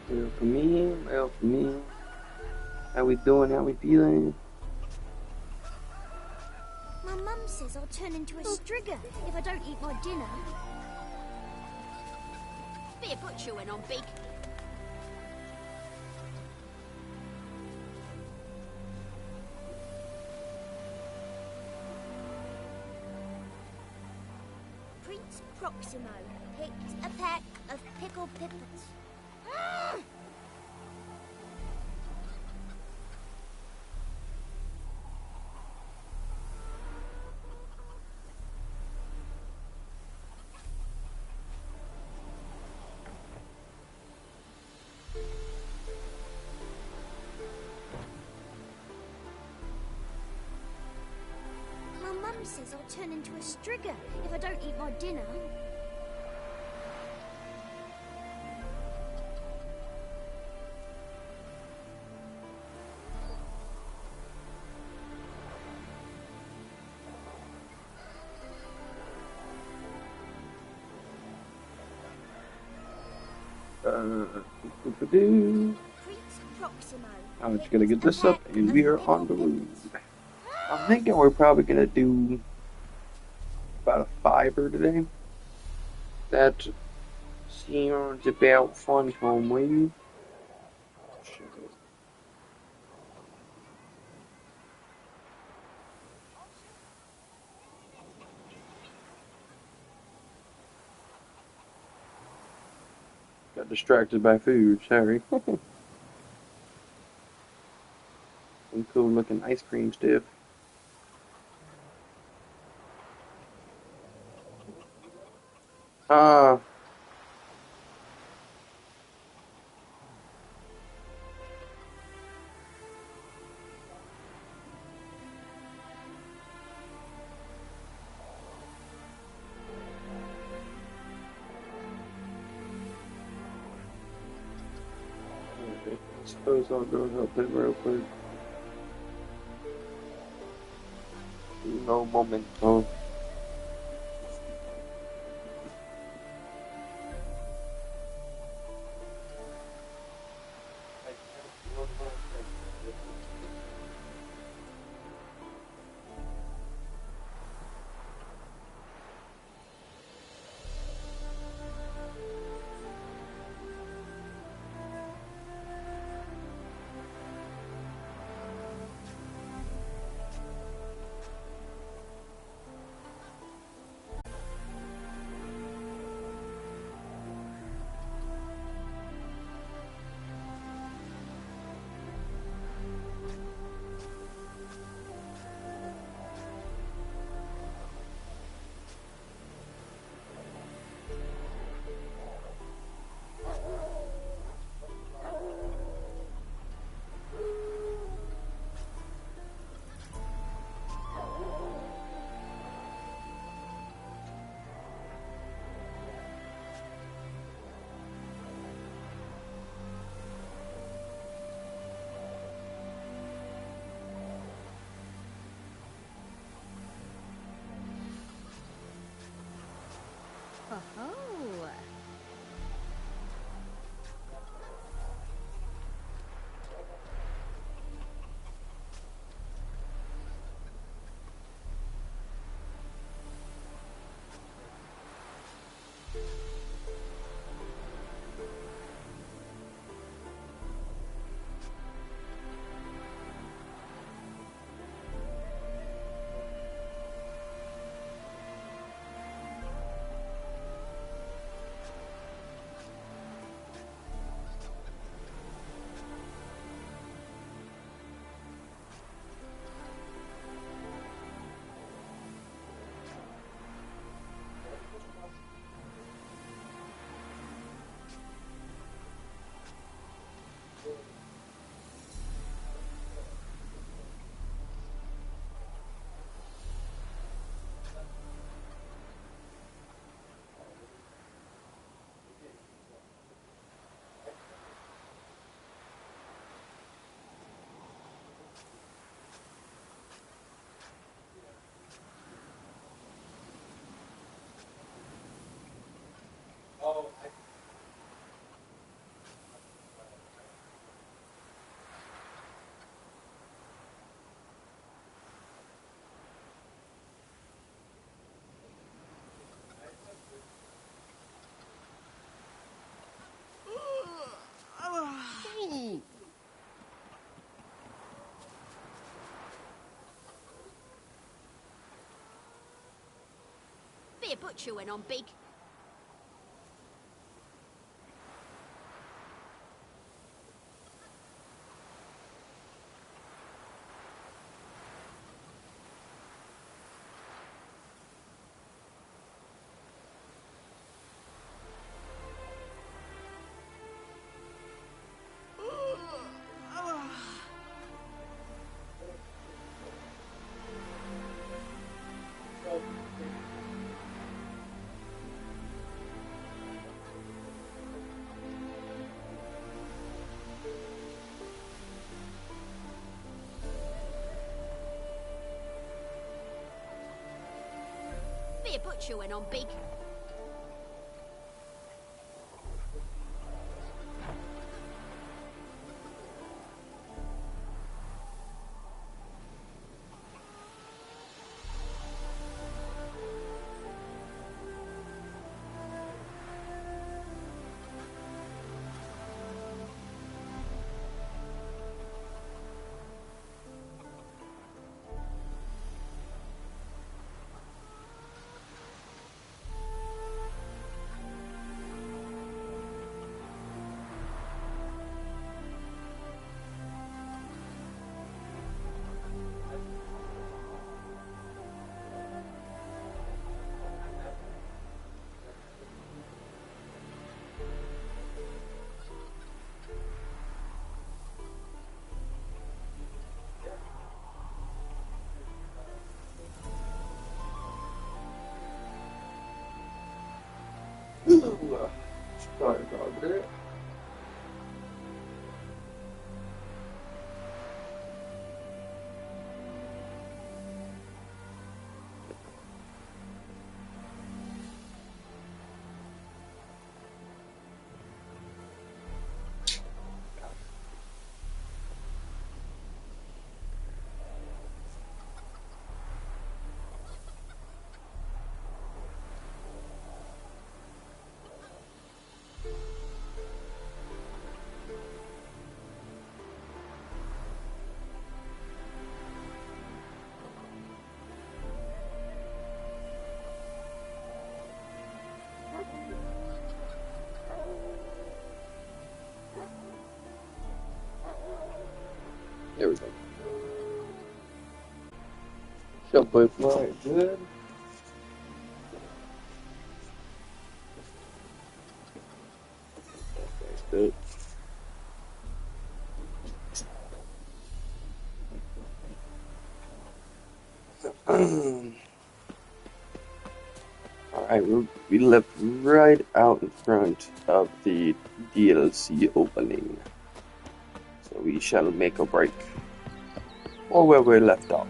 Well, for me, how we doing? How we feeling? My mum says I'll turn into a strigger if I don't eat my dinner. Be a put chewing on, Big. Prince Proximo picked a pack of pickled pippets. My mum says I'll turn into a strigger if I don't eat my dinner. Do. Prince Proximo. I'm just gonna get this up, and we are on the road. I'm thinking we're probably gonna do about a fiver today. That seems about fun for me. Got distracted by food, sorry. Some cool looking ice cream stuff. Ah, okay. Suppose I'll go help it real quick. No momento. Oh. Be a butcher when I'm big. Be a butcher when I'm big. Ooh, sorry about that. There we go. Subway fly, good. Good. Alright, we left right out in front of the DLC opening. So we shall make a break. Or where we left off.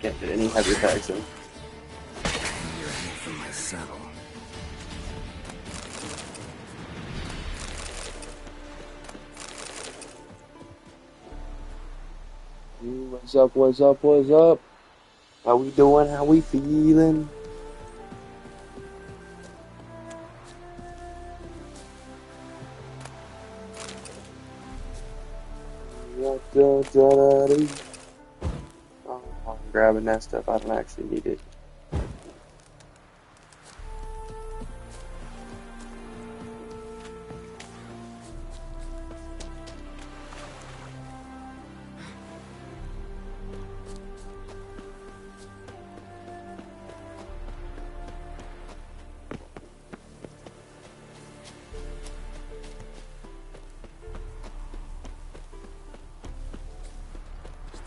Can't get any heavy attacks in. You're hanging from my saddle. What's up, what's up, what's up? How we doing? How we feeling? Oh, I'm grabbing that stuff. I don't actually need it.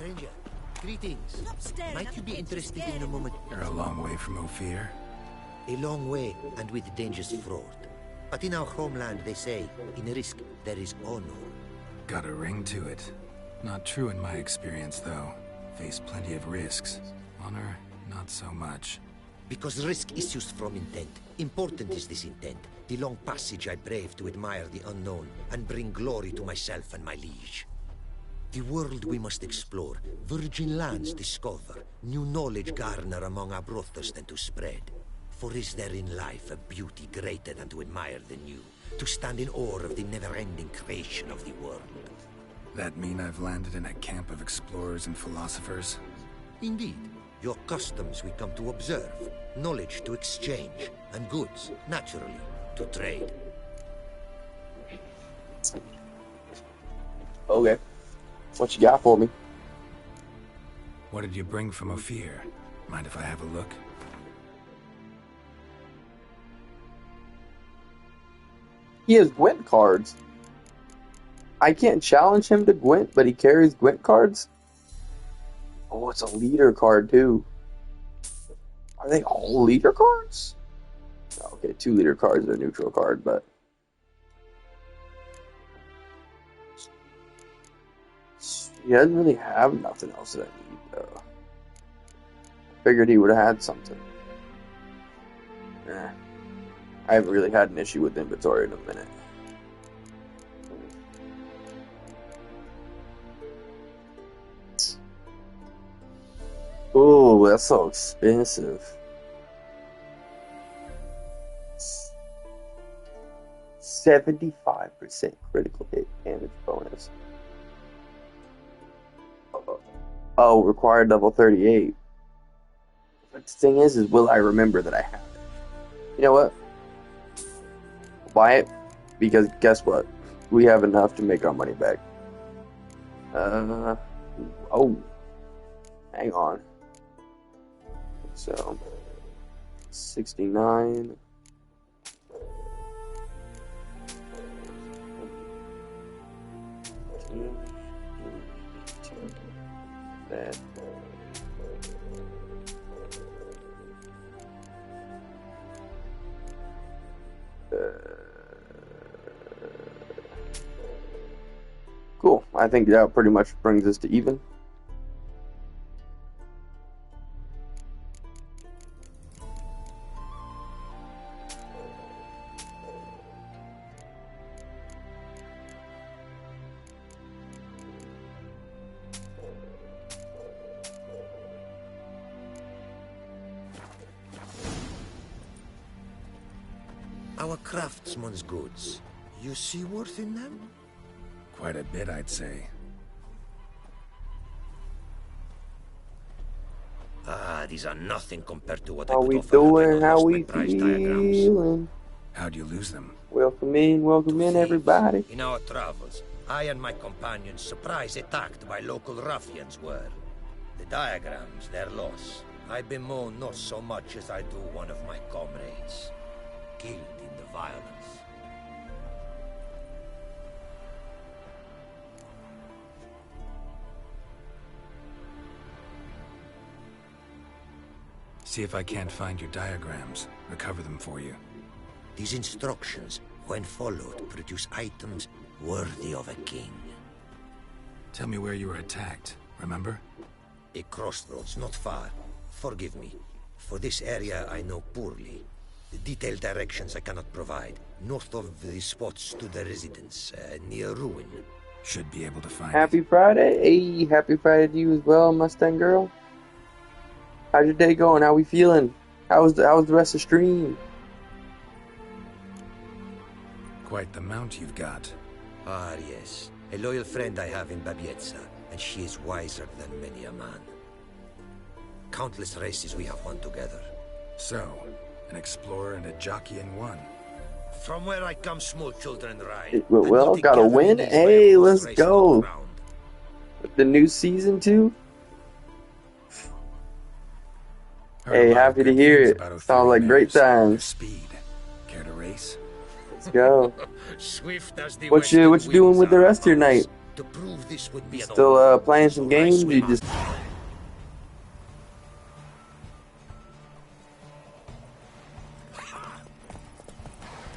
stranger. Greetings. Stop staring Might at you the be picture, interested scared in a of moment? You're a long way from Ophir. A long way, and with dangers fraught. But in our homeland, they say, in risk, there is honor. Got a ring to it. Not true in my experience, though. Faced plenty of risks. Honor, not so much. Because risk issues from intent. Important is this intent. The long passage I brave to admire the unknown, and bring glory to myself and my liege. The world we must explore, virgin lands discover, new knowledge garner among our brothers than to spread. For is there in life a beauty greater than to admire the new, to stand in awe of the never-ending creation of the world? That mean I've landed in a camp of explorers and philosophers? Indeed, your customs we come to observe, knowledge to exchange, and goods, naturally, to trade. Okay. What you got for me? What did you bring from Ophir? Mind if I have a look? He has Gwent cards. I can't challenge him to Gwent, but he carries Gwent cards? Oh, it's a leader card, too. Are they all leader cards? Okay, 2 leader cards are a neutral card, but... He doesn't really have nothing else that I need, though. Figured he would have had something. I haven't really had an issue with inventory in a minute. Oh, that's so expensive. 75% critical hit damage bonus. Oh, required level 38. But the thing is will I remember that I have it? You know what? I'll buy it, because guess what? We have enough to make our money back. Oh. Hang on. So, 69. That. Cool. I think that pretty much brings us to even. Our craftsman's goods. You see worth in them? Quite a bit, I'd say. These are nothing compared to what How I we could offer having doing? How lost my we prize diagrams. feeling? How'd you lose them? Welcome in, To everybody. thieves. In our travels, I and my companions surprise attacked by local ruffians were. The diagrams, their loss. I bemoan not so much as I do one of my comrades. Killed in the violence. See if I can't find your diagrams. Recover them for you. These instructions, when followed, produce items worthy of a king. Tell me where you were attacked, remember? A crossroads not far. Forgive me. For this area I know poorly. The detailed directions I cannot provide. North of the spot stood a residence, near ruin. Should be able to find Happy it. Friday. Hey, happy Friday to you as well, Mustang girl. How's your day going? How we feeling? How's the rest of the stream? Quite the mount you've got. Ah, yes. A loyal friend I have in Babietza, and she is wiser than many a man. Countless races we have won together. So, an explorer and a jockey in one. From where I come, small children ride. Well, And got a together win. in these Hey, werewolves let's race go. on the ground. With the new season 2. Heard Hey, a lot of happy to good hear things it. about Sounds Otharian like great mares. Their times. Speed. Care to race? Let's go. Swift as the What you western doing winds with the are rest of your ours. night? To prove this would be an Still honor. playing some So I games? swim You just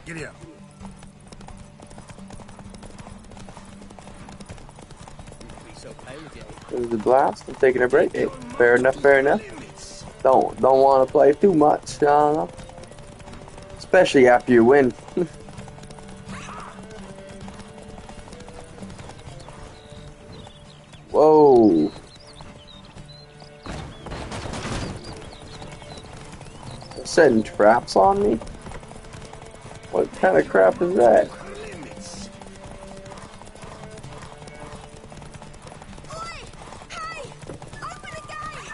Giddy up. there's the blast. I'm taking a break. Hey, fair enough. Fair enough. Don't want to play too much, especially after you win. Whoa. They're setting traps on me? What kind of crap is that? Oi! Hey! Open the gate!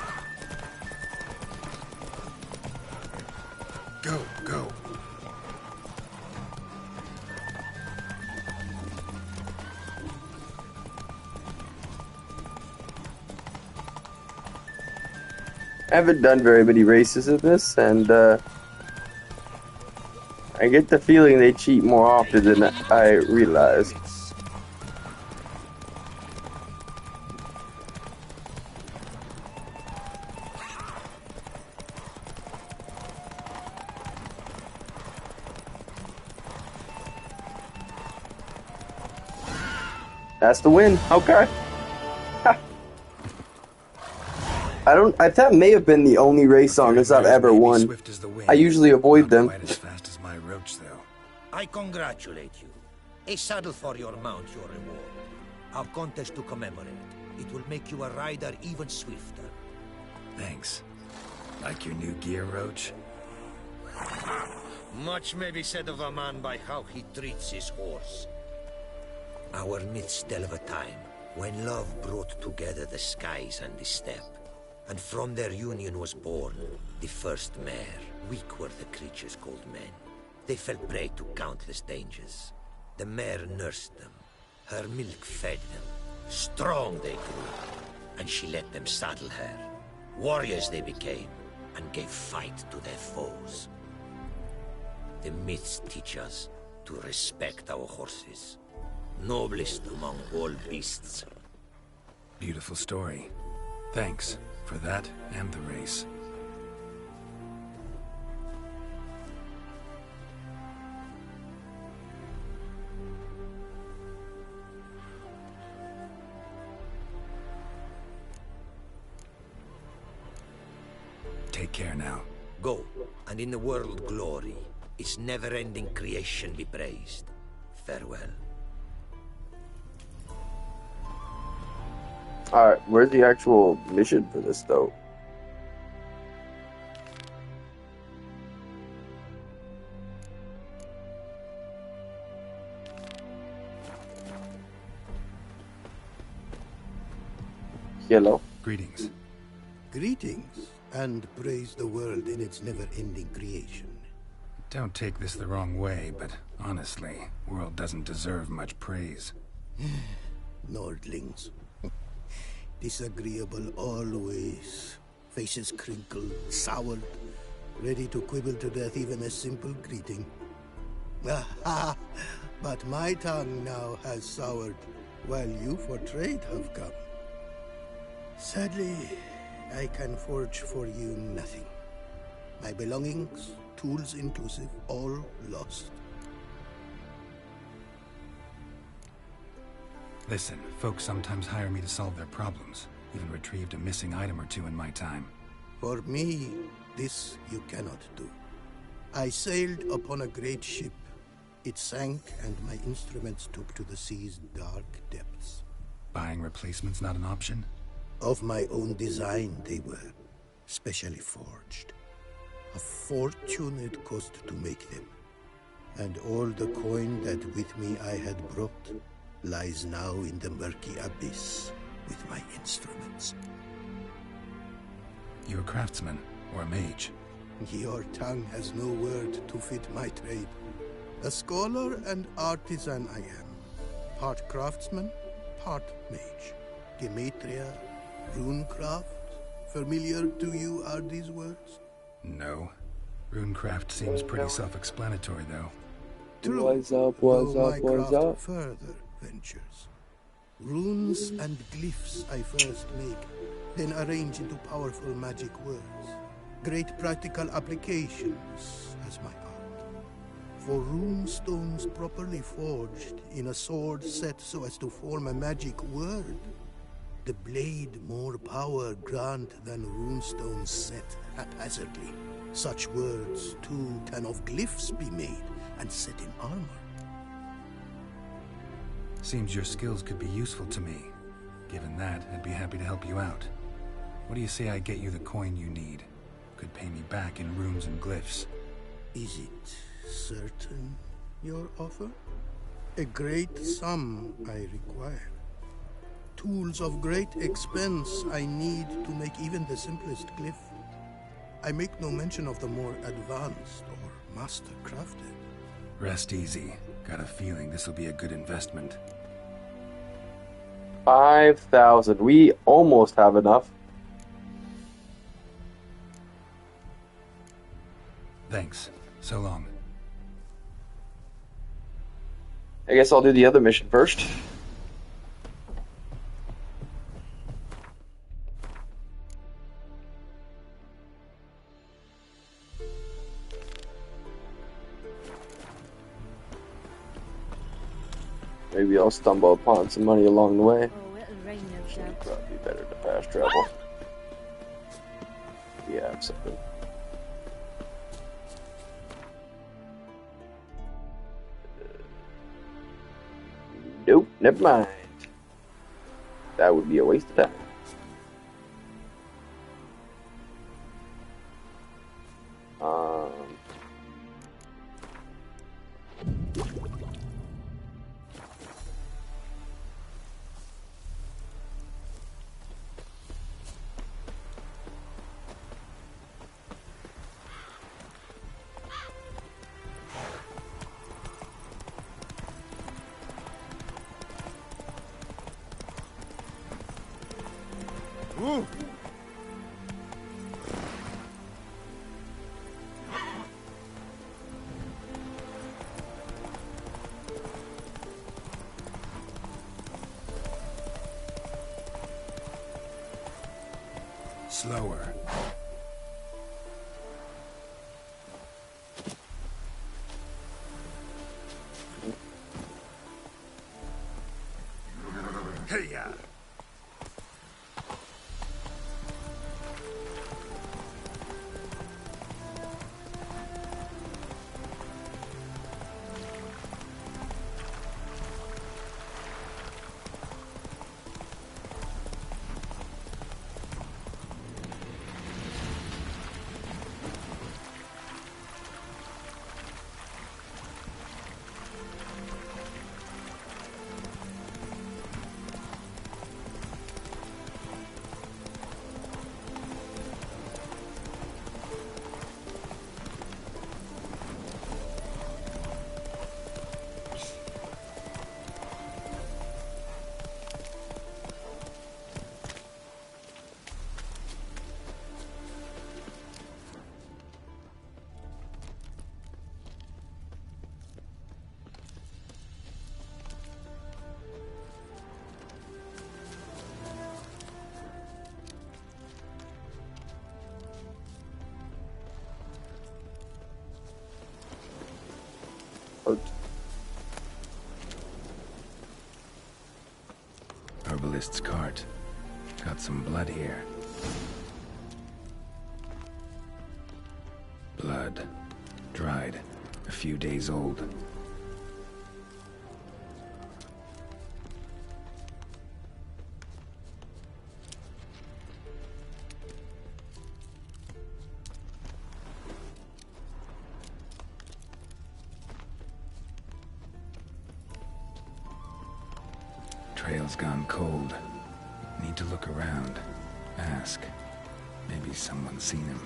Go, go. I haven't done very many races of this, and I get the feeling they cheat more often than I realized. That's the win. Okay. That may have been the only race on this I've ever won. Swift as the wind. I usually avoid Not them. quite as fast as my roach, though. I congratulate you. A saddle for your mount, your reward. Our contest to commemorate. It will make you a rider even swifter. Thanks. Like your new gear, Roach? Much may be said of a man by how he treats his horse. Our myths tell of a time when love brought together the skies and the steppe. And from their union was born the first mare. Weak were the creatures called men. They fell prey to countless dangers. The mare nursed them. Her milk fed them. Strong they grew. And she let them saddle her. Warriors they became, and gave fight to their foes. The myths teach us to respect our horses. Noblest among all beasts. Beautiful story. Thanks for that and the race. Take care now. Go, and in the world glory, its never-ending creation be praised. Farewell. Alright, where's the actual mission for this, though? Hello. Greetings. Greetings, and praise the world in its never-ending creation. Don't take this the wrong way, but honestly, world doesn't deserve much praise. Nordlings. Disagreeable always. Faces crinkled, soured, ready to quibble to death even a simple greeting. Aha! But my tongue now has soured, while you for trade have come. Sadly, I can forge for you nothing. My belongings, tools inclusive, all lost. Listen, folks sometimes hire me to solve their problems. Even retrieved a missing item or two in my time. For me, this you cannot do. I sailed upon a great ship. It sank, and my instruments took to the sea's dark depths. Buying replacements not an option? Of my own design they were, specially forged. A fortune it cost to make them. And all the coin that with me I had brought lies now in the murky abyss with my instruments. You a craftsman, or a mage? Your tongue has no word to fit my trade. A scholar and artisan I am. Part craftsman, part mage. Gematria, runecraft. Familiar to you are these words? No. Runecraft seems pretty self-explanatory, though. True. What's up, Though my craft further ventures. Runes and glyphs I first make, then arrange into powerful magic words. Great practical applications as my art. For rune stones properly forged in a sword set so as to form a magic word, the blade more power grant than runestones set haphazardly. Such words, too, can of glyphs be made and set in armor. Seems your skills could be useful to me. Given that, I'd be happy to help you out. What do you say I get you the coin you need? Could pay me back in runes and glyphs. Is it certain, your offer? A great sum I require. Tools of great expense I need to make even the simplest glyph. I make no mention of the more advanced or master-crafted. Rest easy. Got a feeling this will be a good investment. 5,000. We almost have enough. Thanks. So long. I guess I'll do the other mission first. Maybe I'll stumble upon some money along the way. Oh, it'll rain no It'd doubt. probably be better to fast travel. Yeah, something. Nope, never mind. That would be a waste of time. Slower. Hey-ya! Herbalist's cart. Got some blood here. Blood. Dried. A few days old. Trail's gone cold. Need to look around. Ask. Maybe someone's seen him.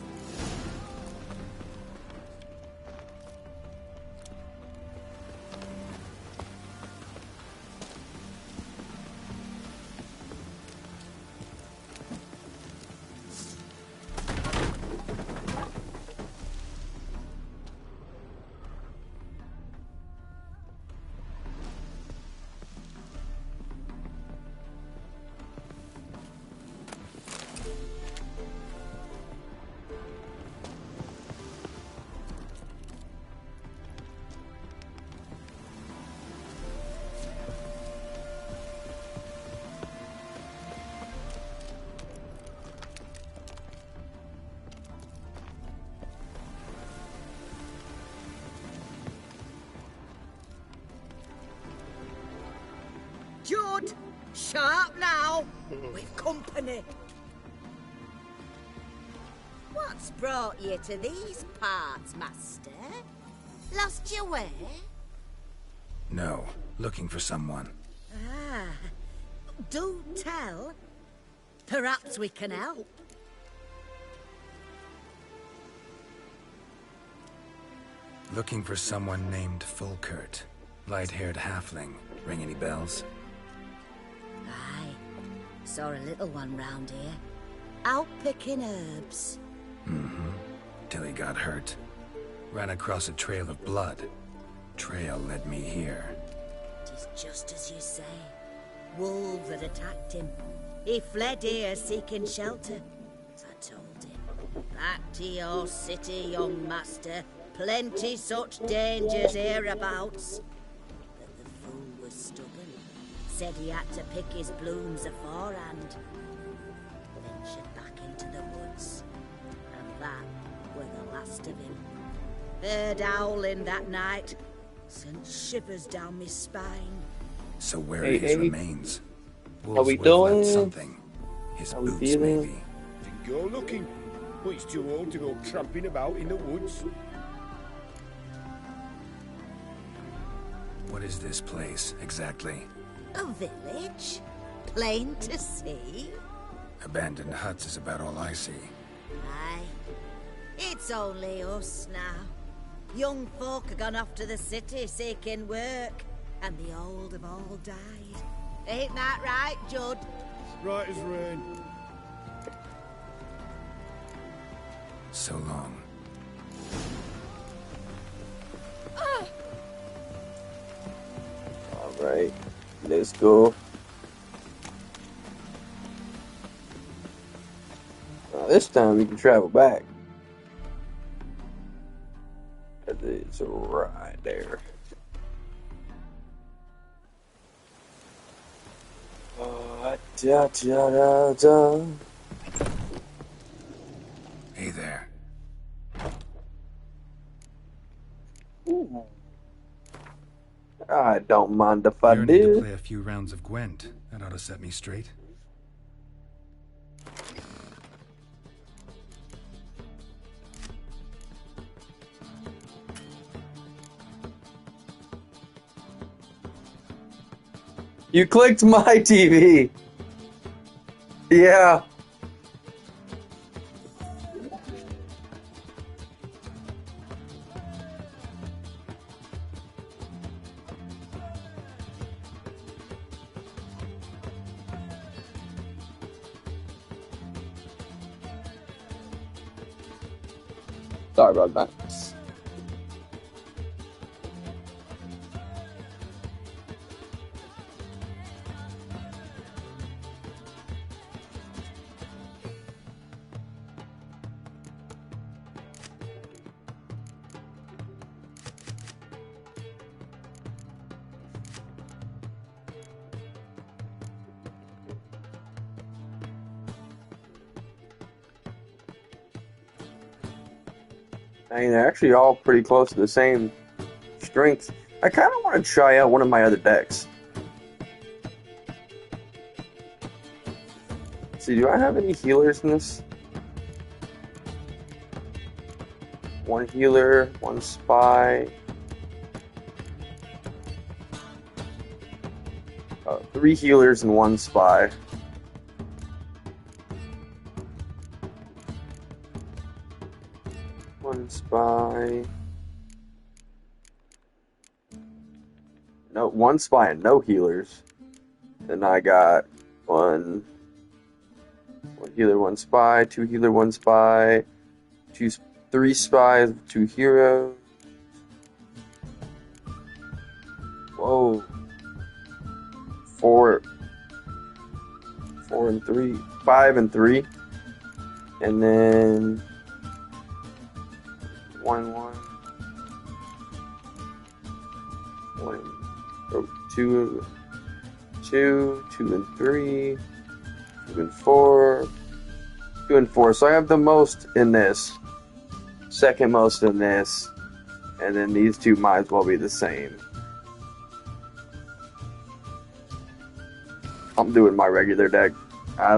Judd! Sharp now! We've company. What's brought you to these parts, master? Lost your way? No, looking for someone. Ah, do tell. Perhaps we can help. Looking for someone named Fulkert. Light-haired halfling. Ring any bells? Aye. Saw a little one round here. Out picking herbs. Mm-hmm. Till he got hurt. Ran across a trail of blood. Trail led me here. It is just as you say. Wolves had attacked him. He fled here seeking shelter. As I told him. Back to your city, young master. Plenty such dangers hereabouts. But the fool was stubborn. Said he had to pick his blooms aforehand. Ventured back into the woods. And that were the last of him. Heard howling that night. Sent shivers down my spine. So where Hey, are his hey. remains? How we Wolves would have left doing? something. His How we boots, feeling? maybe. Didn't go looking. But it's too old to go tramping about in the woods. What is this place, exactly? A village? Plain to see? Abandoned huts is about all I see. Aye. It's only us now. Young folk have gone off to the city seeking work, and the old have all died. Ain't that right, Judd? Right as rain. So long. Alright, let's go. Now this time we can travel back. It's right there. Da, da, da, da. Hey there. Ooh. I don't mind if I Yearning to do. play a few rounds of Gwent. That ought to set me straight. You clicked my TV. Yeah. Sorry about that. I mean, they're actually all pretty close to the same strength. I kind of want to try out one of my other decks. See, do I have any healers in this? One healer, one spy. 3 healers and 1 spy. One spy. No, 1 spy and no healers. Then I got 1 healer, 1 spy, 2 healer, 1 spy, 3 spies, 2 heroes. Whoa. 4 and 3, 5 and 3, and then 1 and 1, 2 and 3, 2 and 4, 2 and 4. So I have the most in this, second most in this, and then these 2 might as well be the same. I'm doing my regular deck. I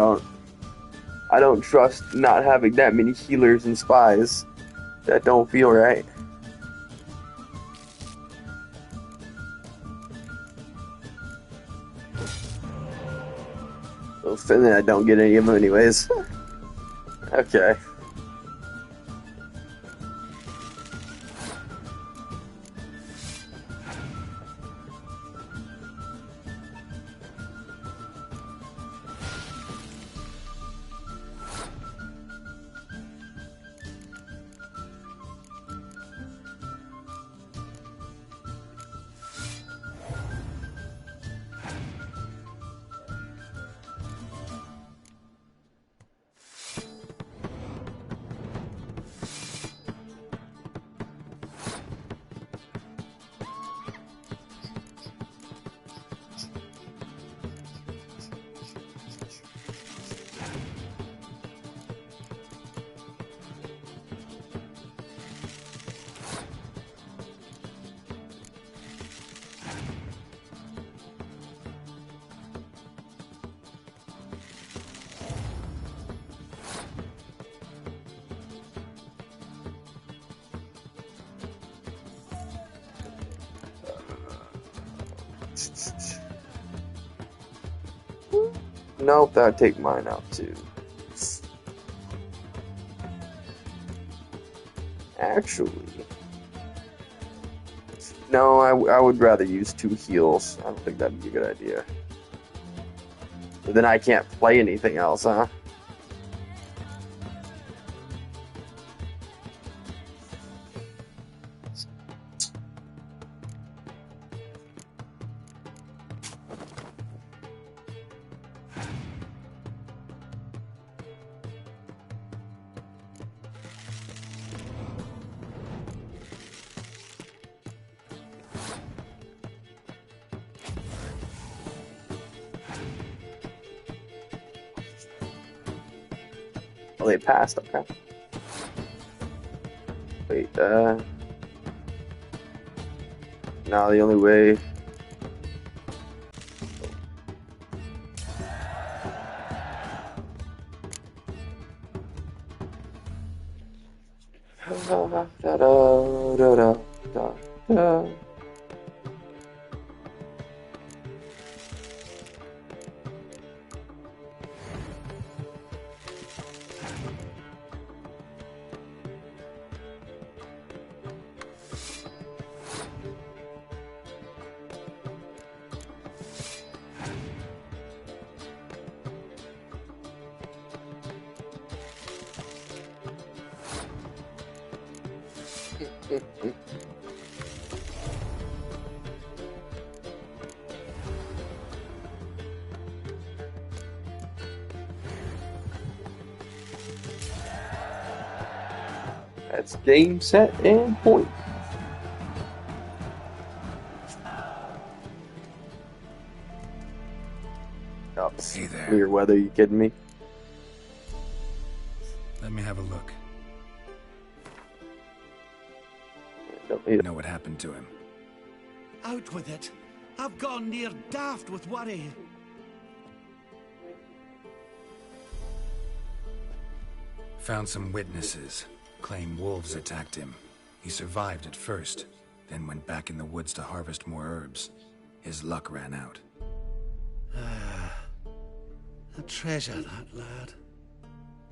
don't trust not having that many healers and spies. That don't feel right. Well, Finley, I don't get any of them anyways. Okay. Nope, that'd take mine out too. Actually, no, I would rather use 2 heals. I don't think that'd be a good idea. But then I can't play anything else, huh? Oh, they passed, okay. Wait, no, the only way... Da-da-da-da-da-da. That's game, set, and point. Oh, Hey there. clear weather, you kidding me? Let me have a look. Don't need it. Know what happened to him. Out with it. I've gone near daft with worry. Found some witnesses. Claim wolves attacked him. He survived at first, then went back in the woods to harvest more herbs. His luck ran out. A treasure, that lad.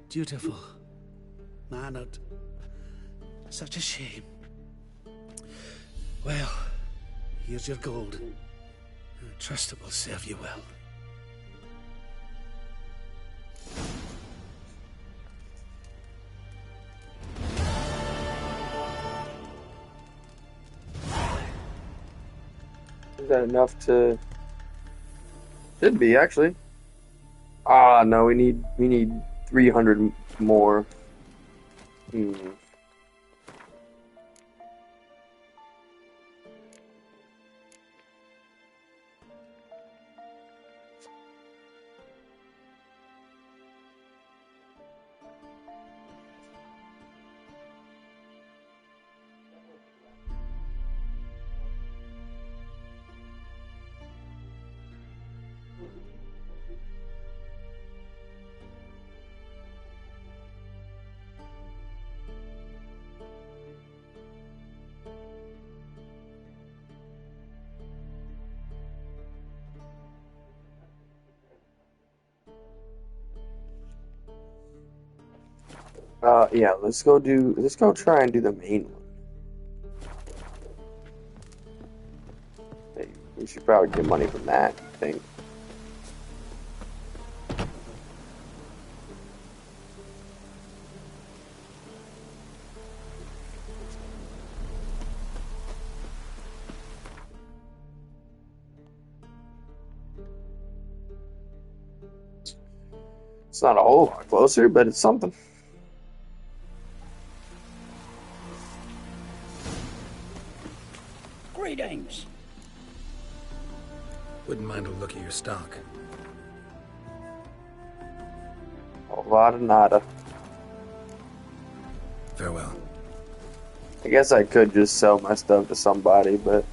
Dutiful. Mannered. Such a shame. Well, here's your gold. I trust it will serve you well. Is that enough to... Should be, actually. Ah, no, we need 300 more. Yeah, let's go try and do the main one. Hey, we should probably get money from that, I think. It's not a whole lot closer, but it's something. Greetings. Wouldn't mind a look at your stock. A lot of nada. Farewell. I guess I could just sell my stuff to somebody, but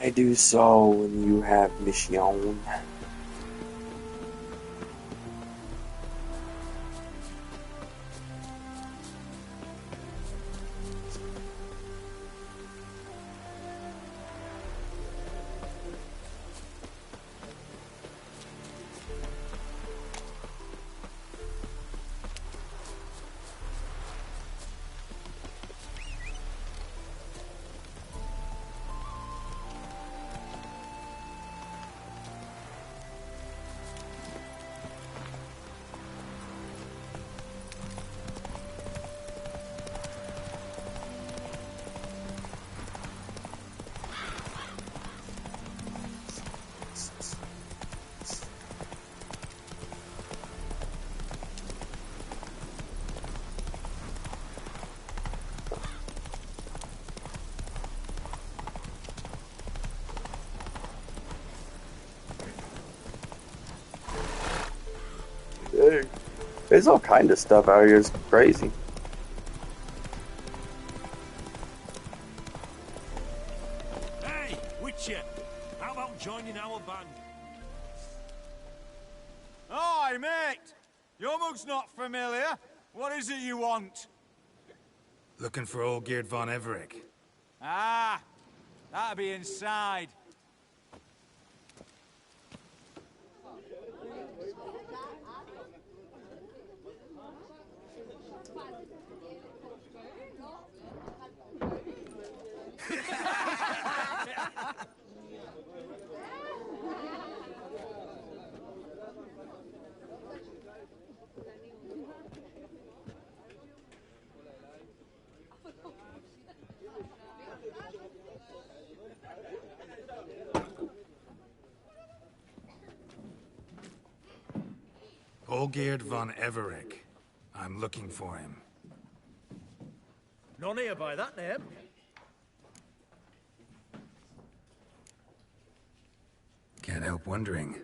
I do so when you have mission. There's all kind of stuff out here. It's crazy. Hey, Witcher! How about joining our band? Hi, mate! Your mug's not familiar. What is it you want? Looking for Olgierd von Everec. Ah, that'll be inside. Olgierd von Everec. I'm looking for him. None here by that name. Can't help wondering.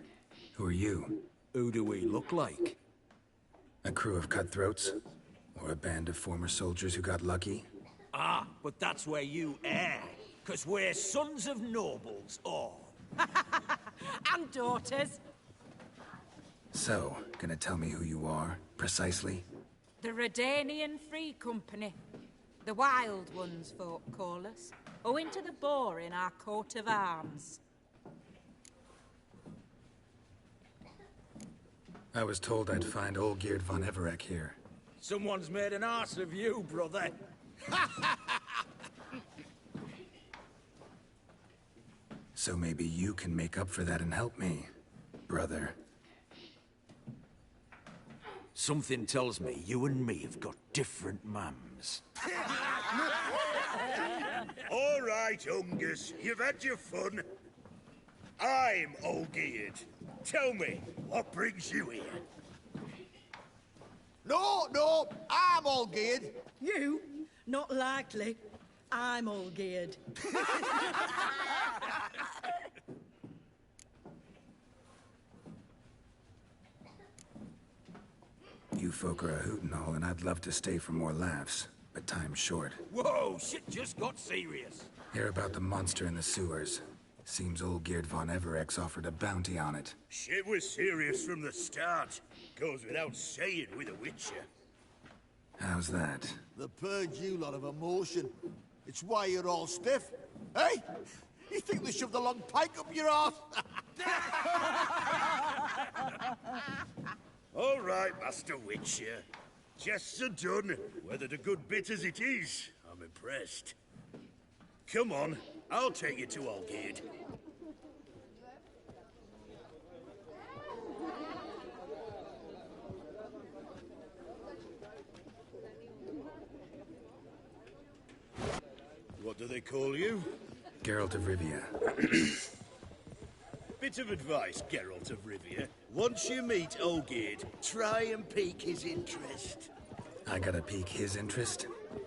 Who are you? Who do we look like? A crew of cutthroats? Or a band of former soldiers who got lucky? Ah, but that's where you err. 'Cause we're sons of nobles, all. And daughters. So, gonna tell me who you are, precisely? The Redanian Free Company. The Wild Ones, folk call us. Owing to the boar in our coat of arms. I was told I'd find Olgierd von Everec here. Someone's made an arse of you, brother. So maybe you can make up for that and help me, brother. Something tells me you and me have got different mums. All right, Ungus, you've had your fun. I'm Olgierd. Tell me, what brings you here? No, I'm all geared. You? Not likely. I'm all geared. You folk are a hoot and all, and I'd love to stay for more laughs, but time's short. Whoa, shit just got serious. Hear about the monster in the sewers. Seems Olgierd von Everec's offered a bounty on it. Shit was serious from the start. Goes without saying with a Witcher. How's that? They purge you lot of emotion. It's why you're all stiff. Hey? You think they shoved a long pike up your arse? All right, Master Witcher. Jests are done, whether the good bit as it is. I'm impressed. Come on, I'll take you to Olgierd. What do they call you? Geralt of Rivia. Bit of advice, Geralt of Rivia. Once you meet Olgierd, try and pique his interest. I gotta pique his interest?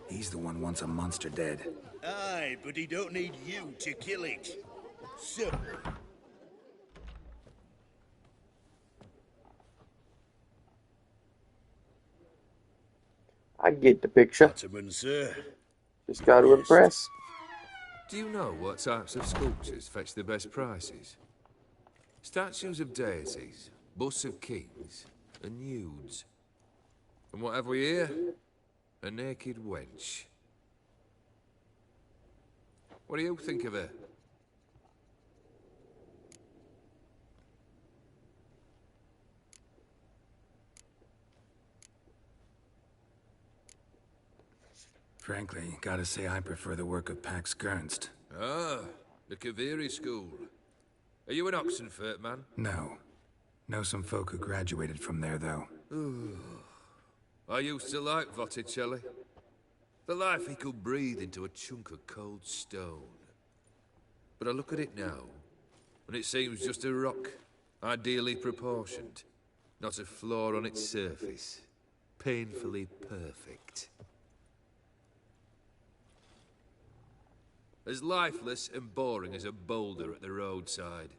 He's the one wants a monster dead. Aye, but he don't need you to kill it. So... I get the picture. Ataman, sir. Just got to impress. Do you know what types of sculptures fetch the best prices? Statues of deities, busts of kings, and nudes. And what have we here? A naked wench. What do you think of her? Frankly, gotta say I prefer the work of Pax Gernst. Ah, the Kaviri school. Are you an Oxenfurt man? No. Know some folk who graduated from there, though. I used to like Botticelli. The life he could breathe into a chunk of cold stone. But I look at it now, and it seems just a rock, ideally proportioned. Not a flaw on its surface. Painfully perfect. As lifeless and boring as a boulder at the roadside.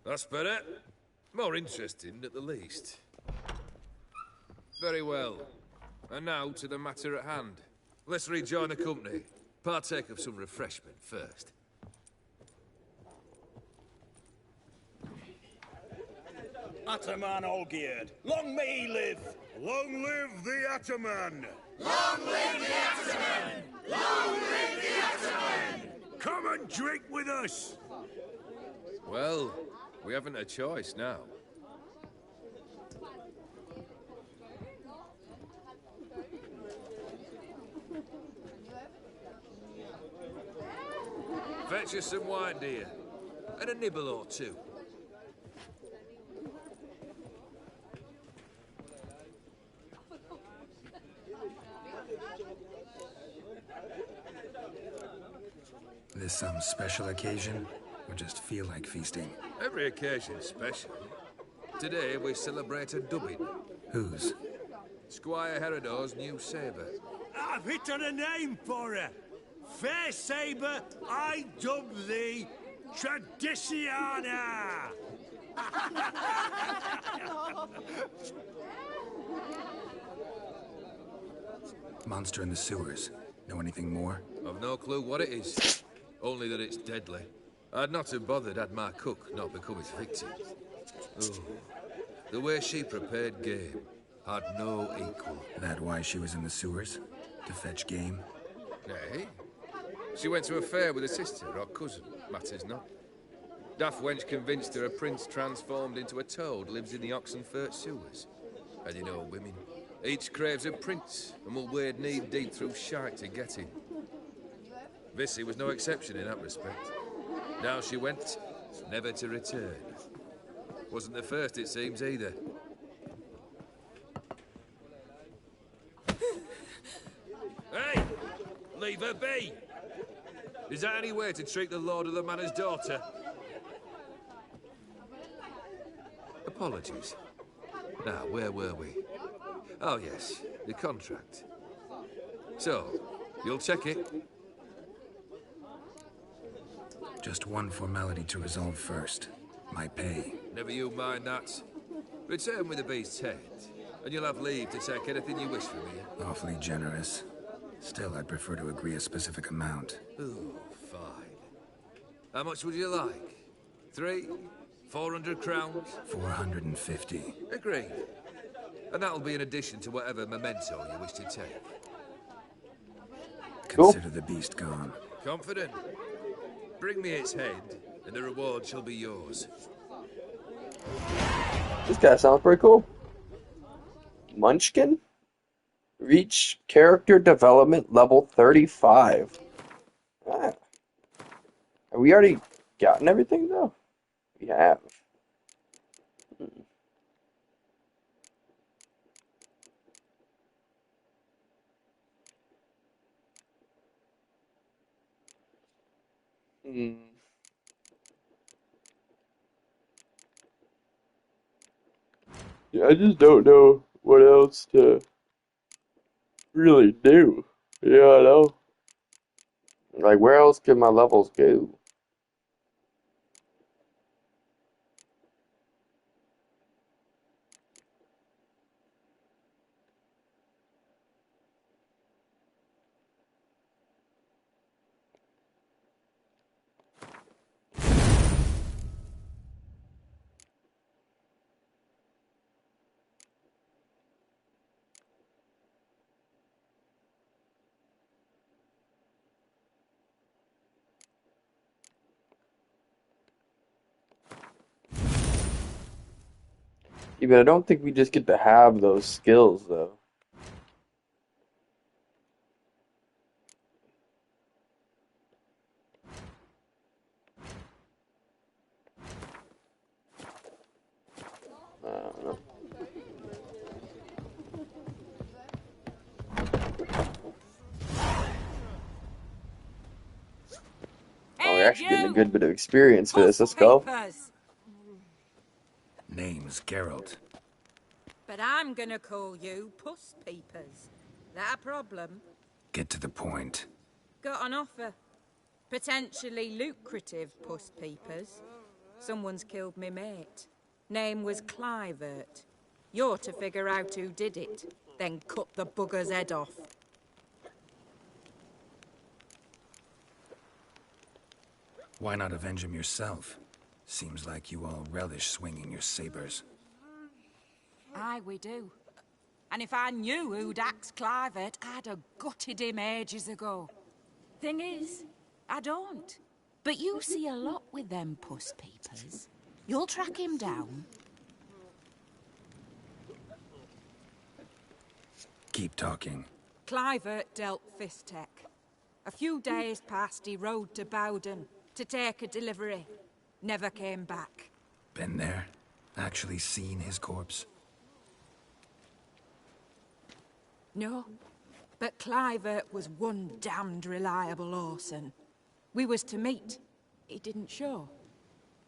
That's better. More interesting, at the least. Very well. And now to the matter at hand. Let's rejoin the company. Partake of some refreshment first. Ataman Olgierd, long may he live! Long live the Ataman! Long live the Ataman! Long live the Ataman! Come and drink with us! Well, we haven't a choice now. Fetch us some wine, dear. And a nibble or two. This some special occasion? Or just feel like feasting? Every occasion's special. Today we celebrate a dubbing. Whose? Squire Herodor's new sabre. I've hit on a name for her. Fair sabre, I dub thee Tradiciana. Monster in the sewers. Know anything more? I've no clue what it is. Only that it's deadly. I'd not have bothered had my cook not become its victim. Oh, the way she prepared game had no equal. That why she was in the sewers? To fetch game? Nay. She went to a fair with a sister or cousin, matters not. Daft wench convinced her a prince transformed into a toad lives in the Oxenfurt sewers. And you know women. Each craves a prince and will wade knee-deep through shite to get him. Vissy was no exception in that respect. Now she went, never to return. Wasn't the first, it seems, either. Hey! Leave her be! Is that any way to treat the lord of the manor's daughter? Apologies. Now, where were we? Oh, yes, the contract. So, you'll check it? Just one formality to resolve first. My pay. Never you mind that. Return with the beast's head, and you'll have leave to take anything you wish from me. Awfully generous. Still, I'd prefer to agree a specific amount. Ooh, fine. How much would you like? 400 crowns? 450. Agreed. And that'll be in addition to whatever memento you wish to take. Consider the beast gone. Confident? Bring me its head, and the reward shall be yours. This guy sounds pretty cool. Munchkin? Reach character development level 35. Ah. Have we already gotten everything though? We have. Yeah, I just don't know what else to really do. Yeah, I know. Like, where else can my levels go? Yeah, but I don't think we just get to have those skills, though. I don't know. Oh, we're actually getting a good bit of experience for this. Let's go. Name's Geralt. But I'm gonna call you Puss Peepers. That a problem? Get to the point. Got an offer. Potentially lucrative Puss Peepers. Someone's killed me mate. Name was Clivert. You're to figure out who did it, then cut the bugger's head off. Why not avenge him yourself? Seems like you all relish swinging your sabers. Aye, we do. And if I knew who'd axed Clivert, I'd have gutted him ages ago. Thing is, I don't. But you see a lot with them Puss Peepers. You'll track him down. Keep talking. Clivert dealt Fistek. A few days past, he rode to Bowden to take a delivery. Never came back. Been there? Actually seen his corpse? No, but Clivert was one damned reliable Orson. We was to meet. He didn't show.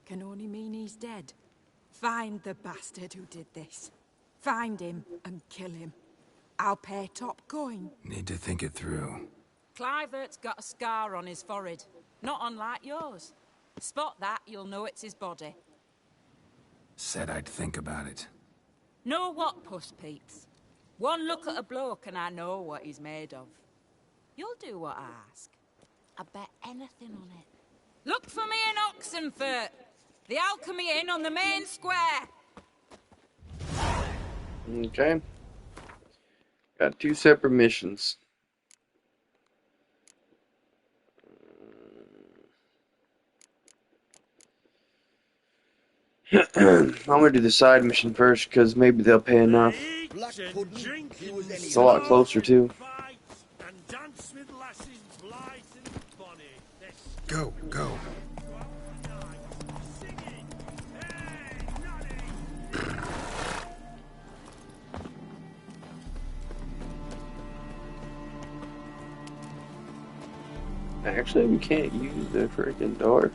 Can only mean he's dead. Find the bastard who did this. Find him and kill him. I'll pay top coin. Need to think it through. Clivert's got a scar on his forehead. Not unlike yours. Spot that, you'll know it's his body. Said I'd think about it. Know what, Puss Peeps? One look at a bloke and I know what he's made of. You'll do what I ask. I bet anything on it. Look for me in Oxenfurt. The Alchemy Inn on the main square. Okay. Got 2 separate missions. I'm gonna do the side mission first, because maybe they'll pay enough. It's a lot closer, too. Go, go. Actually, we can't use the freaking door.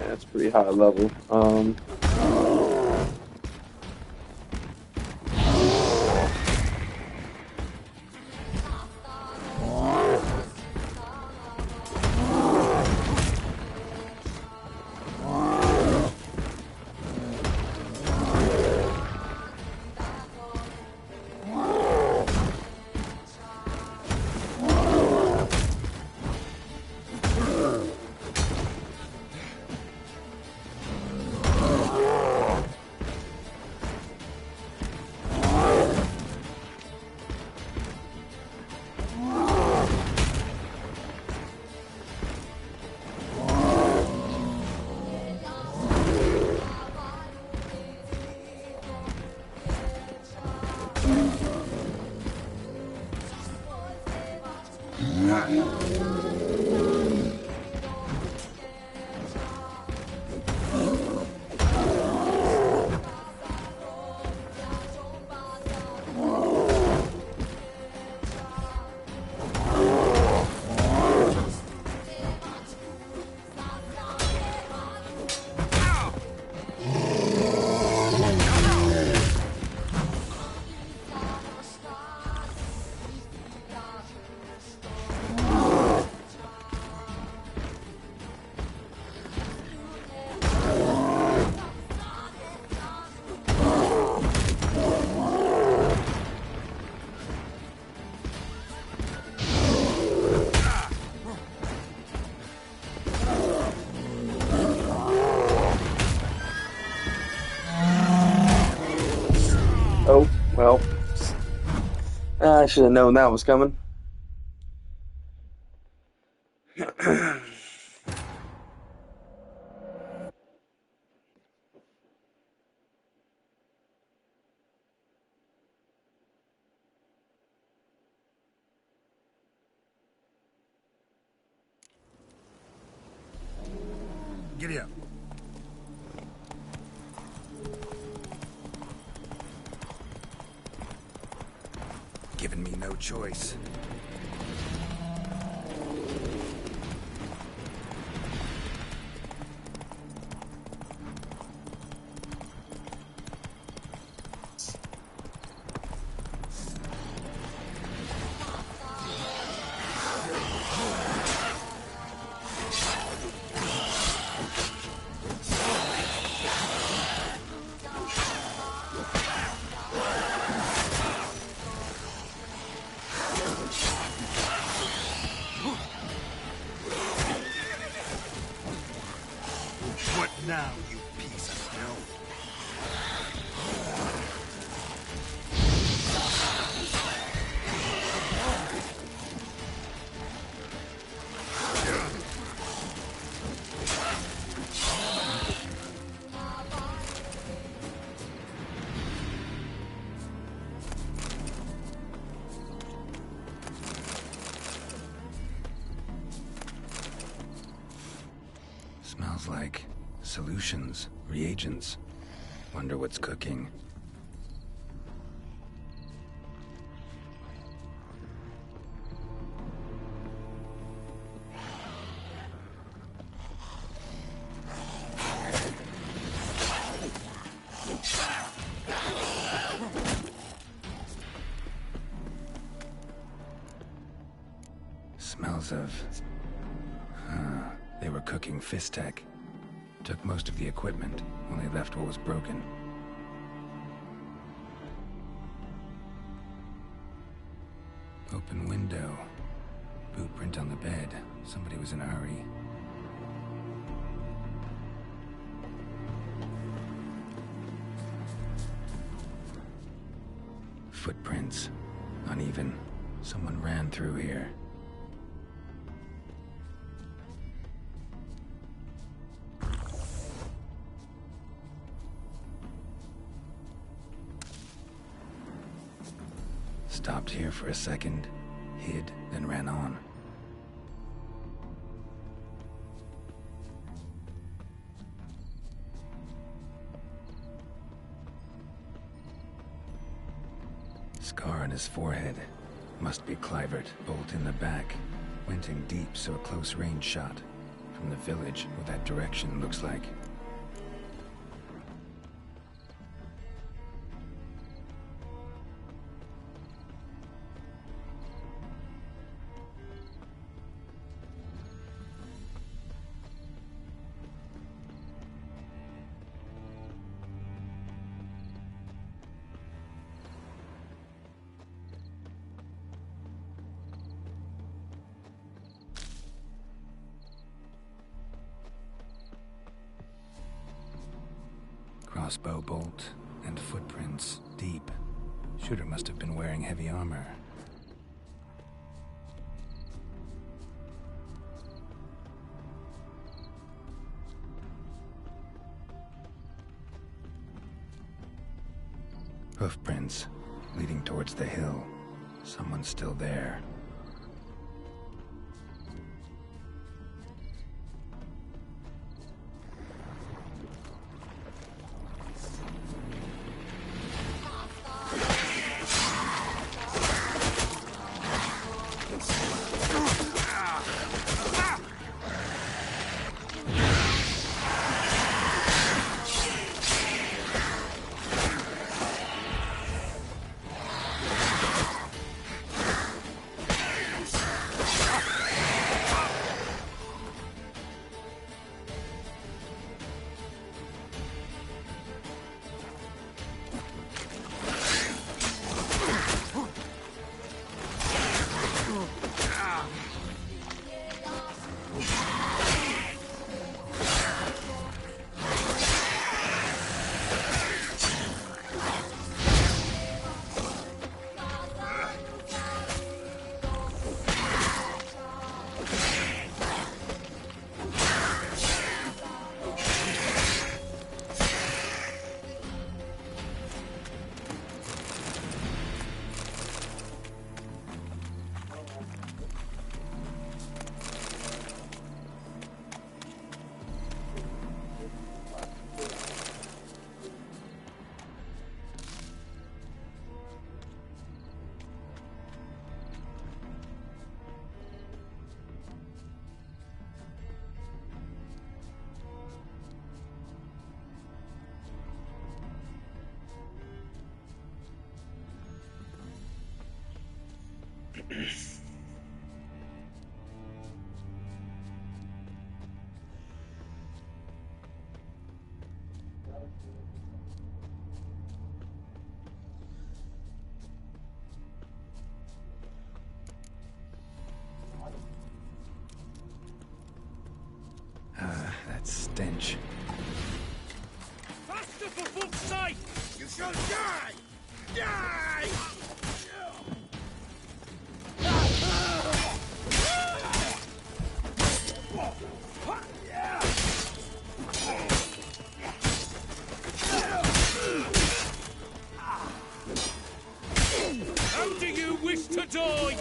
That's pretty high level. Oh, well. I should have known that was coming. Giddy up. Giving me no choice. What now, you piece of filth? Smells like solutions, reagents. Wonder what's cooking. Smells of... they were cooking Fistech. Took most of the equipment, only left what was broken. Open window. Boot print on the bed. Somebody was in a hurry. Footprints. Uneven. Someone ran through here. Stopped here for a second, hid, then ran on. Scar on his forehead. Must be Clivert, bolt in the back. Went in deep, so a close range shot. from the village, or that direction looks like. Crossbow bolt and footprints deep. Shooter must have been wearing heavy armor. Hoofprints leading towards the hill. Someone's still there. That stench. Faster, for fuck's sake! You shall die! Die! How do you wish to die?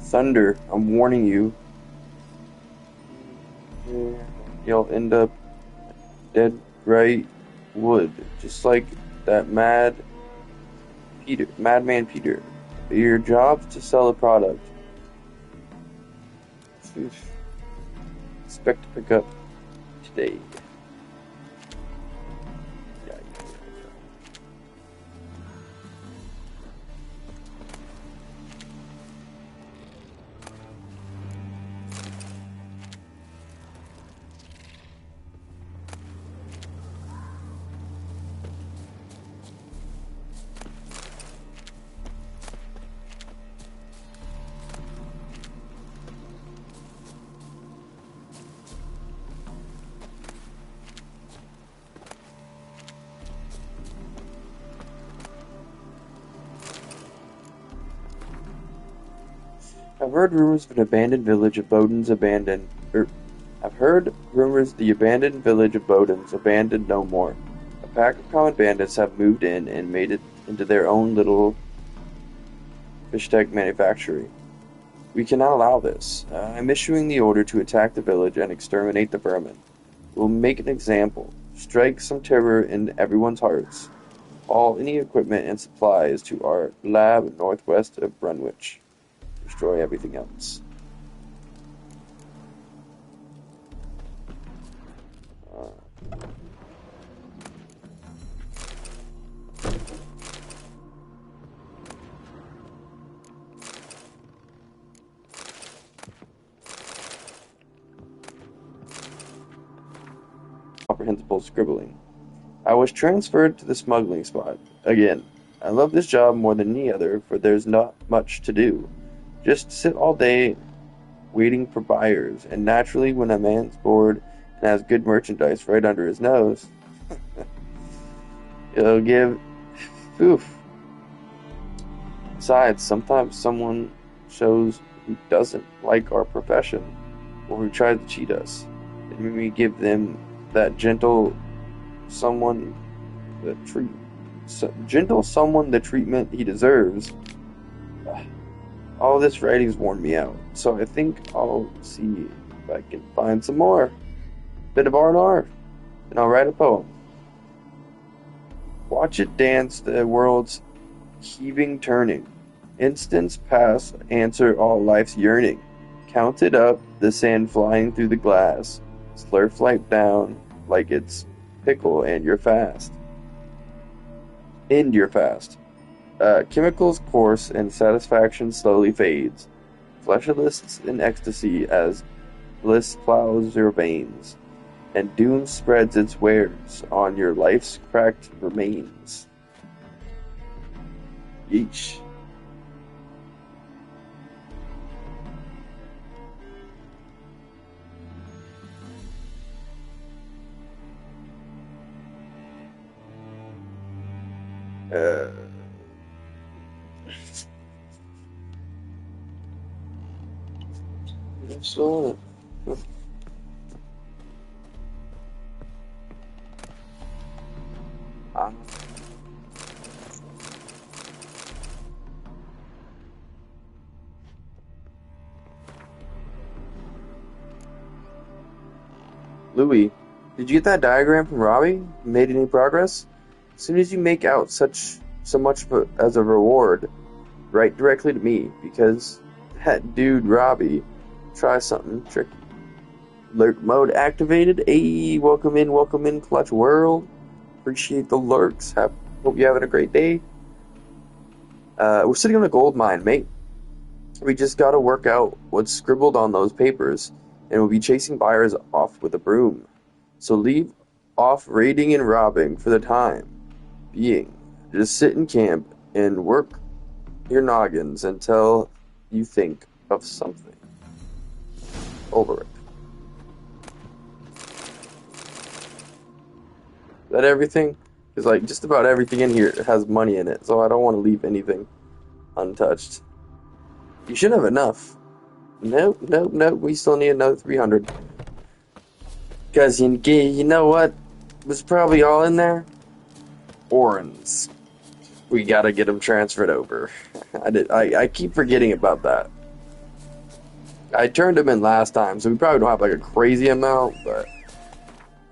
Thunder, I'm warning you. You'll end up dead right wood, just like that madman Peter. Your job's to sell a product. Expect to pick up today. I've heard rumors of an abandoned village of Boden's abandoned. I've heard rumors the abandoned village of Boden's abandoned no more. A pack of common bandits have moved in and made it into their own little Fishtech manufactory. We cannot allow this. I'm issuing the order to attack the village and exterminate the vermin. We'll make an example. Strike some terror in everyone's hearts. Haul any equipment and supplies to our lab northwest of Brunwich. Destroy everything else. Comprehensible scribbling. I was transferred to the smuggling spot. Again, I love this job more than any other, for there's not much to do. Just sit all day waiting for buyers, and naturally when a man's bored and has good merchandise right under his nose, it'll give oof. Besides, sometimes someone shows who doesn't like our profession or who tries to cheat us, and when we give them that gentle someone the treatment he deserves. All this writing's worn me out, so I think I'll see if I can find some more. Bit of R&R, and I'll write a poem. Watch it dance the world's heaving turning. Instants pass, answer all life's yearning. Count it up, the sand flying through the glass. Slurp light down like it's pickle and you're fast. End your fast. Chemicals course and satisfaction slowly fades. Fleshless in ecstasy as bliss plows your veins, and doom spreads its wares on your life's cracked remains. Yeesh. So, Louis, did you get that diagram from Robbie? Made any progress? As soon as you make out so much as a reward, write directly to me, because that dude Robbie tries something tricky. Lurk mode activated. Hey, welcome in, Clutch World. Appreciate the lurks. Hope you're having a great day. We're sitting on a gold mine, mate. We just gotta work out what's scribbled on those papers, and we'll be chasing buyers off with a broom. So leave off raiding and robbing for the time being. Just sit in camp and work your noggins until you think of something. Over it. Is that everything? Because like just about everything in here has money in it, so I don't want to leave anything untouched. You should have enough. Nope. We still need another 300. Because you know what was probably all in there? Orens. We gotta get them transferred over. I keep forgetting about that. I turned them in last time, so we probably don't have like a crazy amount, but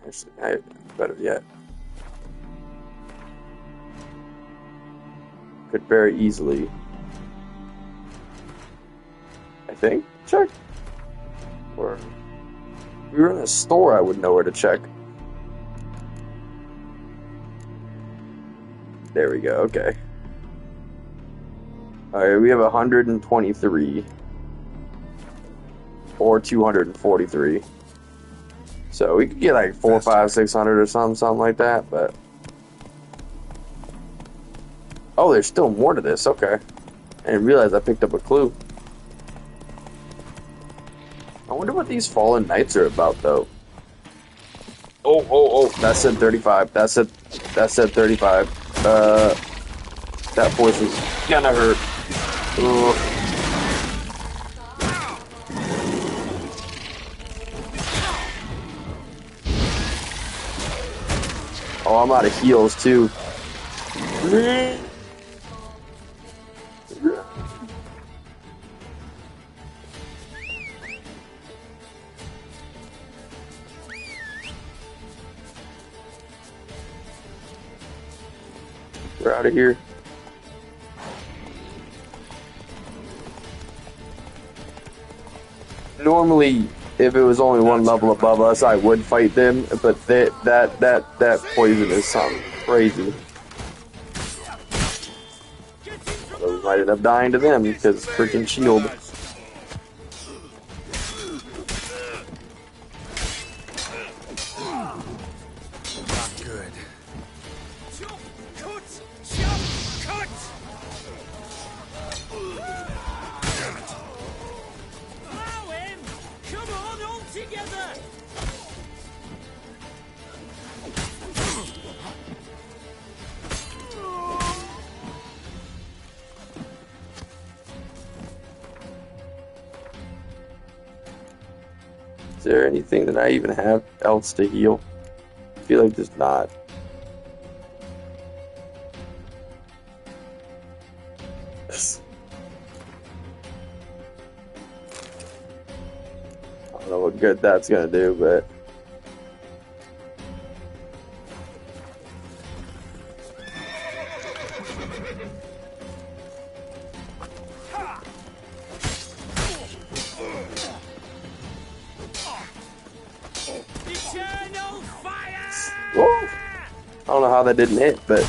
actually, better yet. Could very easily, I think, check. Or if we were in a store, I would know where to check. There we go, okay. Alright, we have 123. Or 243. So we could get like 400, 500, 600 or something like that, but... Oh, there's still more to this, okay. I didn't realize I picked up a clue. I wonder what these fallen knights are about, though. Oh, that said 35. That said 35. That voice is gonna hurt. Ugh. Oh, I'm out of heals too. We're out of here. Normally, if it was only one level above us, I would fight them, but that poison is something crazy. So we might end up dying to them because freaking shield. Not good. Is there anything that I even have else to heal? I feel like there's not. I don't know what good that's gonna do, but whoa. I don't know how that didn't hit, but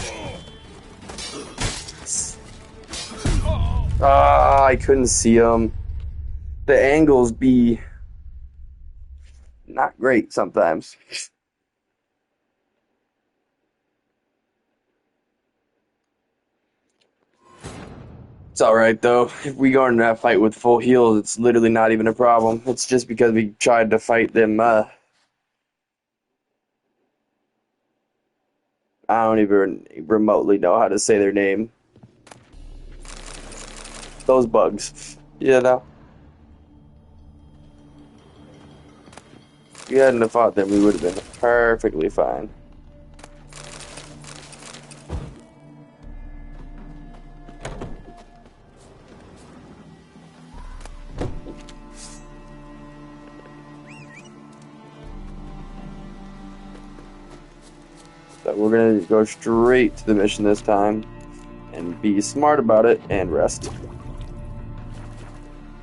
I couldn't see him. The angles be not great sometimes. It's alright though. If we go into that fight with full heals, it's literally not even a problem. It's just because we tried to fight them, I don't even remotely know how to say their name. Those bugs. You know? If we hadn't have fought them, we would have been perfectly fine. So we're gonna go straight to the mission this time and be smart about it and rest.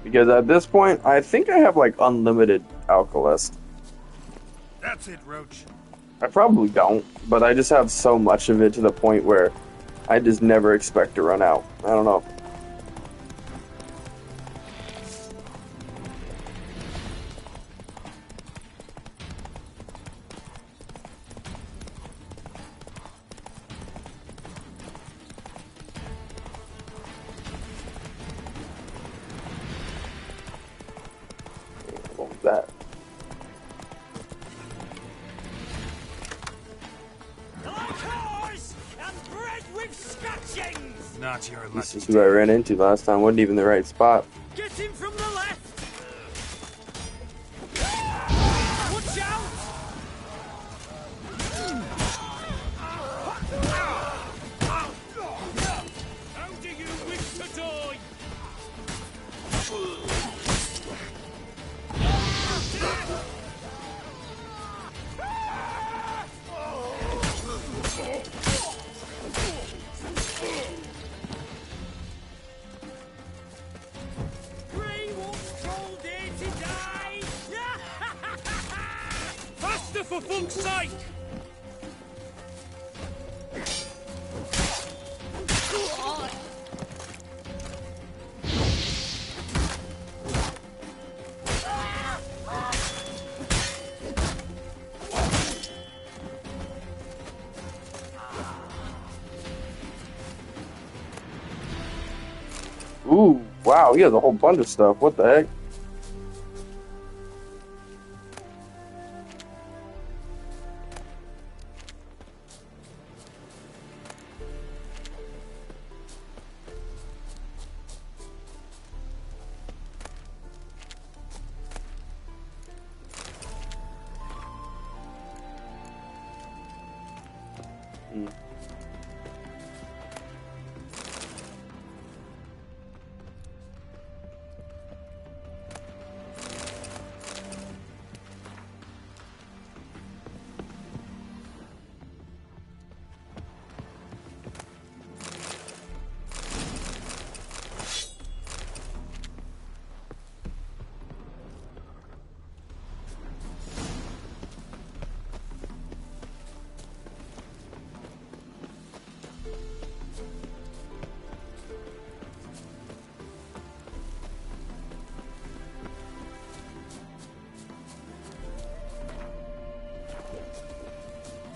Because at this point, I think I have like unlimited Alkalist. That's it, Roach. I probably don't, but I just have so much of it to the point where I just never expect to run out. I don't know. What was that? Not your lucky. This is who I ran into last time. Wasn't even the right spot. Get him from the left! Watch out! How do you wish to die? Grey Wolf told there to die! Faster for fuck's sake! Ooh, wow, he has a whole bunch of stuff. What the heck?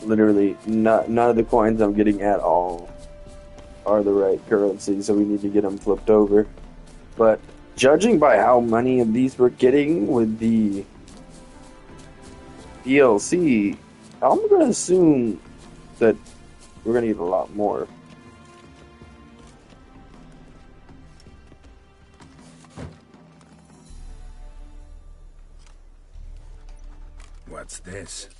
Literally, none of the coins I'm getting at all are the right currency, so we need to get them flipped over. But judging by how many of these we're getting with the DLC, I'm going to assume that we're going to get a lot more. What's this?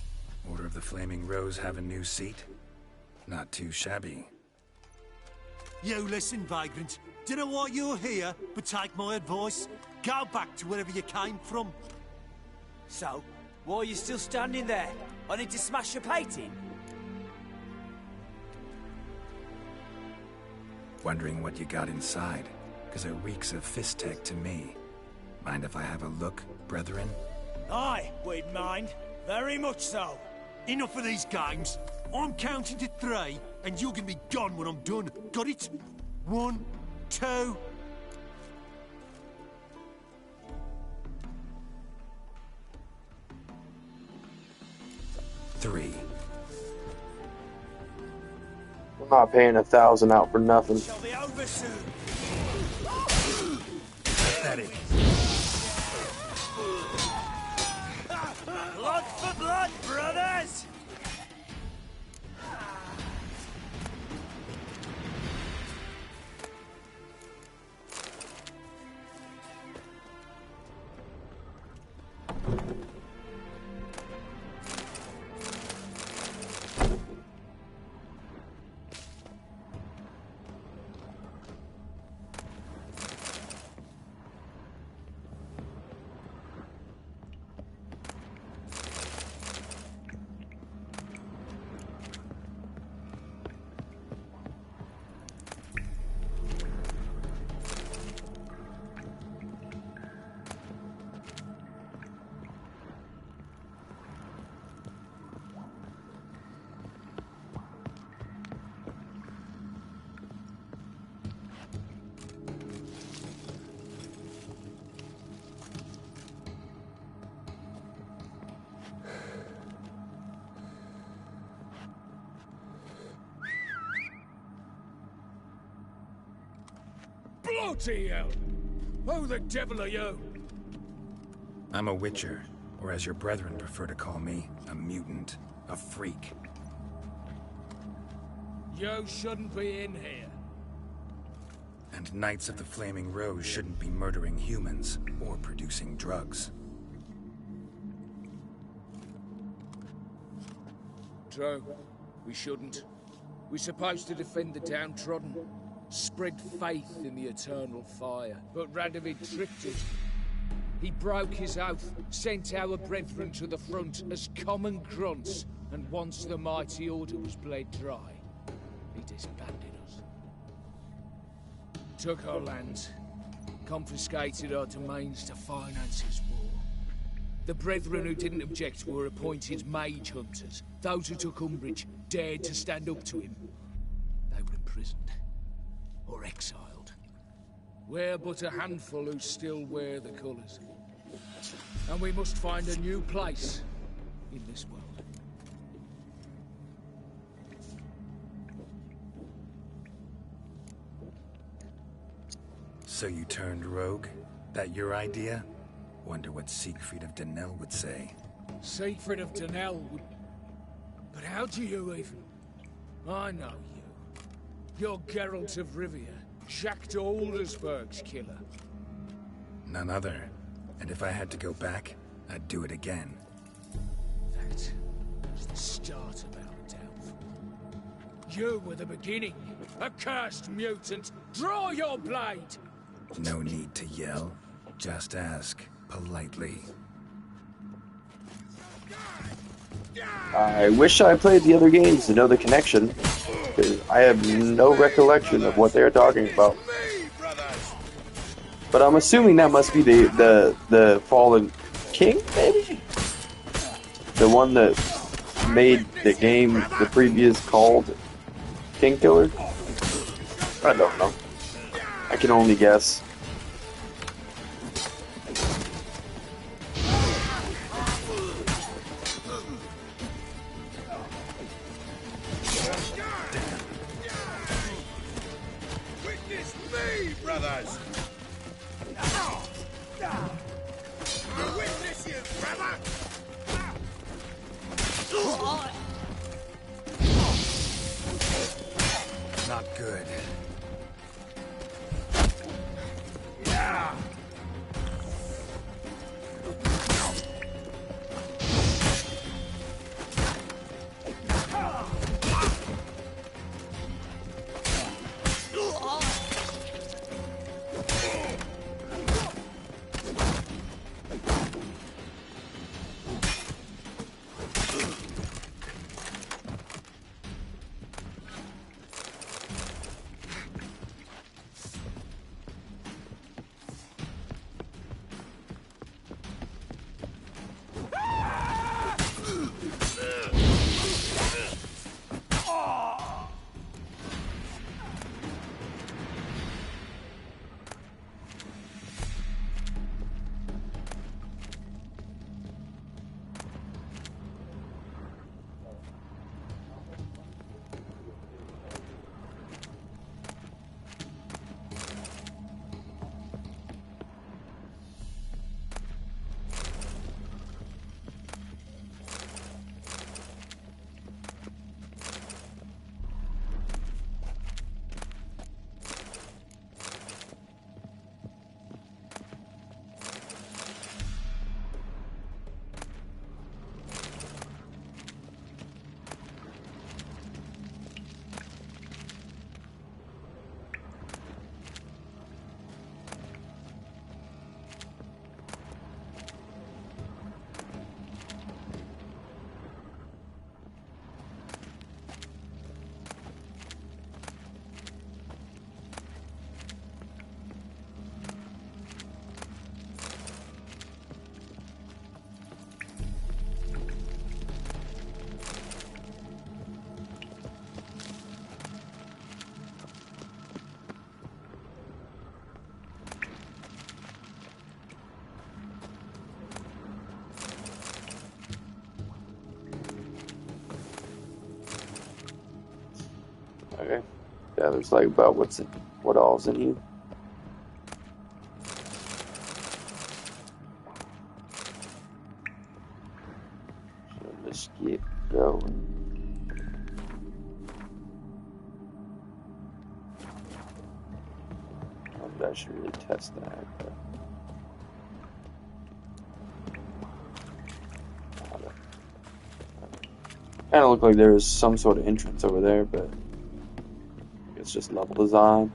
Order of the Flaming Rose have a new seat? Not too shabby. You listen, vagrant. Do you know why you're here, but take my advice? Go back to wherever you came from. So, why are you still standing there? I need to smash your plate in? Wondering what you got inside, because it reeks of Fistech to me. Mind if I have a look, brethren? Aye, we'd mind. Very much so. Enough of these games. I'm counting to 3, and you're gonna be gone when I'm done. Got it? 1, 2... 3. I'm not paying 1,000 out for nothing. Shall be over soon. Pathetic. Blood for blood, brothers! Bloody hell! Who the devil are you? I'm a Witcher, or as your brethren prefer to call me, a mutant, a freak. You shouldn't be in here. And Knights of the Flaming Rose shouldn't be murdering humans or producing drugs. True. We shouldn't. We're supposed to defend the downtrodden, spread faith in the eternal fire. But Radovid tricked us. He broke his oath, sent our brethren to the front as common grunts, and once the mighty order was bled dry, he disbanded us. Took our lands, confiscated our domains to finance his war. The brethren who didn't object were appointed mage hunters. Those who took umbrage dared to stand up to him. They were imprisoned or exiled. We're but a handful who still wear the colours. And we must find a new place in this world. So you turned rogue? That your idea? Wonder what Siegfried of Denel would say. Siegfried of Denel would... But how do you even... I know you. You're Geralt of Rivia, Jacques de Aldersberg's killer. None other. And if I had to go back, I'd do it again. That was the start of our downfall. You were the beginning. Accursed mutant! Draw your blade! No need to yell. Just ask, politely. I wish I played the other games to know the connection, because I have no recollection of what they're talking about. But I'm assuming that must be the Fallen King, maybe? The one that made the game the previous called King Killer? I don't know. I can only guess. Witness me, brothers! Witness you, brother! Not good. Okay. Yeah, there's like about what all's in here. So let's get going. I should really test that. But... kind of looked like there was some sort of entrance over there, but it's just level design.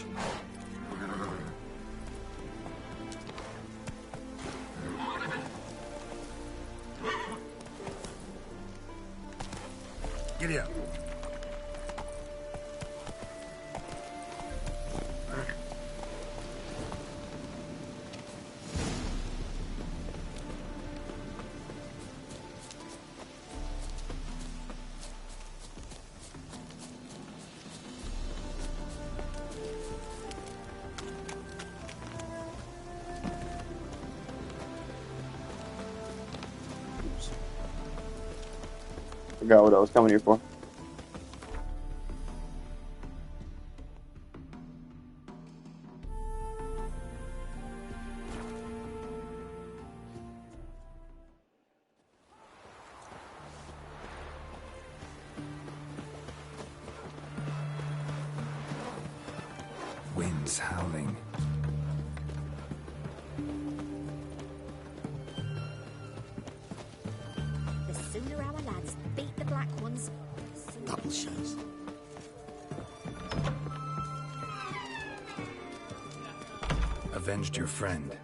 revenge. Giddy up. Forgot what I was coming here for. Winds howling. The sooner our lads beat the black ones, the sooner... Double shows. Avenged your friend.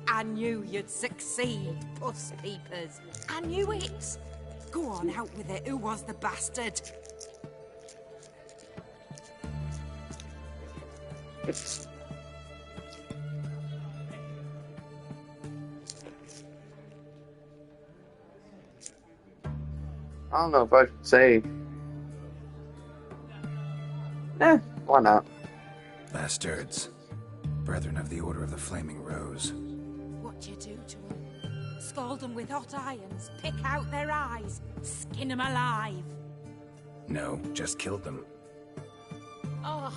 I knew you'd succeed, puss peepers. I knew it. Go on, out with it. Who was the bastard? I don't know if I should say. Why not? Bastards. Brethren of the Order of the Flaming Rose. What you do to them? Scald them with hot irons, pick out their eyes, skin them alive. No, just killed them. Oh,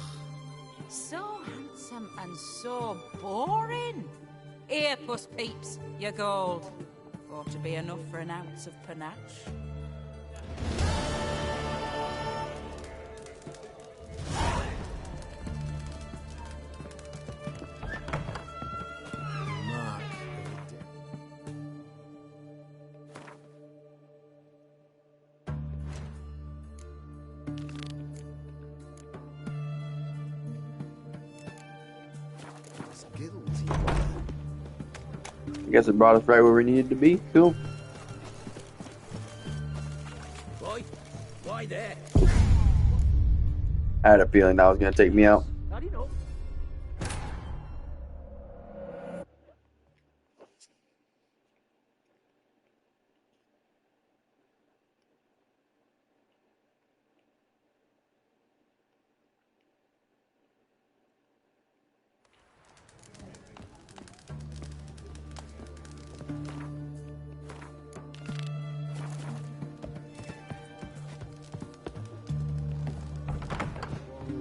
so handsome and so boring. Here, puss peeps, your gold. Ought to be enough for an ounce of panache. I guess it brought us right where we needed to be. Cool. Boy, why there? I had a feeling that was going to take me out. Not enough.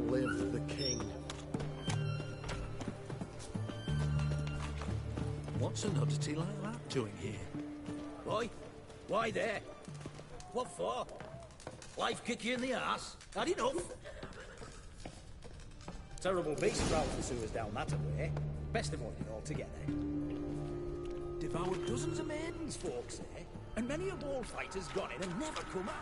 Live the king. What's an oddity like that doing here? Boy, why there? What for? Life kick you in the ass? Had enough? Terrible beast prowls the sewers down that way. Best avoid it altogether. Devoured dozens of maidens, folks say, And many a wall fighter's gone in and never come out.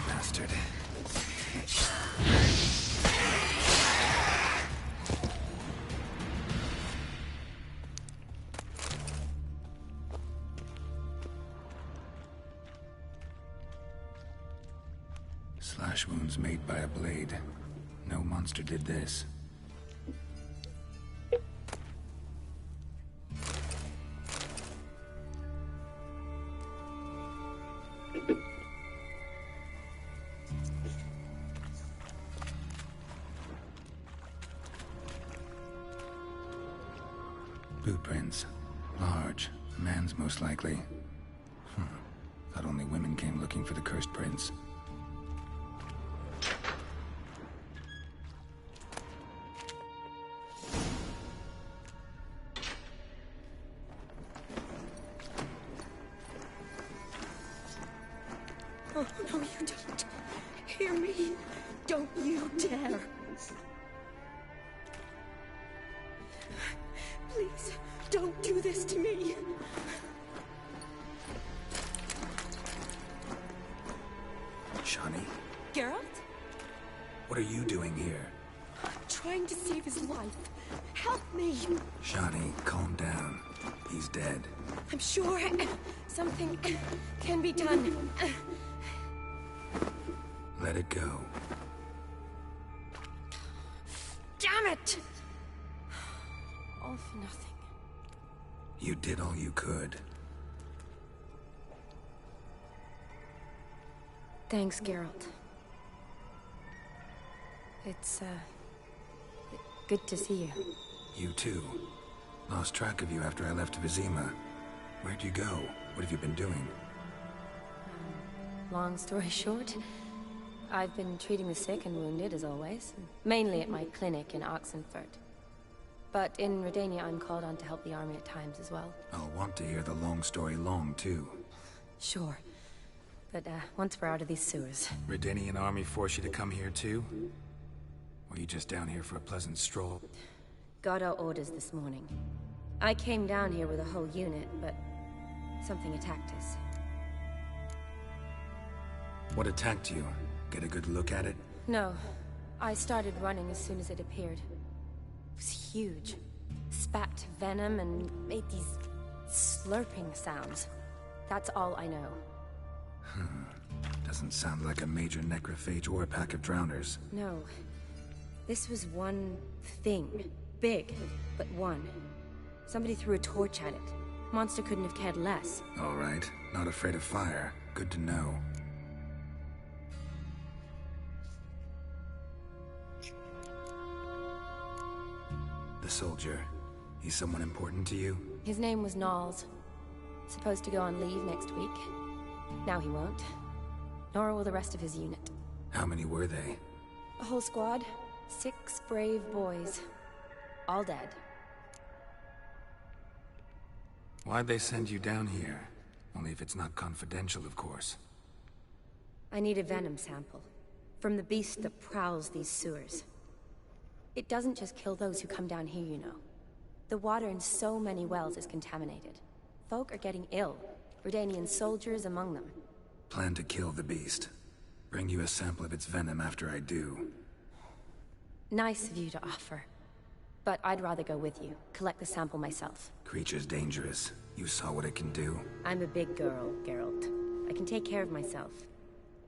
Bastard. Slash wounds made by a blade. No monster did this. Boot prints. Large. Man's most likely. Thought only women came looking for the cursed prince. Oh, no, you don't. Hear me. Don't you dare. Please, don't do this to me. Shani, Geralt? what are you doing here? Trying to save his life. Help me. Shani, calm down. He's dead. I'm sure something can be done. Let it go. Damn it! All for nothing. You did all you could. Thanks, Geralt. It's, good to see you. You too. Lost track of you after I left Vizima. Where'd you go? What have you been doing? Long story short, I've been treating the sick and wounded, as always. Mainly at my clinic in Oxenfurt. But in Redania, I'm called on to help the army at times as well. I'll want to hear the long story long, too. Sure. But, once we're out of these sewers... Redanian army force you to come here, too? Or are you just down here for a pleasant stroll? Got our orders this morning. I came down here with a whole unit, but... something attacked us. What attacked you? Get a good look at it? No. I started running as soon as it appeared. It was huge. Spat venom and made these slurping sounds. That's all I know. Doesn't sound like a major necrophage or a pack of drowners. No. This was one thing. Big, but one. Somebody threw a torch at it. Monster couldn't have cared less. All right. Not afraid of fire. Good to know. The soldier. He's someone important to you? His name was Knowles. Supposed to go on leave next week. Now he won't. Nor will the rest of his unit. How many were they? A whole squad. 6 brave boys. All dead. Why'd they send you down here? Only if it's not confidential, of course. I need a venom sample. From the beast that prowls these sewers. It doesn't just kill those who come down here, you know. The water in so many wells is contaminated. Folk are getting ill. Redanian soldiers among them. Plan to kill the beast. Bring you a sample of its venom after I do. Nice of you to offer. But I'd rather go with you. Collect the sample myself. Creature's dangerous. You saw what it can do. I'm a big girl, Geralt. I can take care of myself.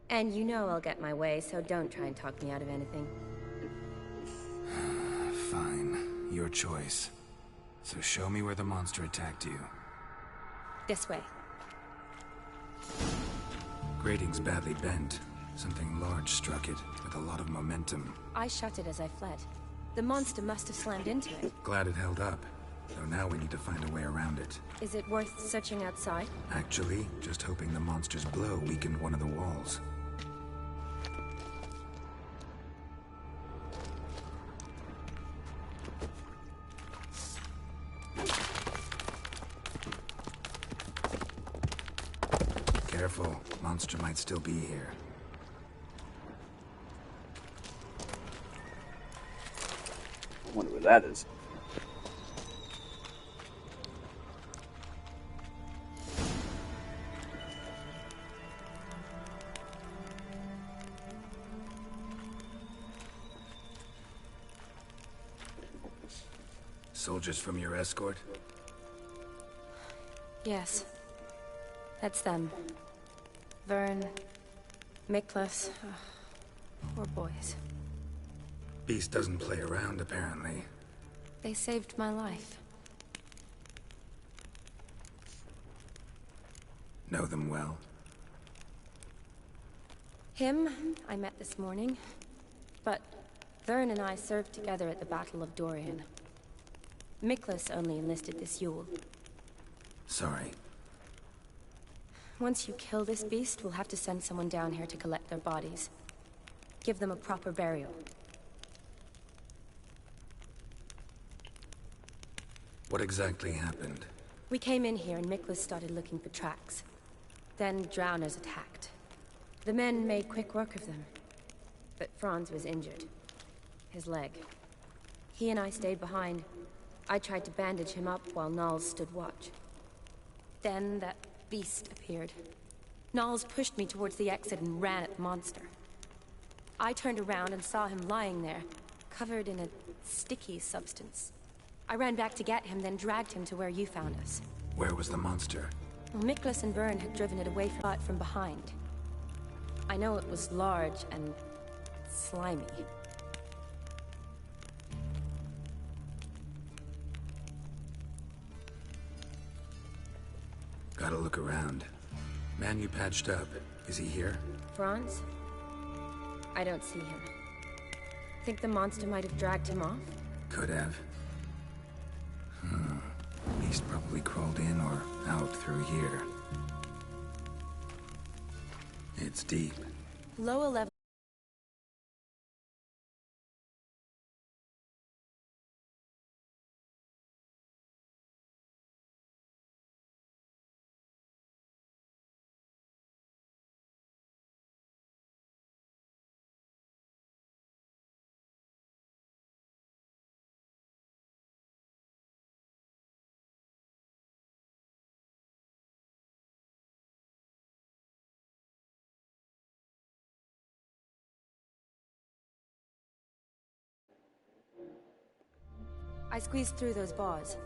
And you know I'll get my way, so don't try and talk me out of anything. Fine. Your choice. So show me where the monster attacked you. This way. Grating's badly bent. Something large struck it, with a lot of momentum. I shut it as I fled. The monster must have slammed into it. Glad it held up. Though now we need to find a way around it. Is it worth searching outside? Actually, just hoping the monster's blow weakened one of the walls. Careful, monster might still be here. I wonder where that is. Soldiers from your escort? Yes. That's them. Vern, Miklas. Poor boys. Beast doesn't play around, apparently. They saved my life. Know them well? Him, I met this morning. But Vern and I served together at the Battle of Dorian. Miklas only enlisted this Yule. Sorry. Once you kill this beast, we'll have to send someone down here to collect their bodies. Give them a proper burial. What exactly happened? We came in here and Miklas started looking for tracks. Then drowners attacked. The men made quick work of them. But Franz was injured. His leg. He and I stayed behind. I tried to bandage him up while Nals stood watch. Then that beast appeared. Nals pushed me towards the exit and ran at the monster. I turned around and saw him lying there, covered in a sticky substance. I ran back to get him, then dragged him to where you found us. Where was the monster? Well, Miklas and Byrne had driven it away from behind. I know it was large and slimy. Gotta look around. Man you patched up, is he here? Franz? I don't see him. Think the monster might have dragged him off? Could have. Beast probably crawled in or out through here. It's deep. Lower level. I squeezed through those bars.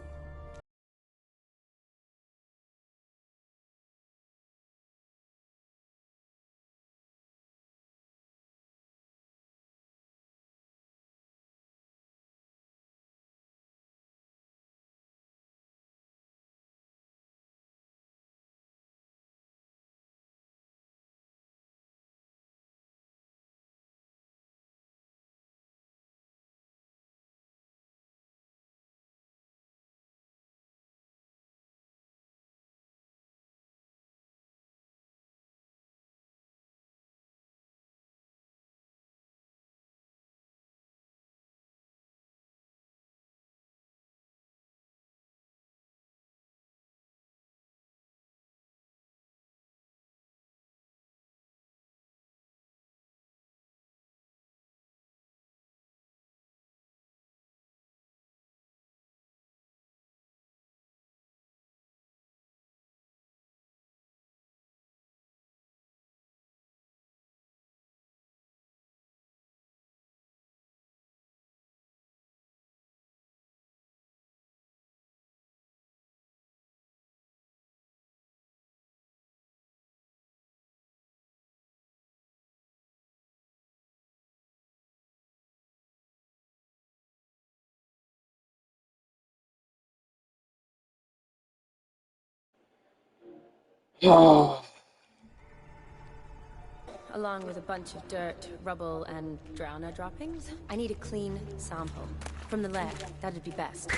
Along with a bunch of dirt, rubble, and drowner droppings. I need a clean sample. From the lab, that'd be best.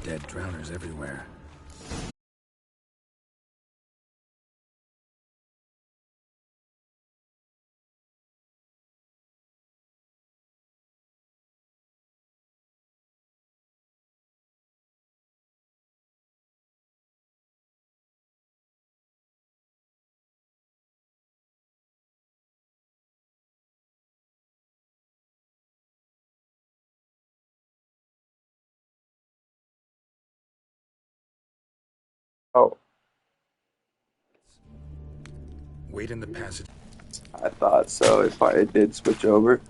Dead drowners everywhere. Oh, Wait in the passage. I thought so. It did switch over.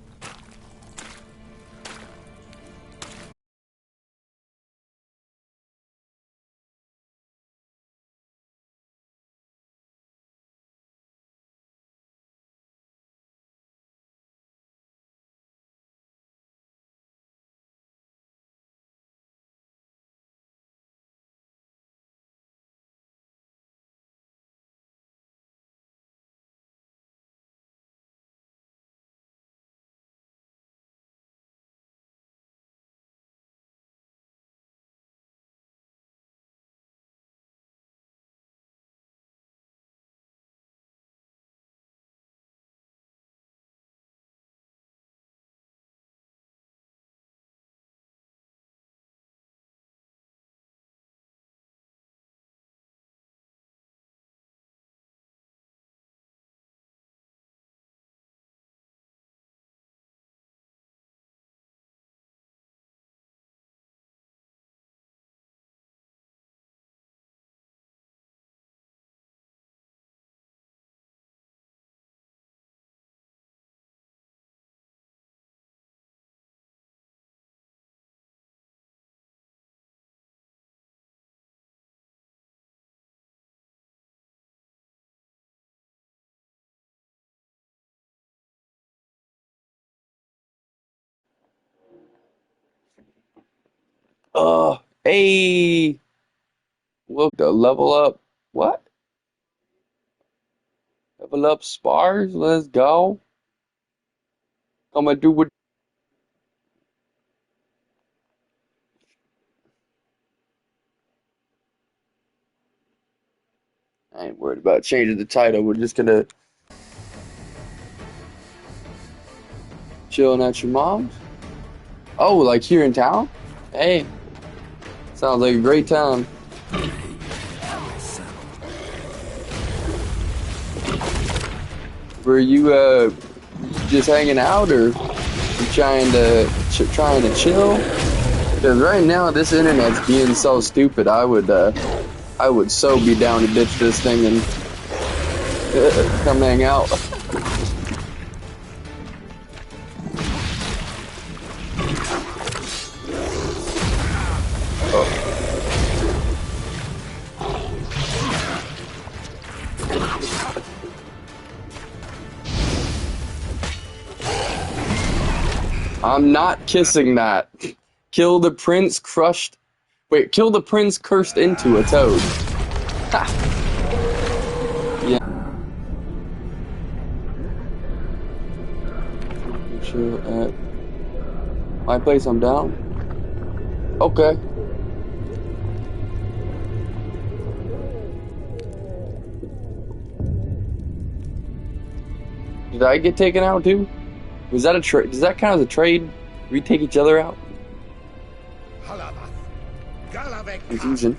Hey, look, the level up. What? Level up spars. Let's go. I'm gonna do what. I ain't worried about changing the title. We're just gonna chilling at your mom's. Oh, like here in town? Hey, sounds like a great town. Were you just hanging out, or you trying to chill? Because right now this internet's being so stupid. I would so be down to ditch this thing and come hang out. I'm not kissing that. Kill the prince crushed. Wait, kill the prince cursed into a toad. Ha! Yeah. Make sure at my place I'm down. Okay. Did I get taken out too? Was that a trade? Does that count as a trade? We take each other out? Confusion.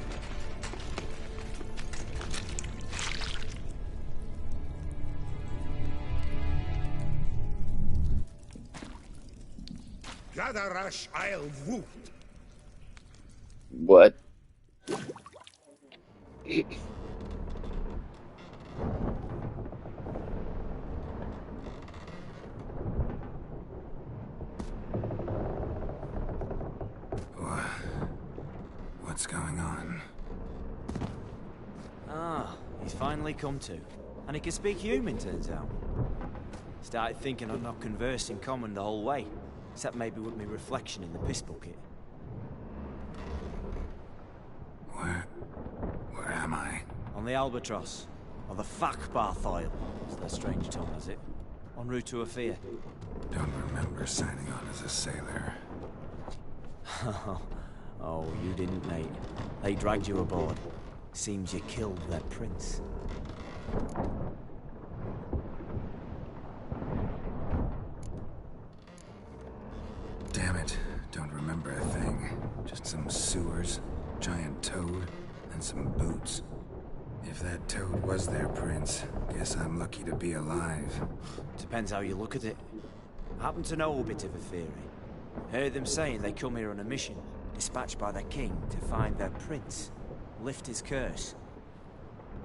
What? What's going on? Ah, he's finally come to. And he can speak human, turns out. Started thinking I'd not conversed in common the whole way, except maybe with me reflection in the piss bucket. Where am I? On the Albatross, or the Fakbarth Oil, as their strange tongue has it. En route to Afir. Don't remember signing on as a sailor. Oh, you didn't, mate. They dragged you aboard. Seems you killed their prince. Damn it. Don't remember a thing. Just some sewers, giant toad, and some boots. If that toad was their prince, guess I'm lucky to be alive. Depends how you look at it. I happen to know a bit of a theory. Heard them saying they come here on a mission, dispatched by their king to find their prince, lift his curse.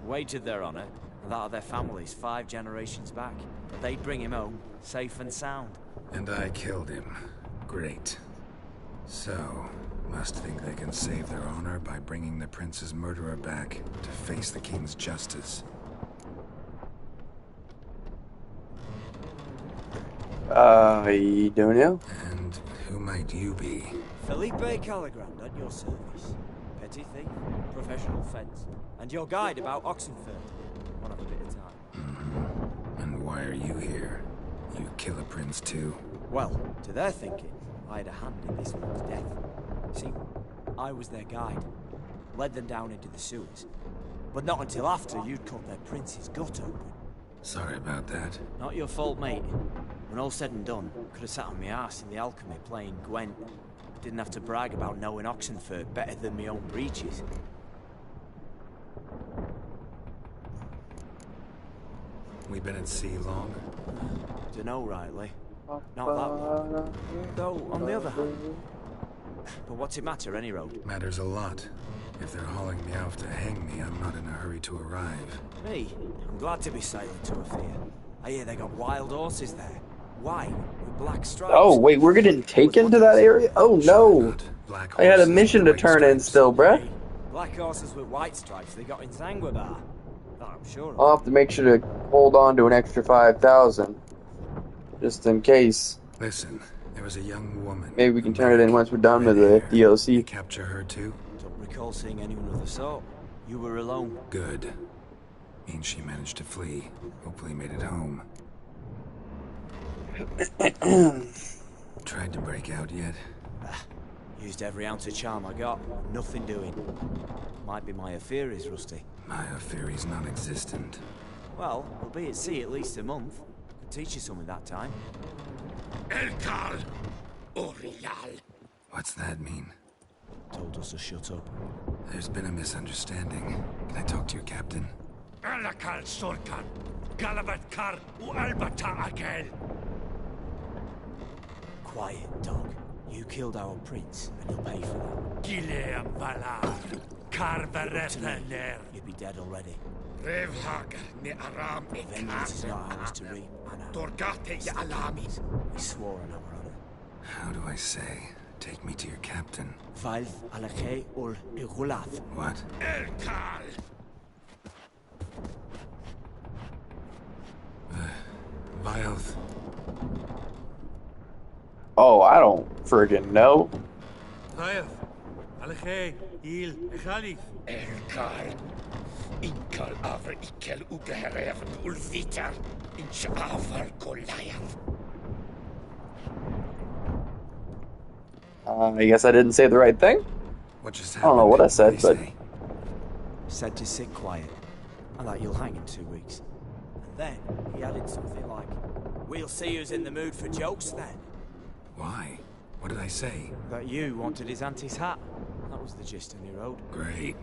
Wagered their honor, and that of their families 5 generations back, that they'd bring him home, safe and sound. And I killed him. Great. So, must think they can save their honor by bringing the prince's murderer back to face the king's justice. I don't know. And who might you be? Felipe Caligrand at your service. Petty thief, professional fence, and your guide about Oxenfurt. One of a bit of time. And why are you here? You kill a prince too? Well, to their thinking, I had a hand in this one's death. See, I was their guide. Led them down into the sewers. But not until after you'd cut their prince's gut open. Sorry about that. Not your fault, mate. When all said and done, could have sat on my arse in the alchemy playing Gwent. Didn't have to brag about knowing Oxenfurt better than my own breeches. We been at sea long? Dunno rightly. Not that long. Though, on the other hand... But what's it matter, any road? Matters a lot. If they're hauling me off to hang me, I'm not in a hurry to arrive. Me? I'm glad to be sailing to Afir. I hear they got wild horses there. White, with black stripes. Oh, wait, we're getting taken to that area? Oh, no. I had a mission to turn in still, bruh. Black horses with white stripes they got in Zanguebar. That I'm sure of. I'll have to make sure to hold on to an extra 5,000. Just in case. Listen, There was a young woman. Maybe we can turn it in once we're done with the DLC. Capture her too? Don't recall seeing anyone of the sort. You were alone. Good. Means she managed to flee. Hopefully made it home. Tried to break out yet? Used every ounce of charm I got. Nothing doing. Might be Maya Fury's, Rusty. Maya Fury's non-existent. Well, we'll be at sea at least a month. Could teach you something that time. Elkal Orial. What's that mean? Told us to shut up. There's been a misunderstanding. Can I talk to your captain? Alakal Sorkan. Galabat Kar Ualbata Agel. Quiet, dog. You killed our prince, and you'll pay for that. Gileam Valar. Karvarethaner. You'd be dead already. Revhag ne Aram Vengeance is not ours to reap, Anna. Torgate ya Alamis. We swore on our honor. How do I say? Take me to your captain. Valv Alakhe ul Igulath. What? Elkal. Vilth. Oh, I don't friggin' know. Vilth. Alakhe. Il. Khalif. Elkal. Inkal Avr Ikel Ugeherev Ulvitar. Inchavar Goliath. I guess I didn't say the right thing. What just I don't know what I said, but said to sit quiet, and that you'll hang in 2 weeks. And then he added something like, "We'll see who's in the mood for jokes then." Why? What did I say? That you wanted his auntie's hat. That was the gist in your ode. Great.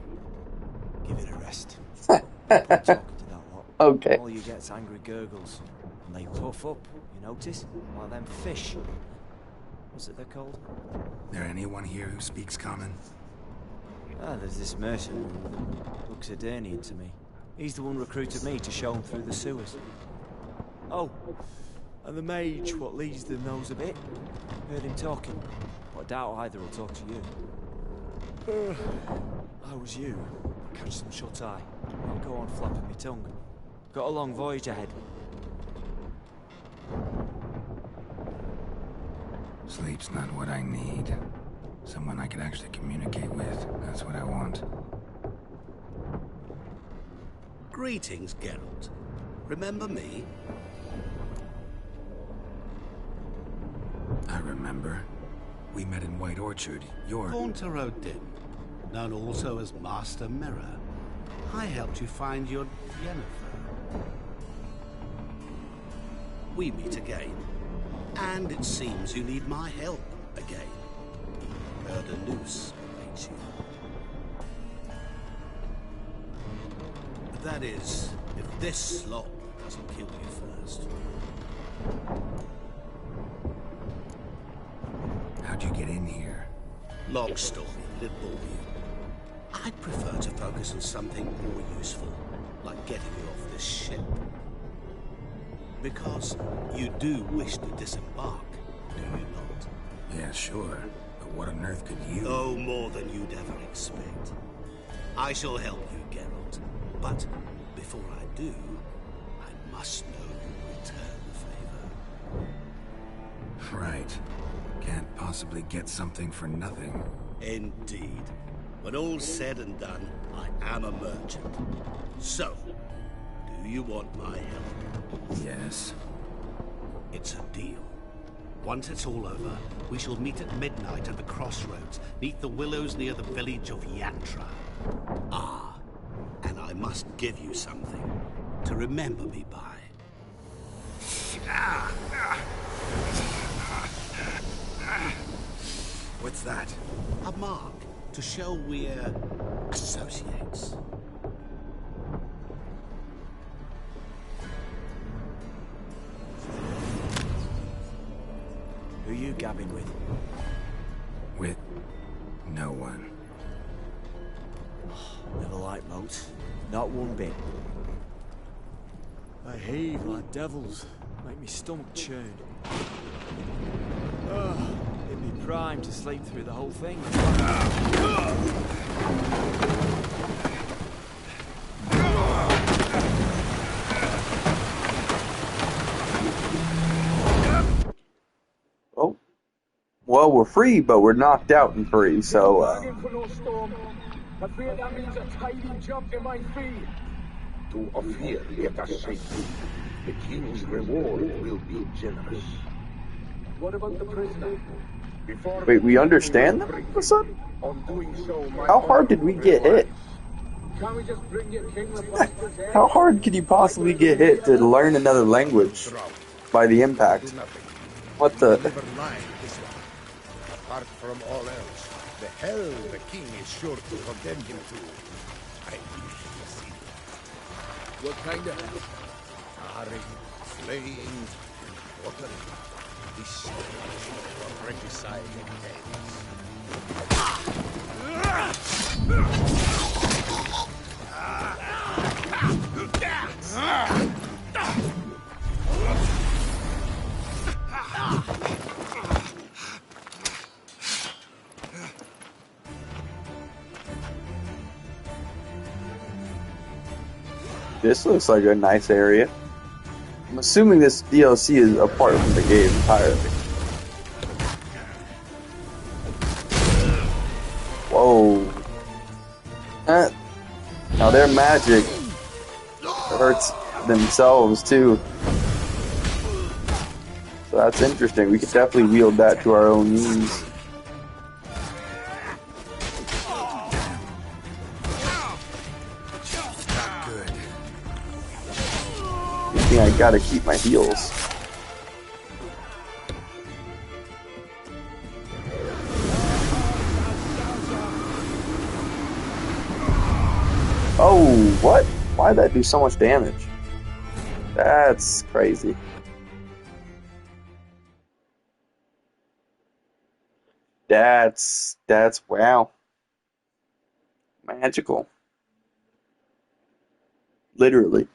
Give it a rest. Talking to that lot. Okay. All you get's angry gurgles, and they puff up. You notice? Like them fish. What's it they're called? There anyone here who speaks common? Ah, there's this merchant. Looks Adernian to me. He's the one recruited me to show him through the sewers. Oh, and the mage what leads them knows a bit. Heard him talking, but I doubt either will talk to you. How was you? Catch some shut-eye. I'll go on flapping my tongue. Got a long voyage ahead. Sleep's not what I need. Someone I can actually communicate with. That's what I want. Greetings, Geralt. Remember me? I remember. We met in White Orchard. You're... Haunter Odin, known also as Master Mirror. I helped you find your Yennefer. We meet again. And it seems you need my help again. Erdalus awaits you. That is, if this slop doesn't kill you first. How'd you get in here? Long story, it'll bore you. I'd prefer to focus on something more useful, like getting you off this ship. Because you do wish to disembark, do you not? Yeah, sure. But what on earth could you... Oh, more than you'd ever expect. I shall help you, Geralt. But before I do, I must know you return the favor. Right. Can't possibly get something for nothing. Indeed. When all's said and done, I am a merchant. So, do you want my help? Yes. It's a deal. Once it's all over, we shall meet at midnight at the crossroads, neath the willows near the village of Yantra. Ah, and I must give you something to remember me by. What's that? A mark to show we're associates. Who you gabbing with? With no one. Never liked moats. Not one bit. They heave like devils. Make me stomach churn. It'd be prime to sleep through the whole thing. Oh, well, we're free, but we're knocked out and free, so, Bargain for no storm. I fear that means a tidy jump in my fee. To Ophir, get us safely. The king's reward will be generous. What about the prisoner? Before Wait, we understand them all of a sudden? on doing so, my How hard did we get hit? Can't we just bring your king the bastard's head? How hard could you possibly get hit to learn another language by the impact? What the? Never mind this one. Apart from all else, the hell the king is sure to condemn him to. I wish to see that. What kind of hell? Charring, slaying, and quartering. This is the regicide of heads. This looks like a nice area. I'm assuming this DLC is apart from the game entirely. Whoa. Now their magic hurts themselves too. So that's interesting. We could definitely wield that to our own means. I gotta keep my heals. Oh, what? Why'd that do so much damage? That's crazy. That's wow. Magical. Literally.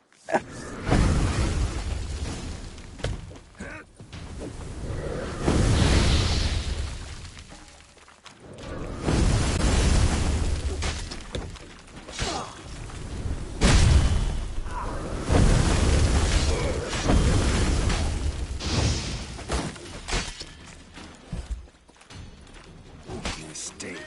Mistake.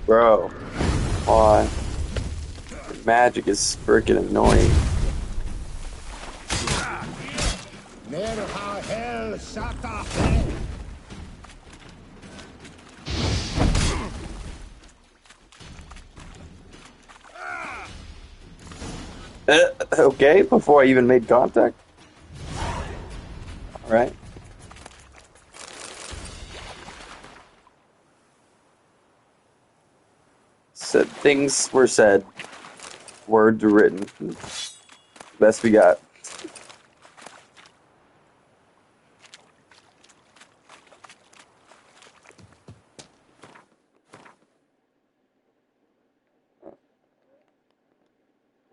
Bro, come on. Magic is freaking annoying. Nerha hell sata. Okay, before I even made contact. Alright. Said things were said. Words were written. Best we got.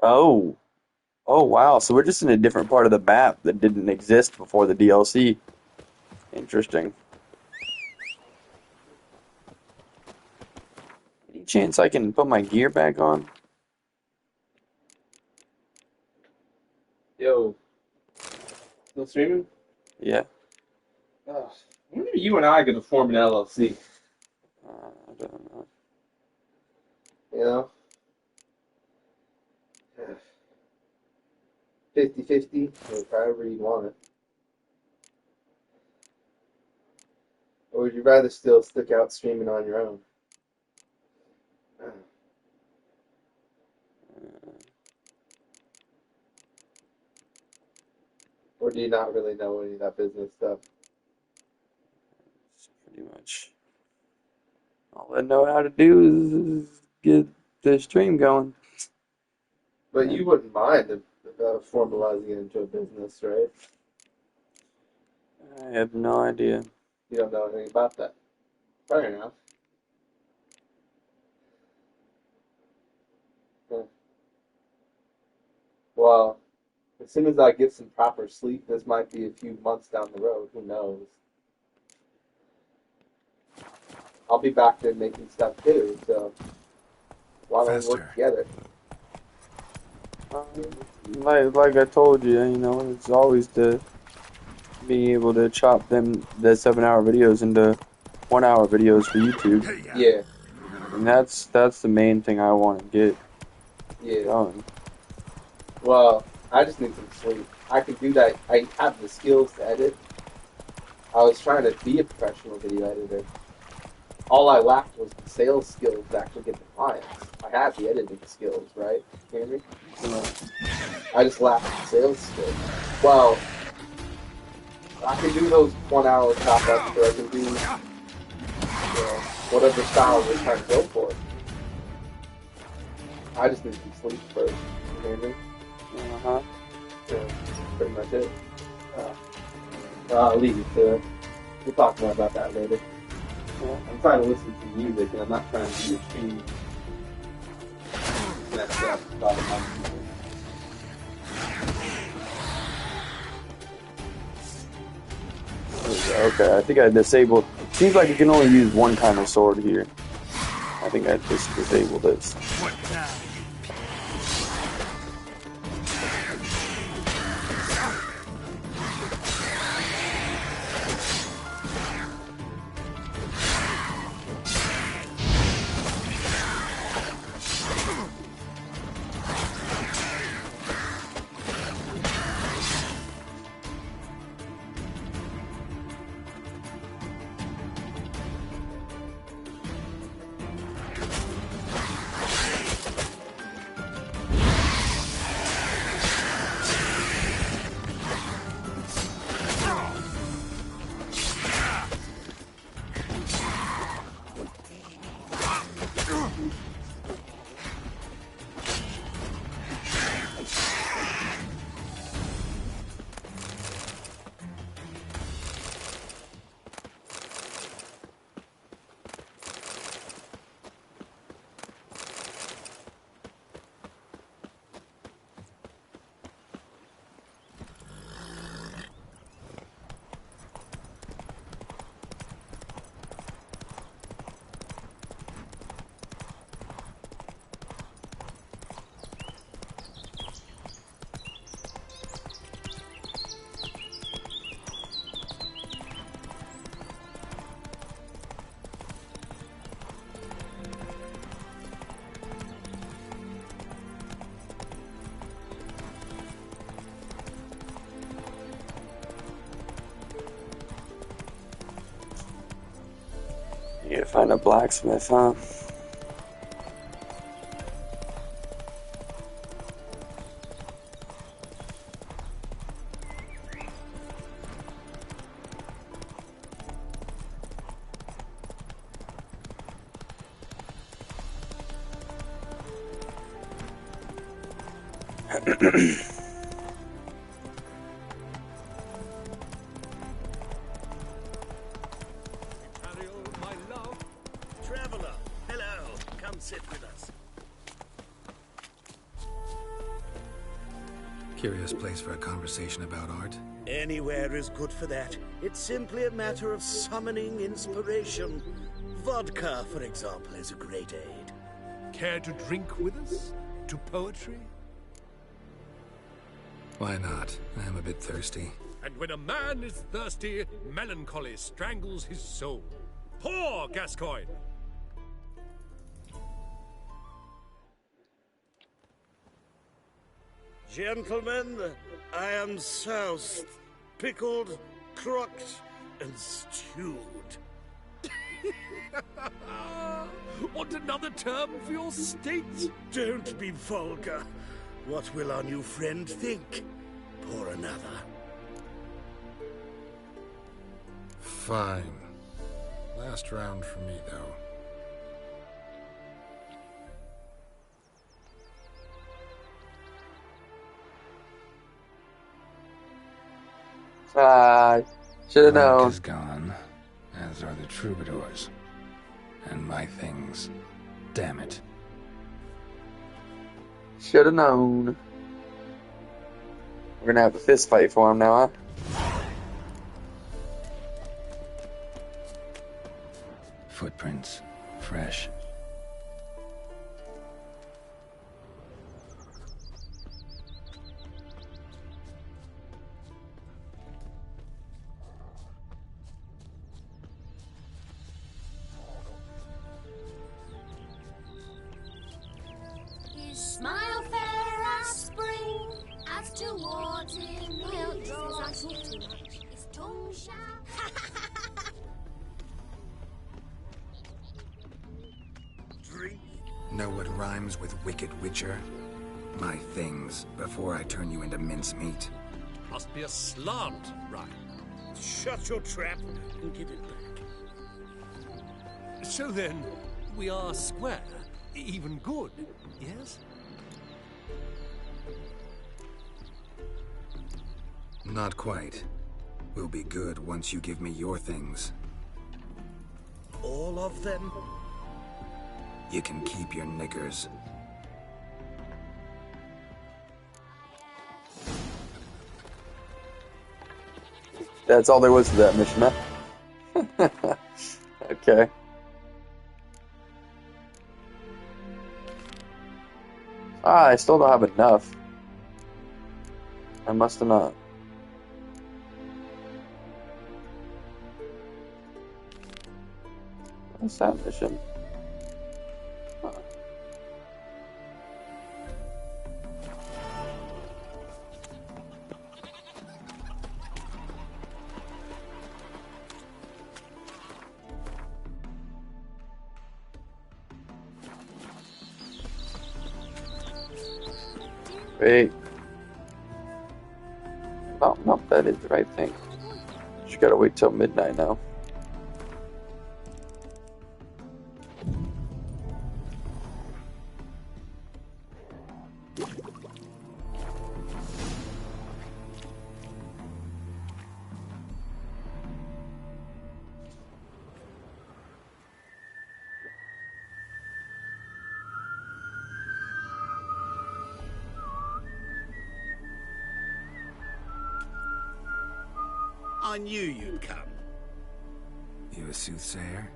Oh. Oh, wow. So we're just in a different part of the map that didn't exist before the DLC. Interesting. Any chance I can put my gear back on? Yo. Still streaming? Yeah. When are you and I going to form an LLC? I don't know. You know? 50-50, or however you want it. Or would you rather still stick out streaming on your own? Or do you not really know any of that business stuff? Pretty much. All I know how to do is get the stream going. But you wouldn't mind formalizing it into a business, right? I have no idea. You don't know anything about that. Fair enough. Huh. Well, as soon as I get some proper sleep, this might be a few months down the road. Who knows? I'll be back there making stuff too, so why don't we work together? Like I told you, you know, it's always to be able to chop the 7-hour videos into 1-hour videos for YouTube. Yeah. And that's the main thing I want to get going. Well, I just need some sleep. I can do that. I have the skills to edit. I was trying to be a professional video editor. All I lacked was the sales skills to actually get the clients. I have the editing skills, right? You hear me? I just lacked the sales skills. Well, I can do those 1-hour chop-ups, or I can do whatever style we're trying to go for. I just need some sleep first. You hear me? Uh-huh. Yeah, that's pretty much it. I'll leave you to it. We'll talk more about that later. I'm trying to listen to music, and I'm not trying to do stream. That's about a month. Okay, I think I disabled. Seems like you can only use one kind of sword here. I think I just disabled this. You gotta find a blacksmith, huh? Traveler, hello. Come sit with us. Curious place for a conversation about art. Anywhere is good for that. It's simply a matter of summoning inspiration. Vodka, for example, is a great aid. Care to drink with us? To poetry? Why not? I am a bit thirsty. And when a man is thirsty, melancholy strangles his soul. Pour, Gascoigne! Gentlemen, I am soused, pickled, crocked, and stewed. Want another term for your state? Don't be vulgar. What will our new friend think? Pour another. Fine. Last round for me, though. Should have Rank known. is gone, as are the troubadours. And my things. Damn it. Should have known. We're gonna have a fist fight for him now, huh? Footprints. Fresh. His smile fair as spring, as towards him he'll draw us too much. His tongue shall. Know what rhymes with Wicked Witcher? My things, before I turn you into mincemeat. Must be a slant, right? Shut your trap and give it back. So then, we are square, even good, yes? Not quite. We'll be good once you give me your things. All of them? You can keep your knickers. That's all there was to that mission, huh? Okay. I still don't have enough. I must have not. What's that mission? Huh. Wait. No, that is the right thing. Just gotta wait till midnight now. I knew you'd come. You a soothsayer?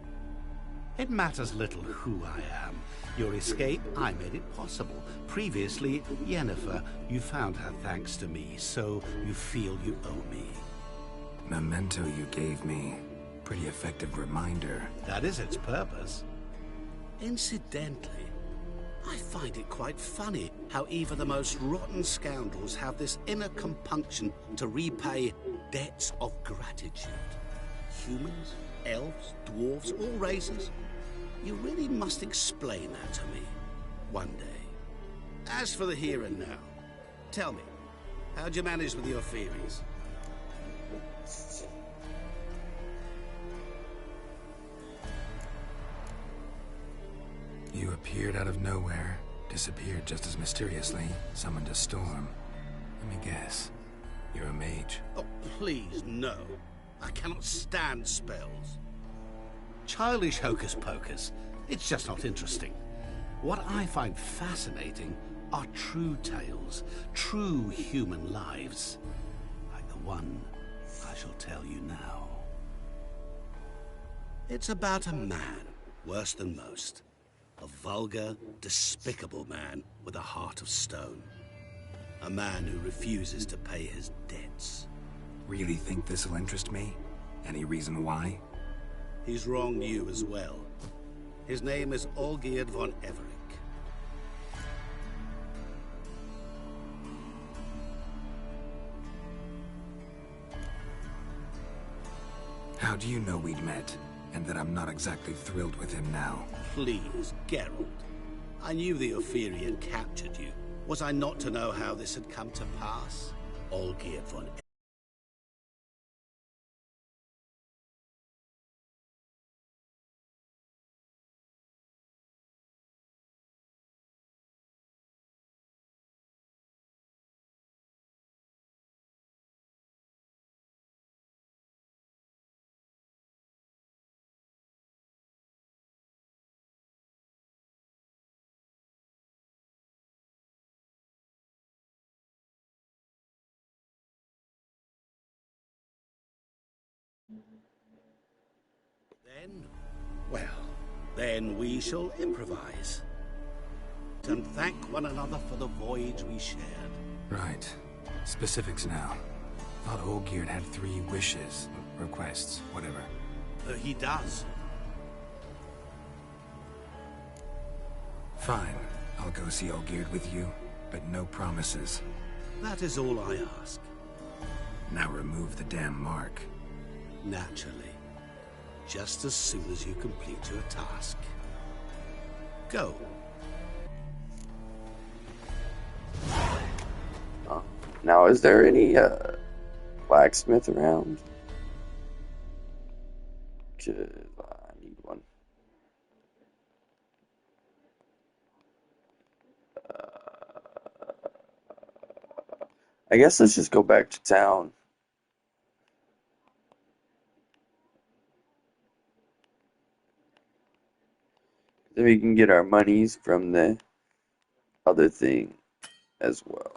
It matters little who I am. Your escape, I made it possible. Previously, Yennefer, you found her thanks to me, so you feel you owe me. Memento you gave me. Pretty effective reminder. That is its purpose. Incidentally, I find it quite funny how even the most rotten scoundrels have this inner compunction to repay debts of gratitude. Humans, elves, dwarves, all races. You really must explain that to me one day. As for the here and now, tell me, how'd you manage with your theories? You appeared out of nowhere, disappeared just as mysteriously, summoned a storm. Let me guess. You're a mage. Oh, please, no. I cannot stand spells. Childish hocus pocus. It's just not interesting. What I find fascinating are true tales, true human lives. Like the one I shall tell you now. It's about a man, worse than most. A vulgar, despicable man with a heart of stone. A man who refuses to pay his debts. Really think this'll interest me? Any reason why? He's wronged you as well. His name is Olgierd von Everec. How do you know we'd met, and that I'm not exactly thrilled with him now? Please, Geralt. I knew the Ophiri had captured you. Was I not to know how this had come to pass? Olgierd von then? Well, then we shall improvise. And thank one another for the voyage we shared. Right. Specifics now. Thought Olgierd had 3 wishes, requests, whatever. He does. Fine. I'll go see Olgierd with you, but no promises. That is all I ask. Now remove the damn mark. Naturally. Just as soon as you complete your task. Go. Now, is there any blacksmith around? I need one. I guess let's just go back to town. Then we can get our monies from the other thing as well.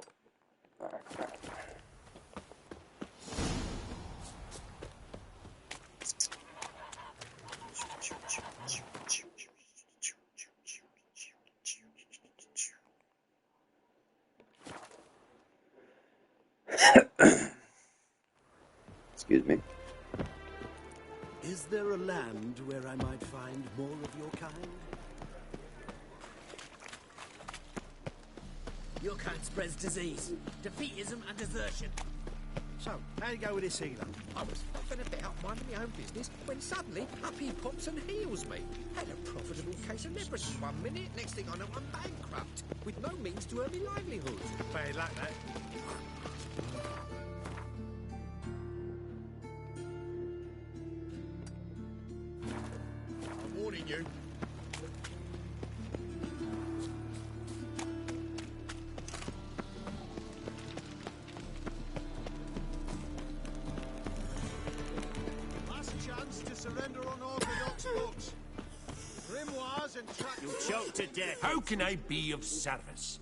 Excuse me. Is there a land where I might find more of your kind? Your kind spreads disease, defeatism and desertion. So, how'd it go with this healer? I was fluffing a bit out minding my own business when suddenly up he pops and heals me. Had a profitable case of leprosy 1 minute, next thing I know I'm bankrupt, with no means to earn my livelihood. Bad luck, that. I'm warning you. Surrender unorthodox books. Grimoires and tracts. You'll choke to death. How can I be of service?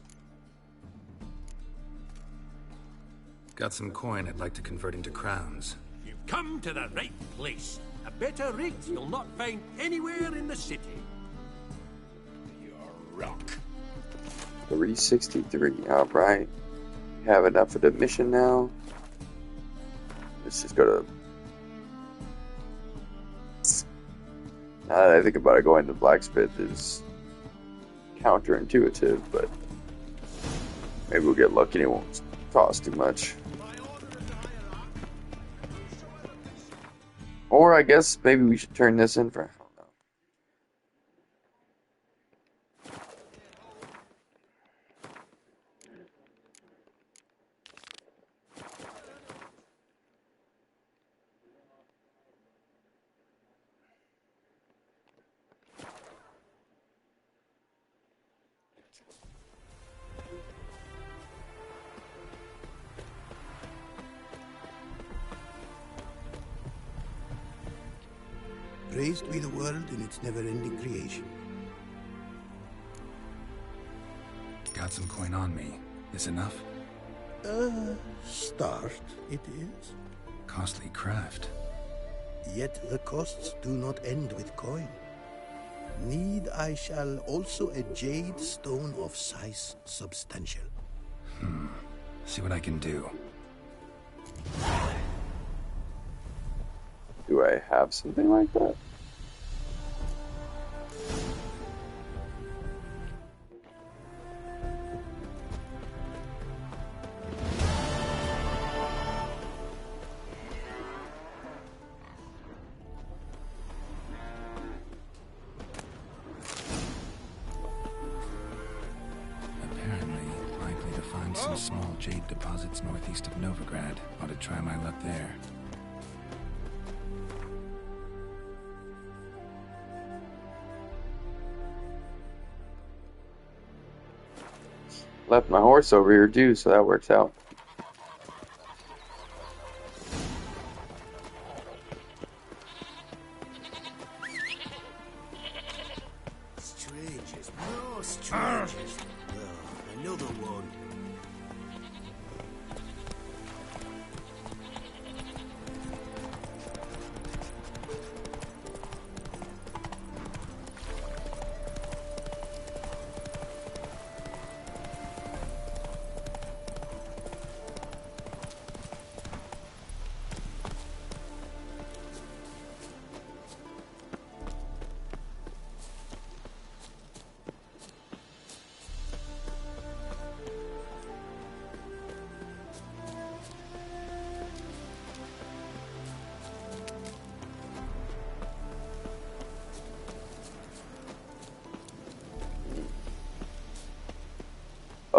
Got some coin I'd like to convert into crowns. You've come to the right place. A better rig you'll not find anywhere in the city. You're rock. 363. Alright. Have enough for the mission now. Let's just go to... Now that I think about it, going to blacksmith is counterintuitive, but maybe we'll get lucky and it won't cost too much. Or I guess maybe we should turn this in for, I don't know. Praised be the world in its never-ending creation. Got some coin on me. This enough? Start it is. Costly craft. Yet the costs do not end with coin. Need I shall also a jade stone of size substantial. See what I can do. Do I have something like that? Some small jade deposits northeast of Novigrad. Ought to try my luck there. Left my horse over here too, so that works out. Strangers, no strangers. Oh, another one.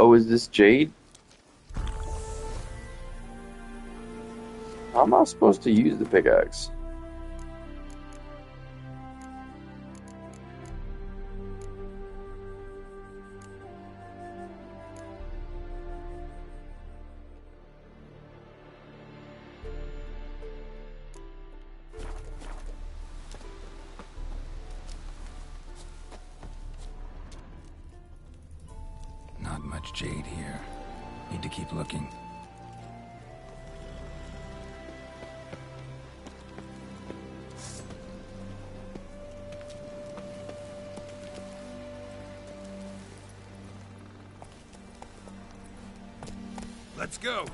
Oh, is this Jade? How am I supposed to use the pickaxe? Not much jade here. Need to keep looking. Let's go.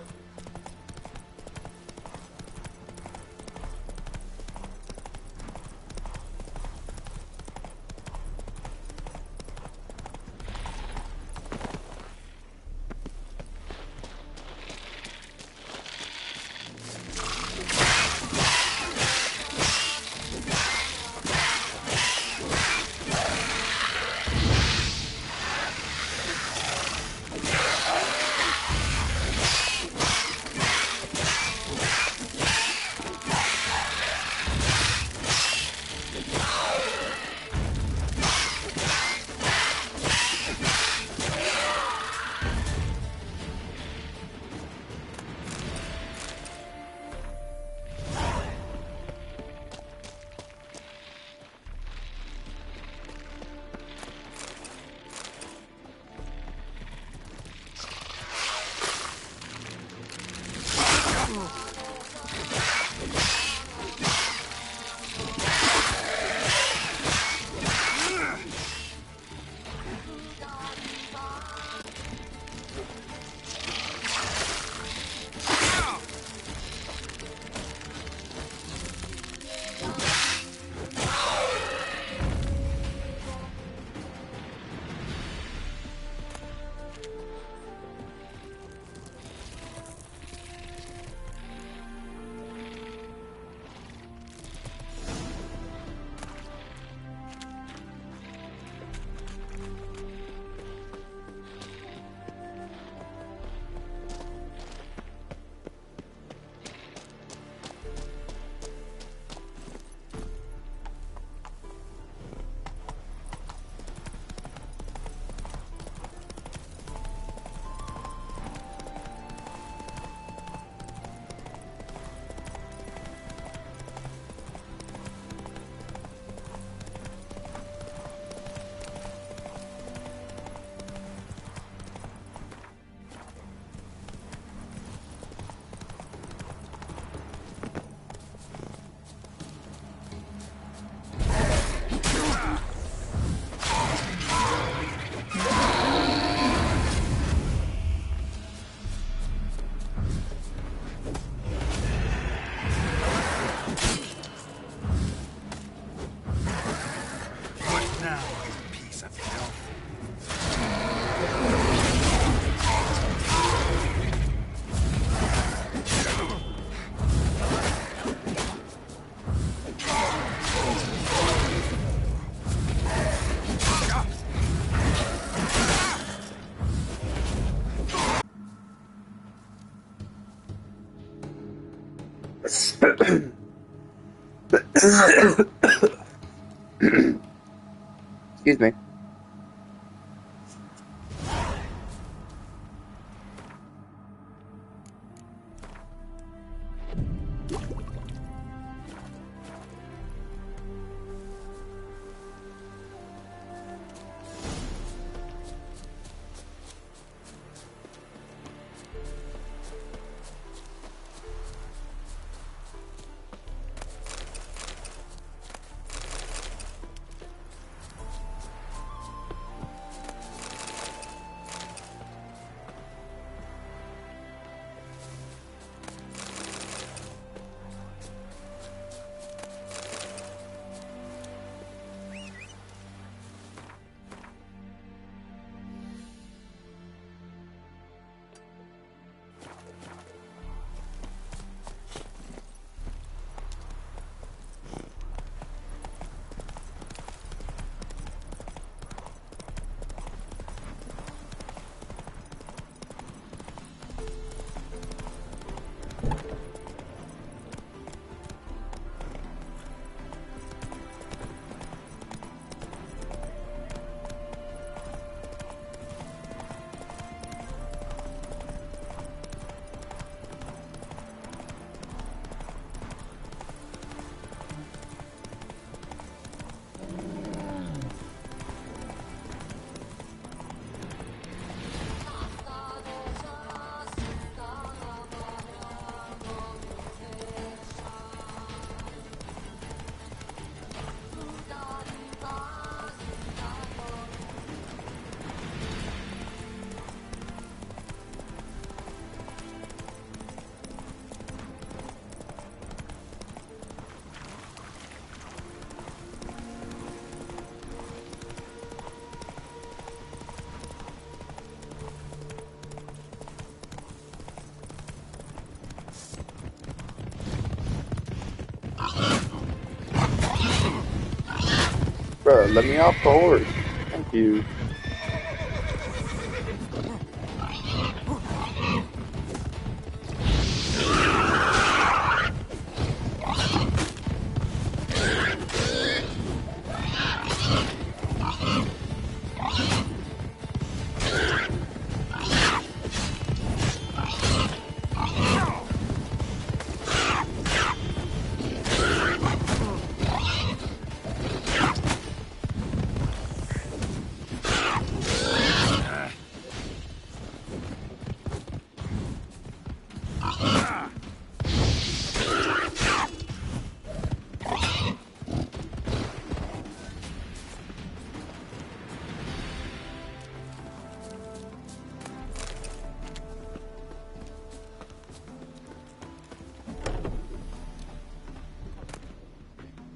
Excuse me. Bro, let me off the horse. Thank you.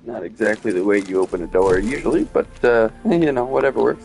Not exactly the way you open a door usually, but, you know, whatever works.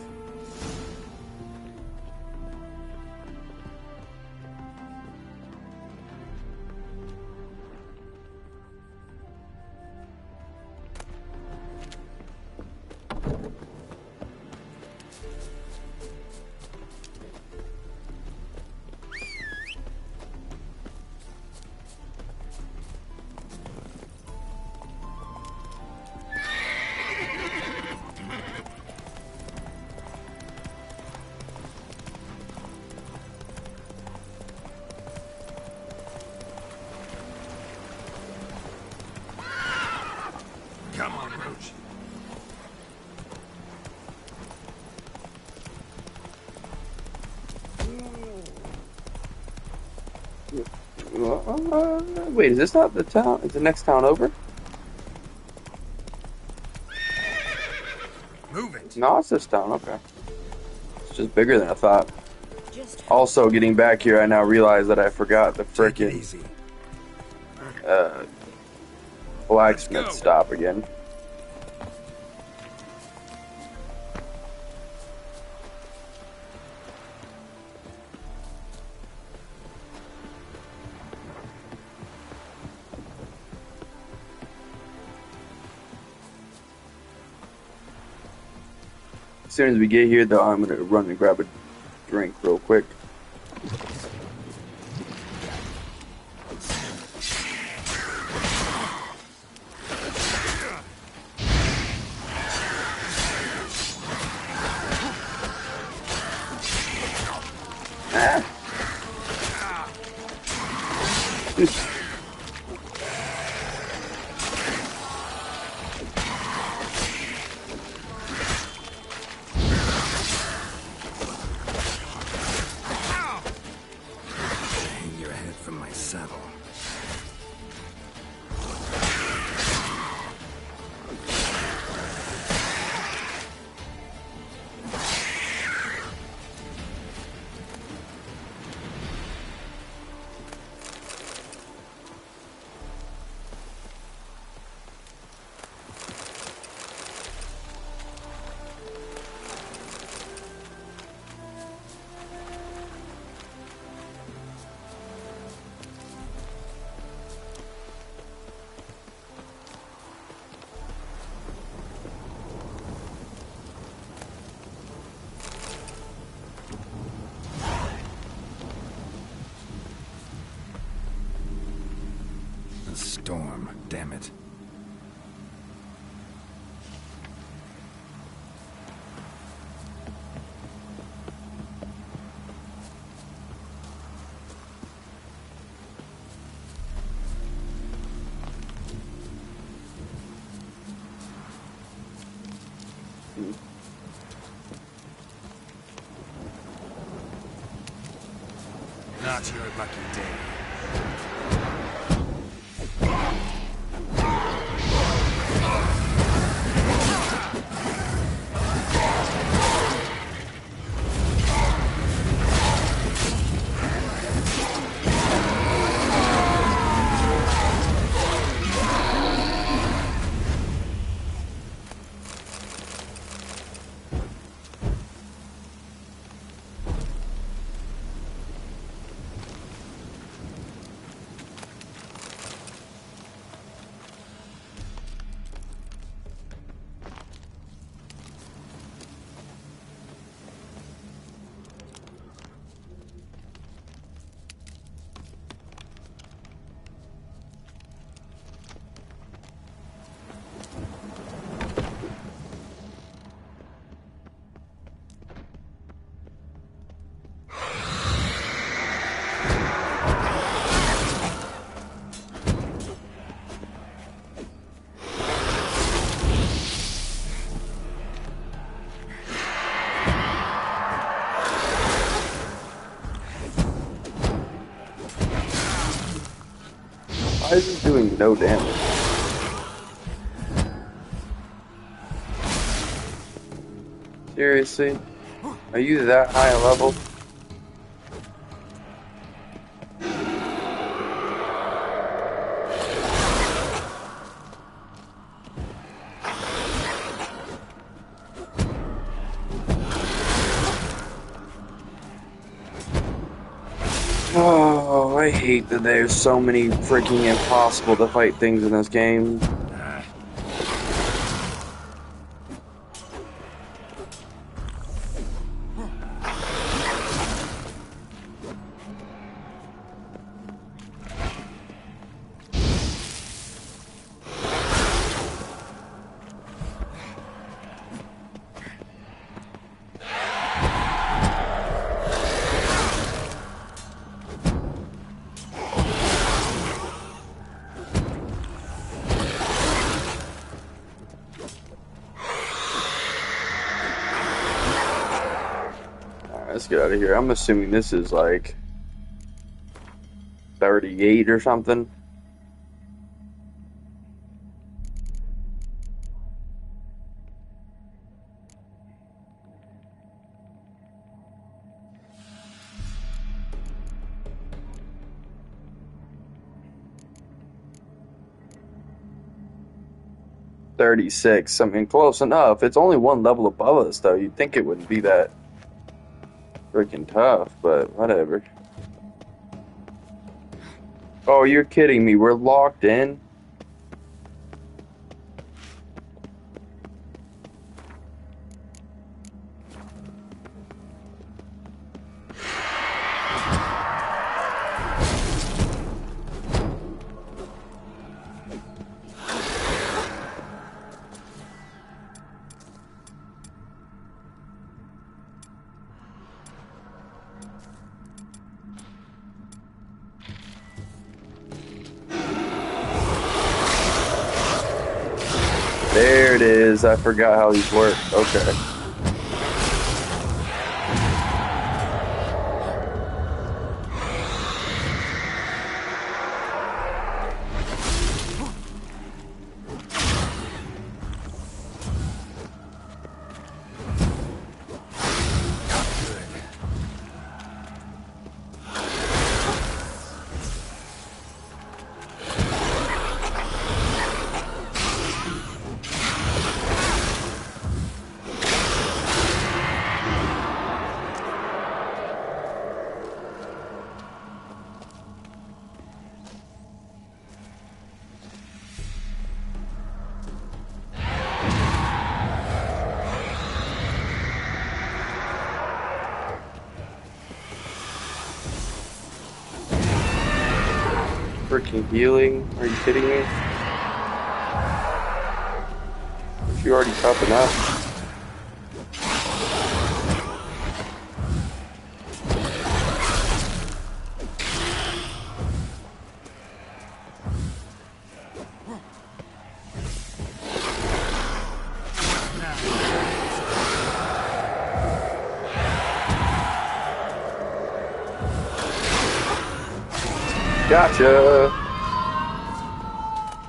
Come on, Roach. Wait, is this not the town? Is the next town over? Move it. No, it's this town, okay. It's just bigger than I thought. Also, getting back here, I now realize that I forgot the frickin' blacksmith stop again. As soon as we get here, though, I'm gonna run and grab a drink real quick. Hang your head from my saddle. A storm, damn it. Not your lucky day. Why is this doing no damage? Seriously? Are you that high a level? Oh, I hate that there's so many freaking impossible to fight things in this game. Let's get out of here. I'm assuming this is like 38 or something. $36. I mean, close enough. It's only one level above us, though. You'd think it wouldn't be that freaking tough, but whatever. Oh, you're kidding me. We're locked in? There it is. I forgot how these work. Okay. Freaking healing? Are you kidding me? Aren't you already topping up? Gotcha!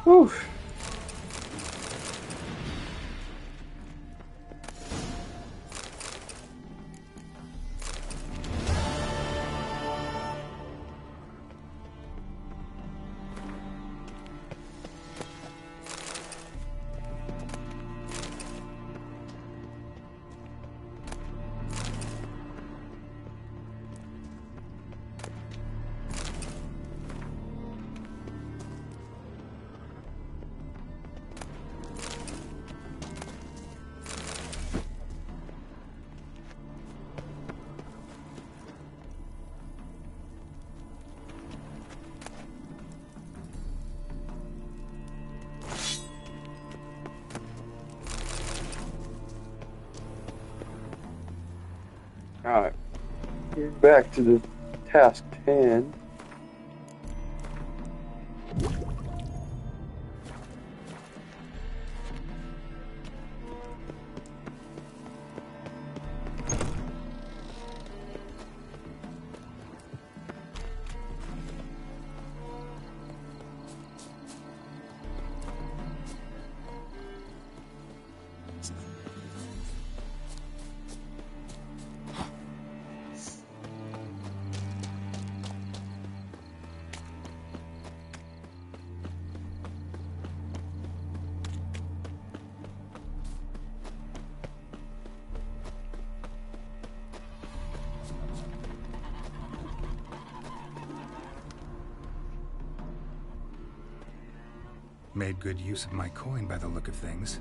Whew. Alright, we're back to the task 10. Made good use of my coin by the look of things.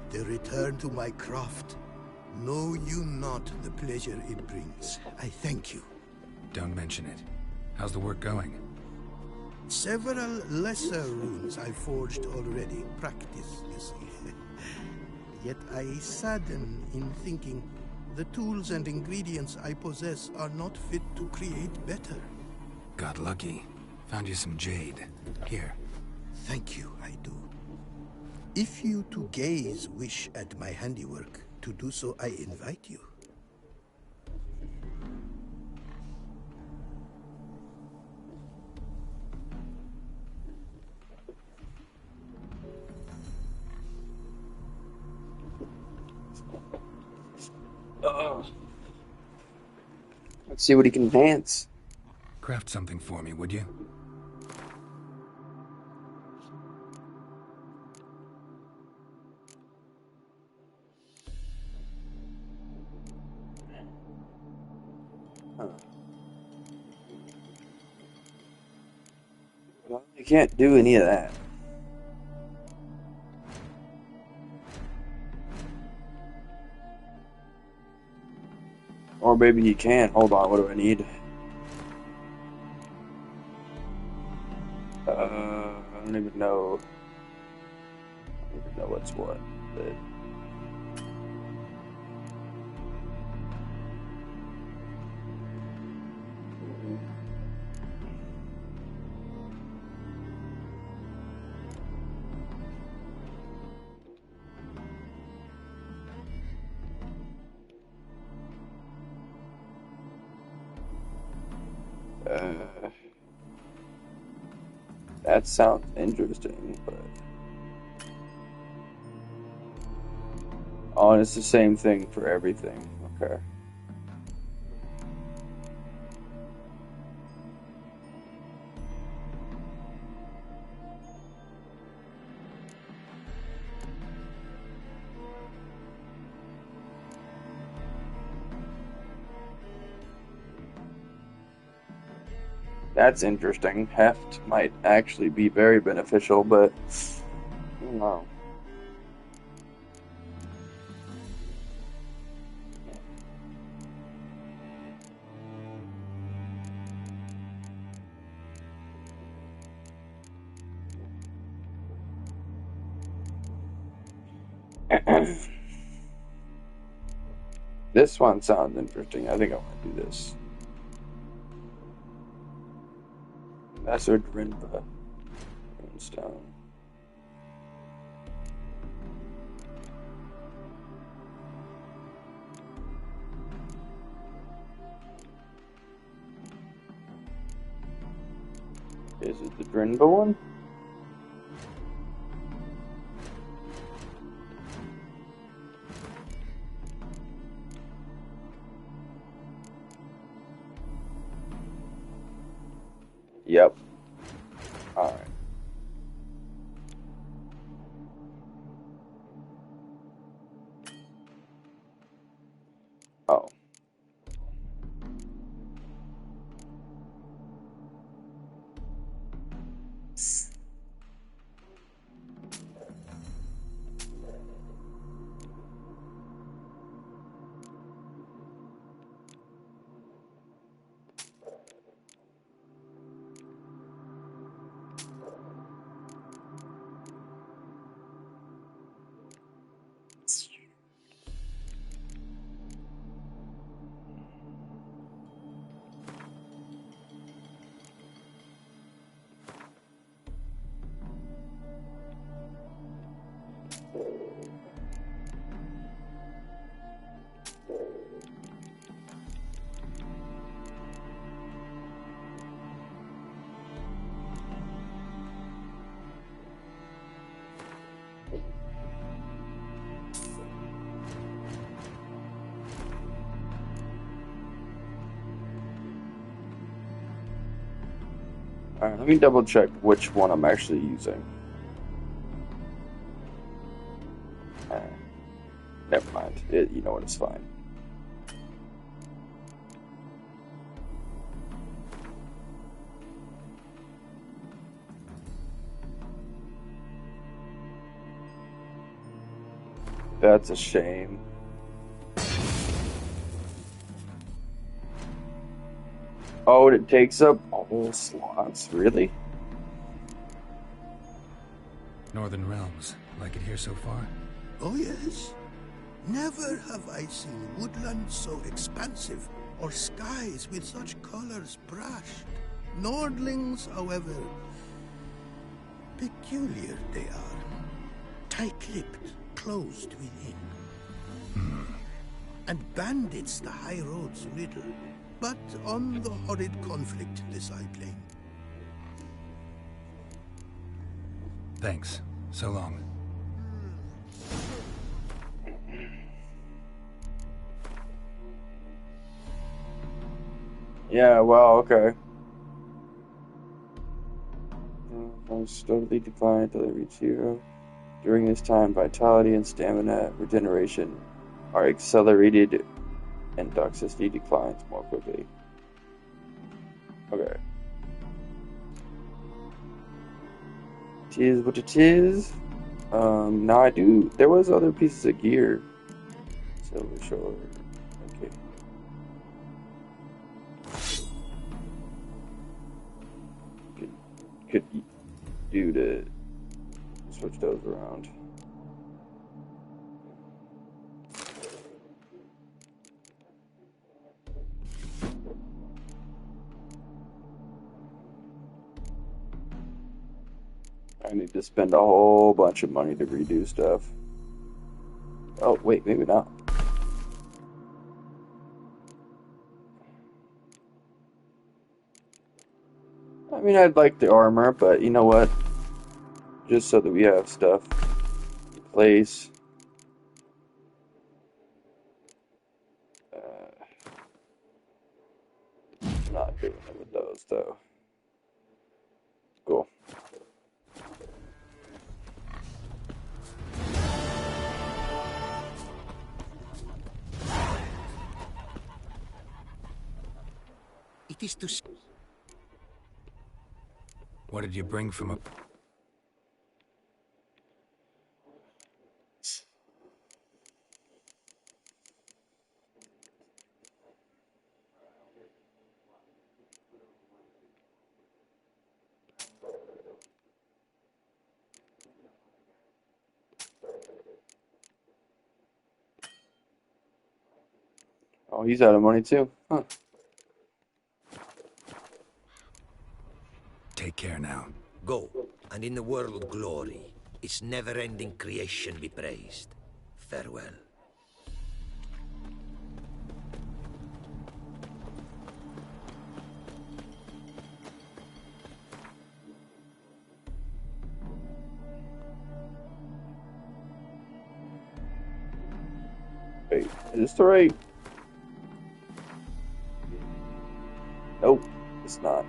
The return to my craft. Know you not the pleasure it brings. I thank you. Don't mention it. How's the work going? Several lesser runes I forged already. Practice, you see. Yet I sadden in thinking the tools and ingredients I possess are not fit to create better. Got lucky. Found you some jade. Here. Thank you, I do. If you to gaze wish at my handiwork, to do so I invite you. Let's see what he can enhance. Craft something for me, would you? Well, you can't do any of that. Or maybe you can. Hold on, what do I need? I don't even know. I don't even know what's what. But... that sounds interesting, but oh, and it's the same thing for everything. Okay. That's interesting. Heft might actually be very beneficial, but I don't know. This one sounds interesting. I think I want to do this. Lesser Drinva. Stone. Is it the Drinva one? Yep. Alright. Oh. Alright, let me double check which one I'm actually using. Never mind. You know what, it's fine. That's a shame. Oh, it takes up all slots, really? Northern Realms. Like it here so far? Oh yes. Never have I seen woodland so expansive, or skies with such colors brushed. Nordlings, however, peculiar they are. Tight-lipped, closed within. And bandits the high roads riddle, but on the horrid conflict decide claim. Thanks. So long. Yeah, well, okay. Steadily decline until they reach 0. During this time, vitality and stamina regeneration are accelerated and toxicity declines more quickly. Okay. It is what it is. Now I do. There was other pieces of gear. Silver Shore. Okay. Could do to switch those around. I need to spend a whole bunch of money to redo stuff. Oh, wait, maybe not. I mean, I'd like the armor, but you know what? Just so that we have stuff in place. Not doing it with those, though. Cool. It is to... What did you bring from a... Oh, he's out of money too. Huh. Take care now. Go, and in the world glory, its never-ending creation be praised. Farewell. Wait, is this the right? Nope, it's not.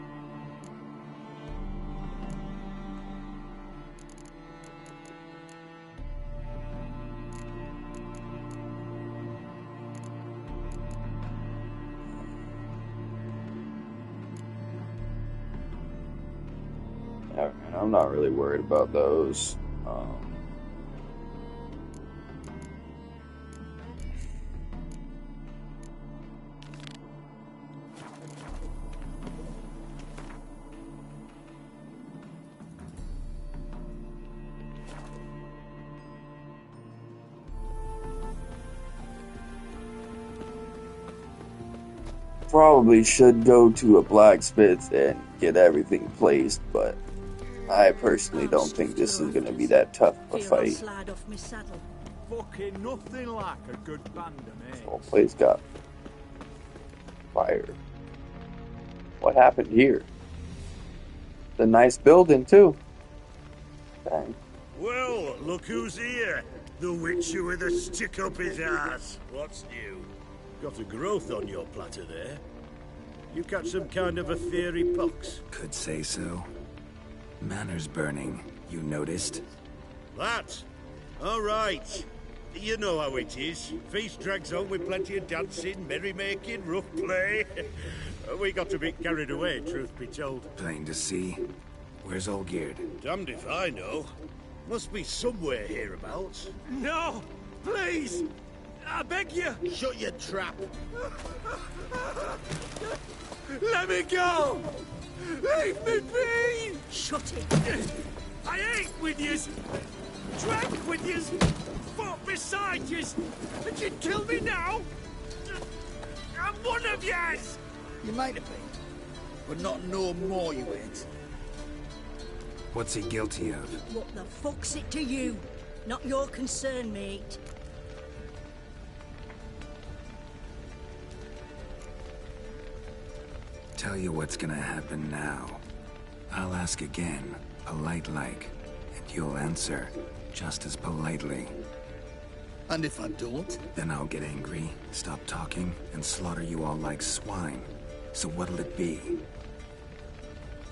Yeah, I'm not really worried about those. Probably should go to a blacksmith and get everything placed, but I personally don't think this is going to be that tough of a fight. Slide off my saddle. Fucking nothing like a good band of mates. This whole place got fire. What happened here? It's a nice building too. Dang. Well, look who's here. The Witcher with a stick up his ass. What's new? Got a growth on your platter there. You catch some kind of a fiery pox? Could say so. Manners burning, you noticed? That? All right. You know how it is. Feast drags on with plenty of dancing, merrymaking, rough play. We got a bit carried away, truth be told. Plain to see. Where's Olgierd? Damned if I know. Must be somewhere hereabouts. No! Please! I beg you! Shut your trap! Let me go! Leave me be! Shut it! I ate with yous! Drank with yous! Fought beside yous! And you'd kill me now? I'm one of yous! You might have been, but not no more you ain't. What's he guilty of? What the fuck's it to you? Not your concern, mate. Tell you what's gonna happen now. I'll ask again, polite-like, and you'll answer just as politely. And if I don't? Then I'll get angry, stop talking, and slaughter you all like swine. So what'll it be?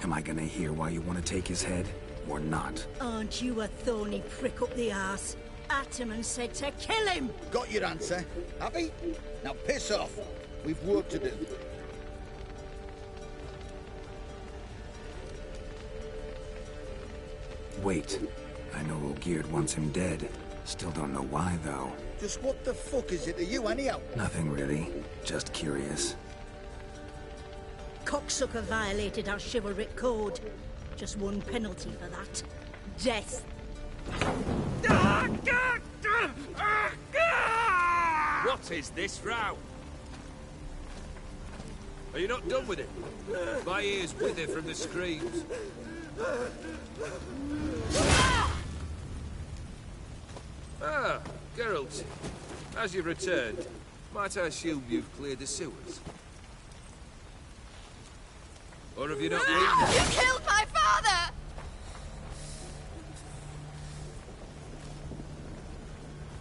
Am I gonna hear why you want to take his head, or not? Aren't you a thorny prick up the arse? Ataman said to kill him! Got your answer. Happy? Now piss off. We've work to do. Wait. I know Olgierd wants him dead. Still don't know why, though. Just what the fuck is it to you, anyhow? Nothing really. Just curious. Cocksucker violated our chivalric code. Just one penalty for that. Death. What is this row? Are you not done with it? My ears wither from the screams. Ah, Geralt. As you've returned, might I assume you've cleared the sewers? Or have you not reached? You killed my father!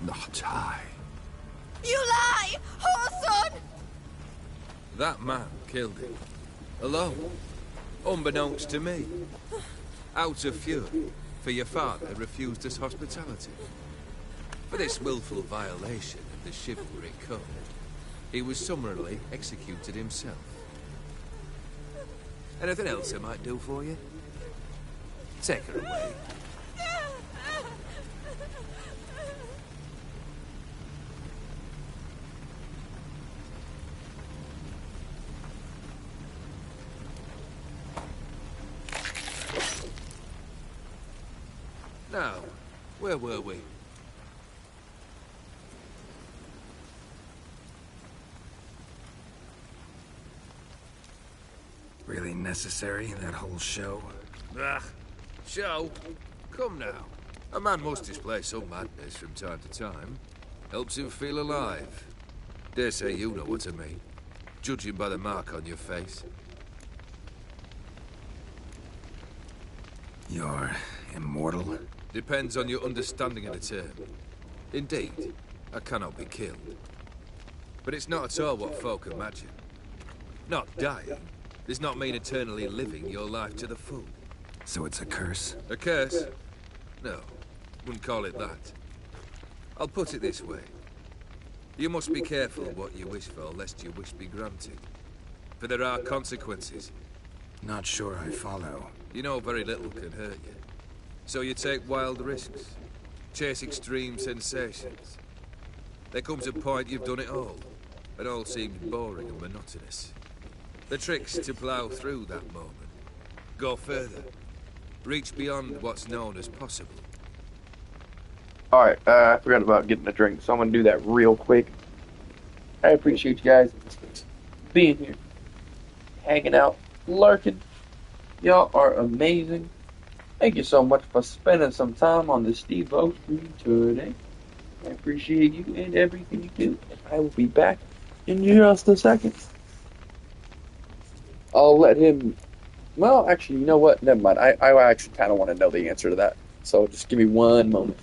Not I. You lie! Whoreson! That man killed him. Alone. Unbeknownst to me. Out of fury, for your father refused us hospitality. For this willful violation of the chivalric code, he was summarily executed himself. Anything else I might do for you? Take her away. Now, where were we? Really necessary, that whole show? Ah, show? Come now. A man must display some madness from time to time. Helps him feel alive. Dare say you know what I mean. Judging by the mark on your face. You're immortal? Depends on your understanding of the term. Indeed, I cannot be killed. But it's not at all what folk imagine. Not dying does not mean eternally living your life to the full. So it's a curse? A curse? No, wouldn't call it that. I'll put it this way. You must be careful what you wish for, lest your wish be granted. For there are consequences. Not sure I follow. You know very little can hurt you. So you take wild risks. Chase extreme sensations. There comes a point you've done it all, and all seems boring and monotonous. The trick's to plough through that moment. Go further. Reach beyond what's known as possible. Alright, I forgot about getting a drink, so I'm going to do that real quick. I appreciate you guys being here, hanging out, lurking. Y'all are amazing. Thank you so much for spending some time on the Steve O stream today. I appreciate you and everything you do. And I will be back in just a second. I'll let him... Well, actually, you know what? Never mind. I actually kind of want to know the answer to that. So just give me one moment.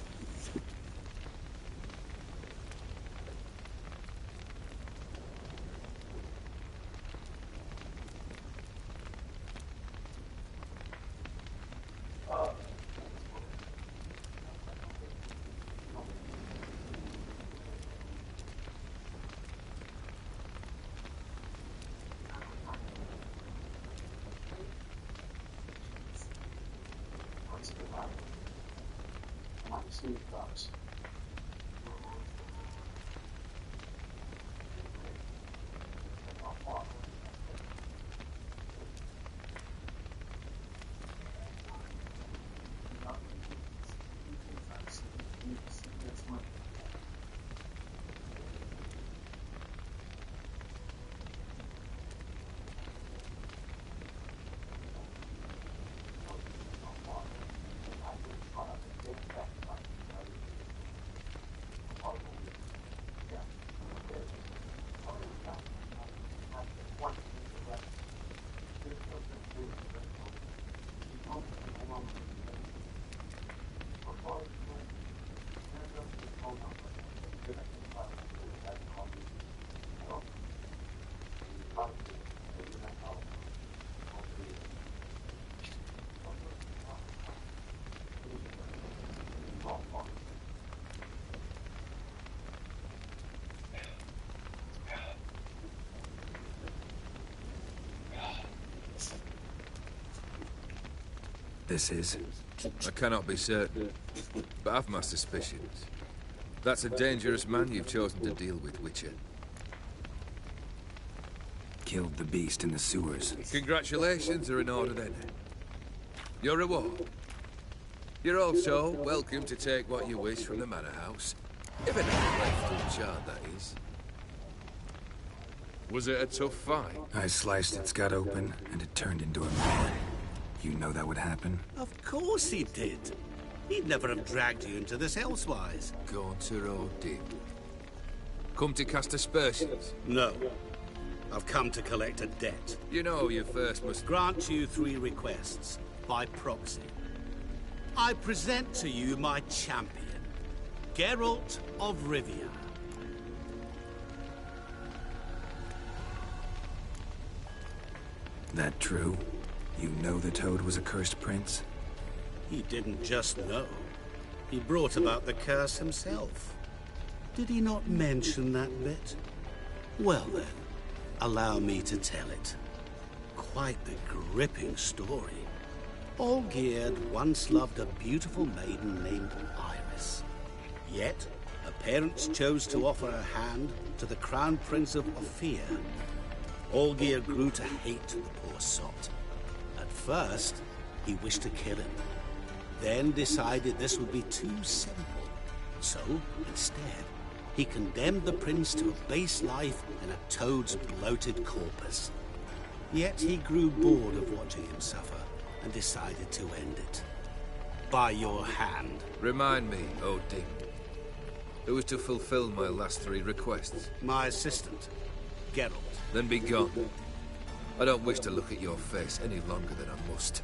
this is? I cannot be certain, but I've my suspicions. That's a dangerous man you've chosen to deal with, Witcher. Killed the beast in the sewers. Congratulations are in order then. Your reward. You're also welcome to take what you wish from the manor house. If it ain't left uncharred, that is. Was it a tough fight? I sliced its gut open, and it turned into a man. You know that would happen? Of course he did. He'd never have dragged you into this elsewise. Gaunter O'Dimm. Come to cast aspersions? No. I've come to collect a debt. You know you first must... Grant you 3 requests, by proxy. I present to you my champion, Geralt of Rivia. That true? You know the Toad was a cursed prince? He didn't just know. He brought about the curse himself. Did he not mention that bit? Well then, allow me to tell it. Quite the gripping story. Olgierd once loved a beautiful maiden named Iris. Yet, her parents chose to offer her hand to the Crown Prince of Ophir. Olgierd grew to hate the poor sot. At first, he wished to kill him. Then decided this would be too simple. So, instead, he condemned the prince to a base life in a toad's bloated corpus. Yet he grew bored of watching him suffer and decided to end it. By your hand. Remind me, O'Dimm. Who was to fulfill my last 3 requests? My assistant, Geralt. Then be gone. I don't wish to look at your face any longer than I must.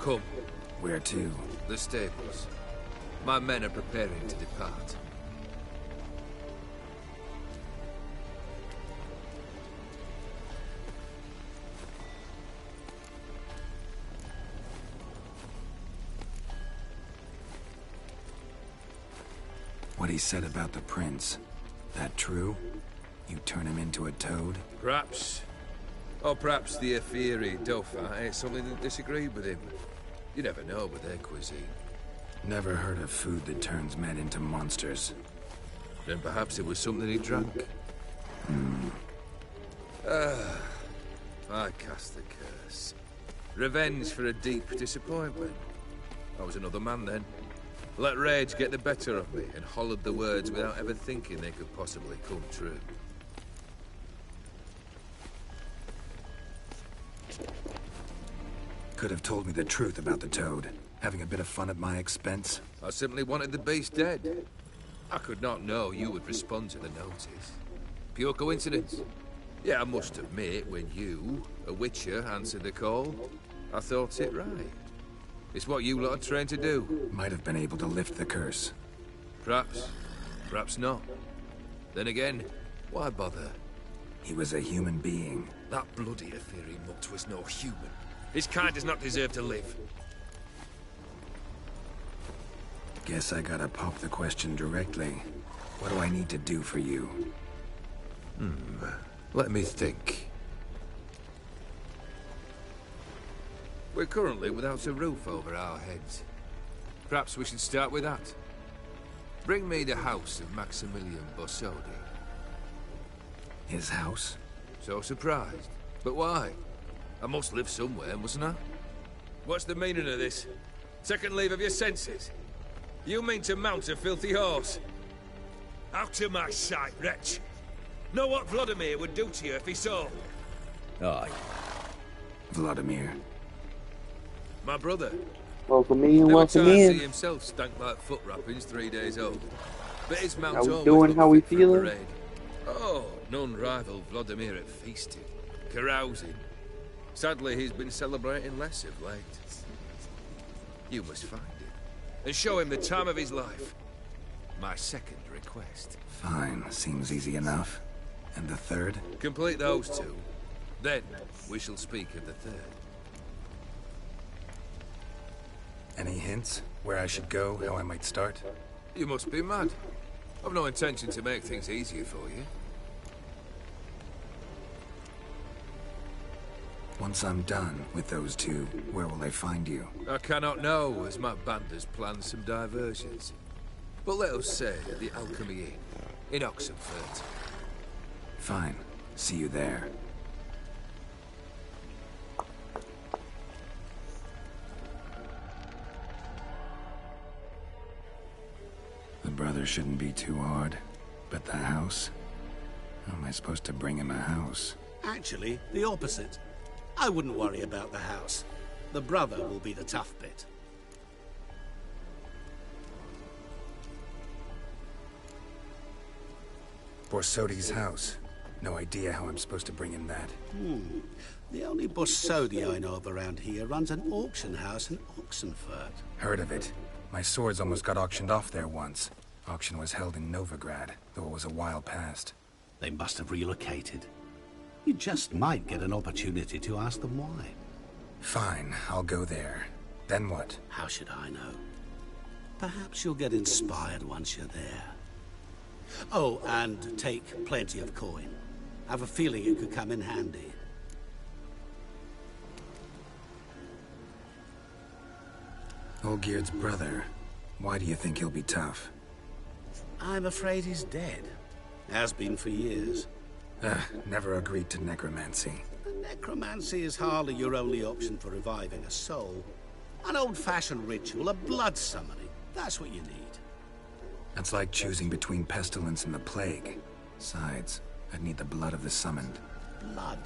Come. Where to? The stables. My men are preparing to depart. What he said about the prince, that true? You turn him into a toad? Perhaps. Or perhaps the Ephiri Dauphin ate something that disagreed with him. You never know with their cuisine. Never heard of food that turns men into monsters. Then perhaps it was something he drank. I cast the curse. Revenge for a deep disappointment. I was another man then. Let rage get the better of me and hollered the words without ever thinking they could possibly come true. Could have told me the truth about the Toad, having a bit of fun at my expense. I simply wanted the beast dead. I could not know you would respond to the notice. Pure coincidence. Yeah, I must admit, when you, a Witcher, answered the call, I thought it right. It's what you lot are trained to do. Might have been able to lift the curse. Perhaps. Perhaps not. Then again, why bother? He was a human being. That bloody Ephiri mutt was no human. His kind does not deserve to live. Guess I gotta pop the question directly. What do I need to do for you? Let me think. We're currently without a roof over our heads. Perhaps we should start with that. Bring me the house of Maximilian Borsodi. His house? So surprised. But why? I must live somewhere, mustn't I? What's the meaning of this? Second leave of your senses? You mean to mount a filthy horse? Out of my sight, wretch! Know what Vladimir would do to you if he saw? Aye. Vladimir. My brother. Welcome in, Never welcome Tarsi in. himself stank like foot wrappings 3 days old. But his mount How we always doing? looked How we fit for a feeling? parade. Oh, none rival Vladimir at feasting, carousing. Sadly, he's been celebrating less of late. You must find him and show him the time of his life. My second request. Fine, seems easy enough. And the third? Complete those 2. Then we shall speak of the third. Any hints? Where I should go, how I might start? You must be mad. I've no intention to make things easier for you. Once I'm done with those two, where will I find you? I cannot know, as my band has planned some diversions. But let us say at the Alchemy Inn, in Oxenfurt. Fine. See you there. The brother shouldn't be too hard. But the house? How am I supposed to bring him a house? Actually, the opposite. I wouldn't worry about the house. The brother will be the tough bit. Borsodi's house. No idea how I'm supposed to bring him that. The only Borsodi I know of around here runs an auction house in Oxenfurt. Heard of it. My swords almost got auctioned off there once. Auction was held in Novigrad, though it was a while past. They must have relocated. You just might get an opportunity to ask them why. Fine, I'll go there. Then what? How should I know? Perhaps you'll get inspired once you're there. Oh, and take plenty of coin. I have a feeling it could come in handy. Olgierd's brother. Why do you think he'll be tough? I'm afraid he's dead. Has been for years. Never agreed to necromancy. Necromancy is hardly your only option for reviving a soul. An old-fashioned ritual, a blood summoning. That's what you need. That's like choosing between pestilence and the plague. Besides, I'd need the blood of the summoned. Blood.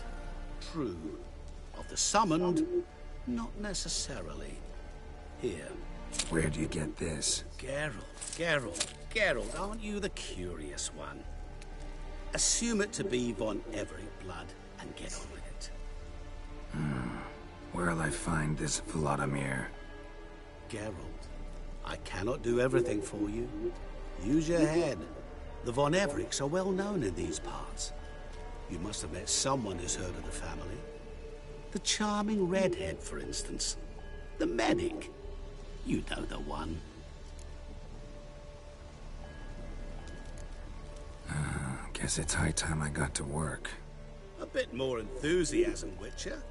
True. Of the summoned, not necessarily. Here. Where do you get this? Geralt, aren't you the curious one? Assume it to be Von Everett blood and get on with it. Where'll I find this Vladimir? Geralt, I cannot do everything for you. Use your head. The Von Evericks are well known in these parts. You must have met someone who's heard of the family. The charming redhead, for instance. The medic. You know the one. Guess it's high time I got to work. A bit more enthusiasm, Witcher.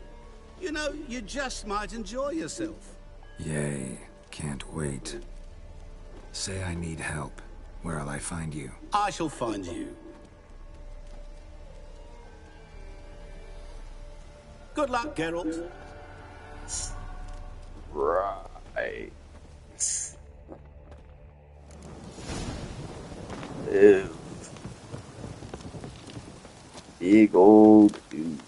You know, you just might enjoy yourself. Yay. Can't wait. Say I need help. Where'll I find you? I shall find you. Good luck, Geralt. Right. Ew. Big old goof.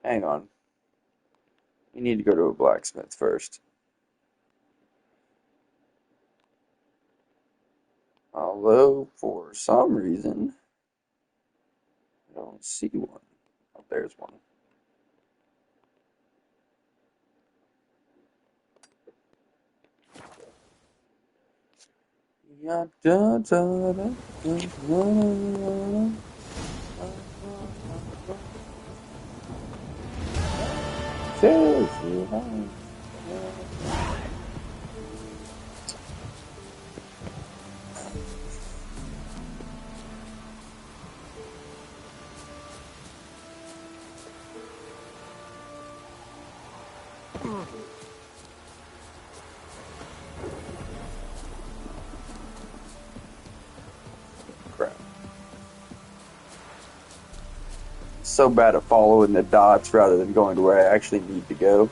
Hang on. You need to go to a blacksmith first. Although, for some reason, I don't see one. Oh, there's one. Yeah, da, da, da, da, da, crap. So bad at following the dots rather than going to where I actually need to go.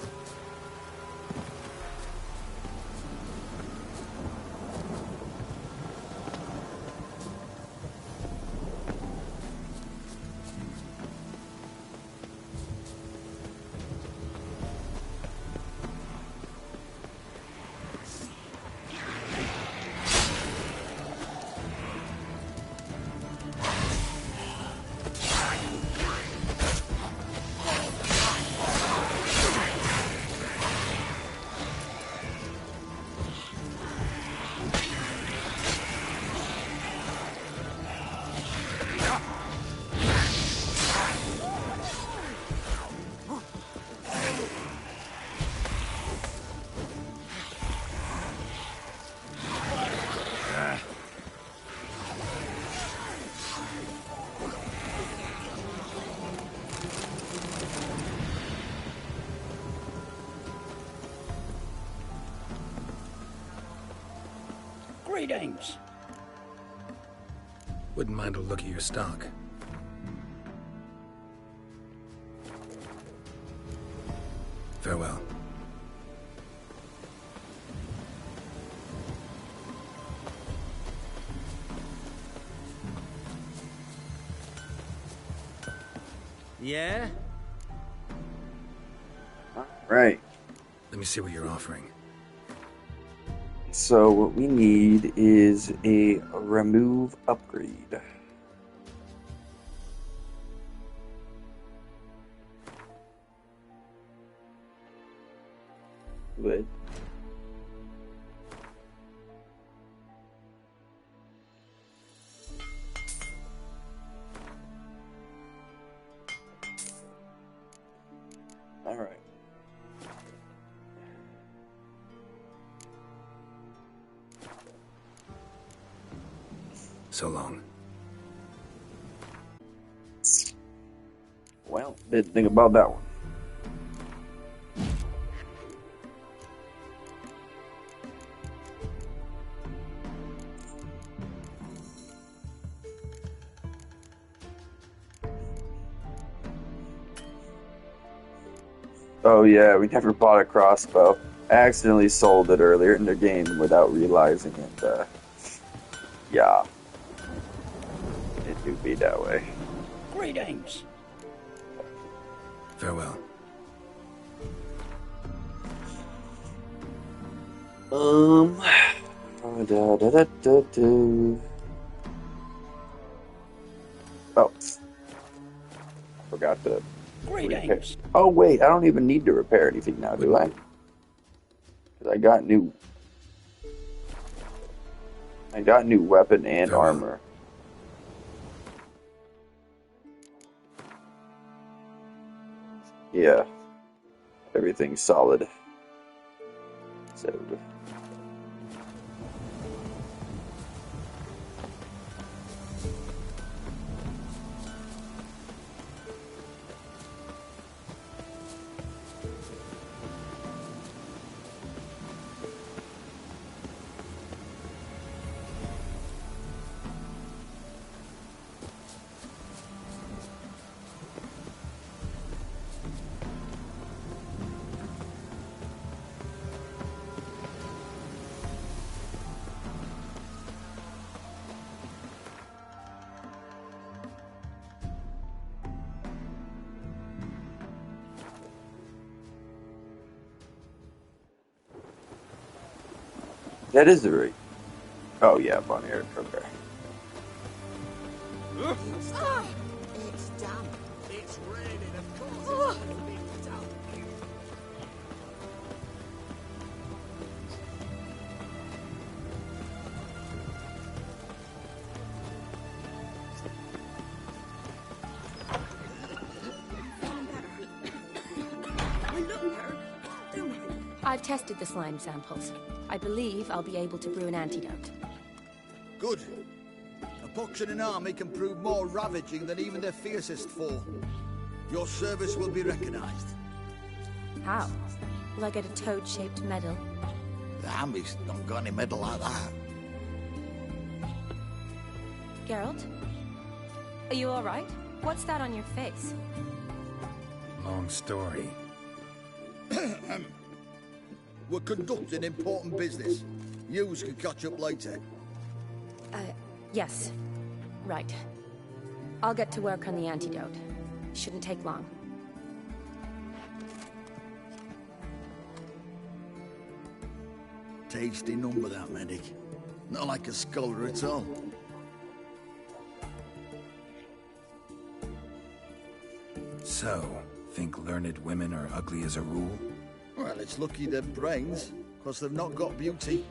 Greetings. Wouldn't mind a look at your stock. Farewell. Yeah? Right. Let me see what you're offering. So what we need is a remove upgrade. Good. All right. So long. Well, didn't think about that one. Oh yeah, we never bought a crossbow. I accidentally sold it earlier in the game without realizing it. Yeah. It do be that way. Greetings. Farewell. Oh. Forgot to repair. Greetings. Oh wait, I don't even need to repair anything now, do I? Because I got new weapon and armor. Yeah. Everything's solid. So that is the right. Oh yeah, Bonnier. Okay. It's damp. It's raining, of course. It's gonna be damp. I've tested the slime samples. I believe I'll be able to brew an antidote. Good. A pox in an army can prove more ravaging than even their fiercest foe. Your service will be recognized. How? Will I get a toad-shaped medal? The army's not got any medal like that. Geralt? Are you alright? What's that on your face? Long story. We're conducting important business. Yous can catch up later. Yes. Right. I'll get to work on the antidote. Shouldn't take long. Tasty number, that medic. Not like a scholar at all. So, think learned women are ugly as a rule? Well, it's lucky they're brains, because they've not got beauty.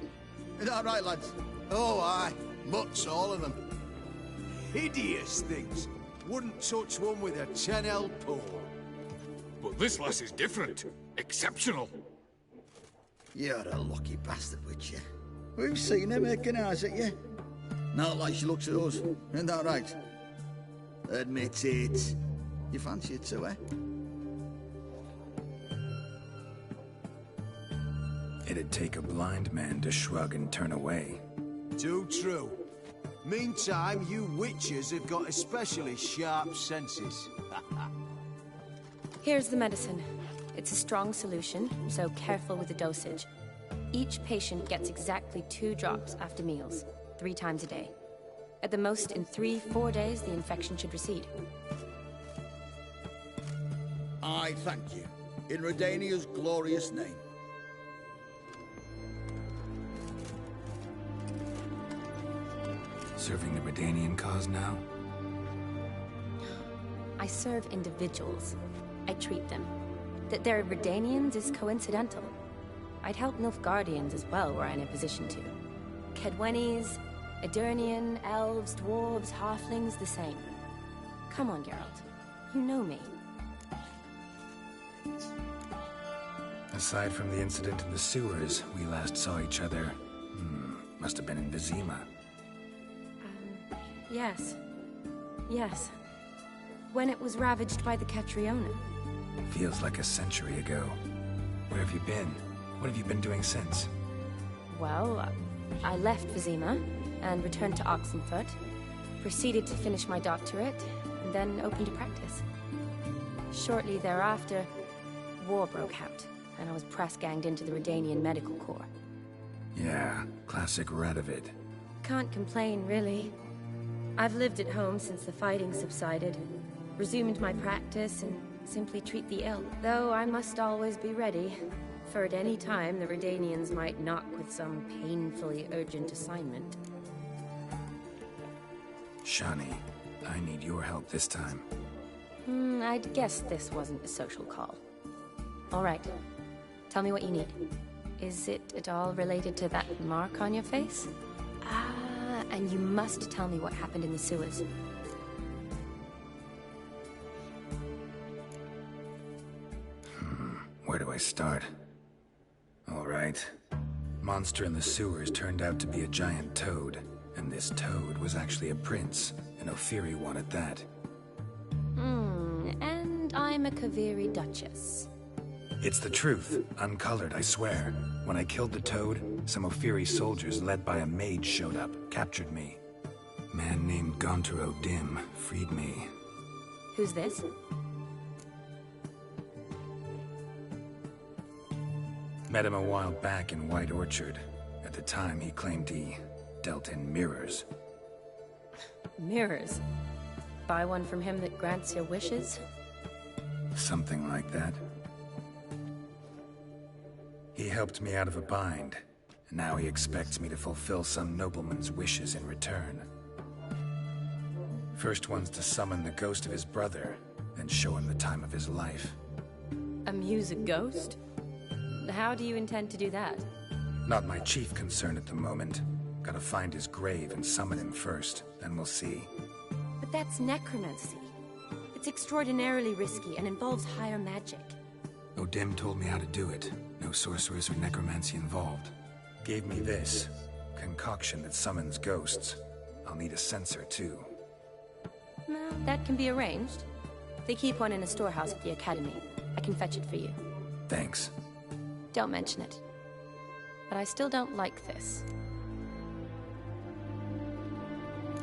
Is that right, lads? Oh, aye. Mutts, all of them. Hideous things. Wouldn't touch one with a 10L pull. But this lass is different. Exceptional. You're a lucky bastard, Witcher. We've seen her making eyes at you. Not like she looks at us. Isn't that right? Admit it. You fancy it too, eh? It'd take a blind man to shrug and turn away. Too true. Meantime, you witches have got especially sharp senses. Here's the medicine. It's a strong solution, so careful with the dosage. Each patient gets exactly 2 drops after meals, 3 times a day. At the most, in 3-4 days, the infection should recede. I thank you. In Redania's glorious name. Serving the Redanian cause now? I serve individuals. I treat them. That they're Redanians is coincidental. I'd help Nilfgaardians as well were I in a position to. Kaedwenis, Aedirnian, elves, dwarves, halflings, the same. Come on, Geralt. You know me. Aside from the incident in the sewers, we last saw each other. Must have been in Vizima. Yes. Yes. When it was ravaged by the Catriona. Feels like a century ago. Where have you been? What have you been doing since? Well, I left Vizima and returned to Oxenfoot. Proceeded to finish my doctorate, and then opened a practice. Shortly thereafter, war broke out, and I was press-ganged into the Redanian Medical Corps. Yeah, classic Radovid. Can't complain, really. I've lived at home since the fighting subsided, resumed my practice, and simply treat the ill. Though I must always be ready, for at any time the Redanians might knock with some painfully urgent assignment. Shani, I need your help this time. I'd guess this wasn't a social call. All right. Tell me what you need. Is it at all related to that mark on your face? And you must tell me what happened in the sewers. Where do I start? All right. Monster in the sewers turned out to be a giant toad, and this toad was actually a prince, an Ophiri one at that. And I'm a Kaviri Duchess. It's the truth, uncolored, I swear. When I killed the toad, some Ophiri soldiers led by a mage showed up, captured me. Man named Gontaro Dim freed me. Who's this? Met him a while back in White Orchard. At the time, he claimed he dealt in mirrors. Mirrors? Buy one from him that grants your wishes? Something like that. He helped me out of a bind, and now he expects me to fulfill some nobleman's wishes in return. First one's to summon the ghost of his brother, then show him the time of his life. Amuse a ghost? How do you intend to do that? Not my chief concern at the moment. Gotta find his grave and summon him first, then we'll see. But that's necromancy. It's extraordinarily risky and involves higher magic. Odim told me how to do it. No sorcerers or necromancy involved. Gave me this concoction that summons ghosts. I'll need a censer too. Well, that can be arranged. They keep one in a storehouse at the academy. I can fetch it for you. Thanks. Don't mention it. But I still don't like this.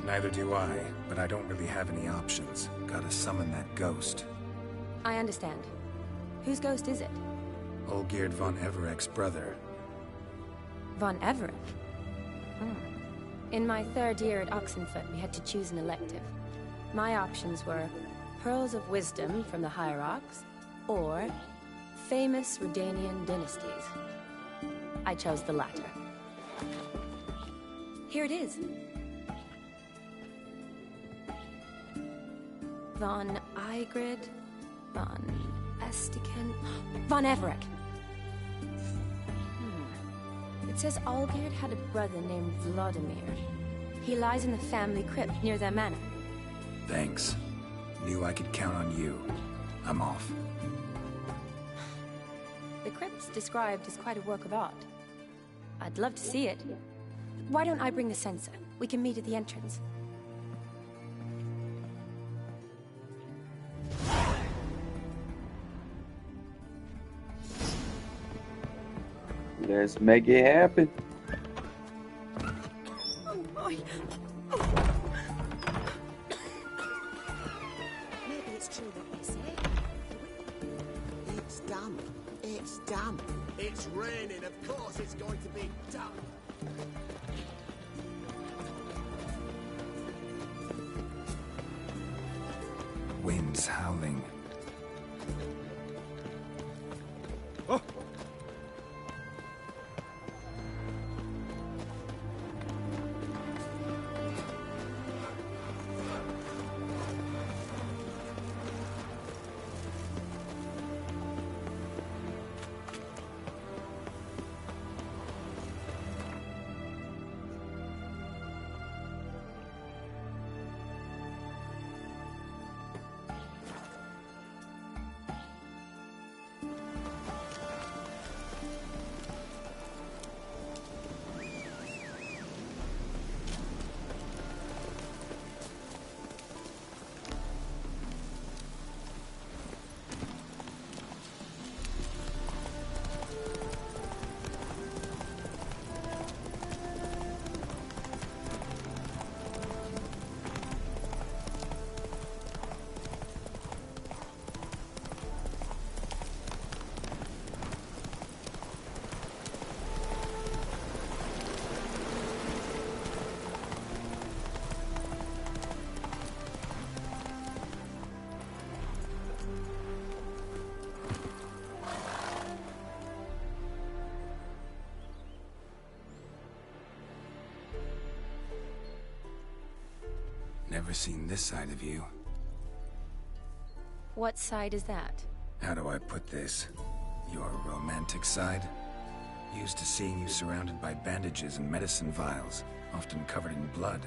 Neither do I, but I don't really have any options. Gotta summon that ghost. I understand. Whose ghost is it? Olgierd von Everek's brother. Von Everek? In my 3rd year at Oxenfoot, we had to choose an elective. My options were Pearls of Wisdom from the Hierarchs, or famous Redanian dynasties. I chose the latter. Here it is. Von Igrid, Von Estiken, Von Everek. It says Olgierd had a brother named Vladimir. He lies in the family crypt near their manor. Thanks. Knew I could count on you. I'm off. The crypt's described as quite a work of art. I'd love to see it. Why don't I bring the censer? We can meet at the entrance. Let's make it happen. Maybe it's true what they say. It's damp. It's damp. It's raining. Of course it's going to be damp. Wind's howling. Oh. Never seen this side of you. What side is that? How do I put this? Your romantic side? Used to seeing you surrounded by bandages and medicine vials, often covered in blood.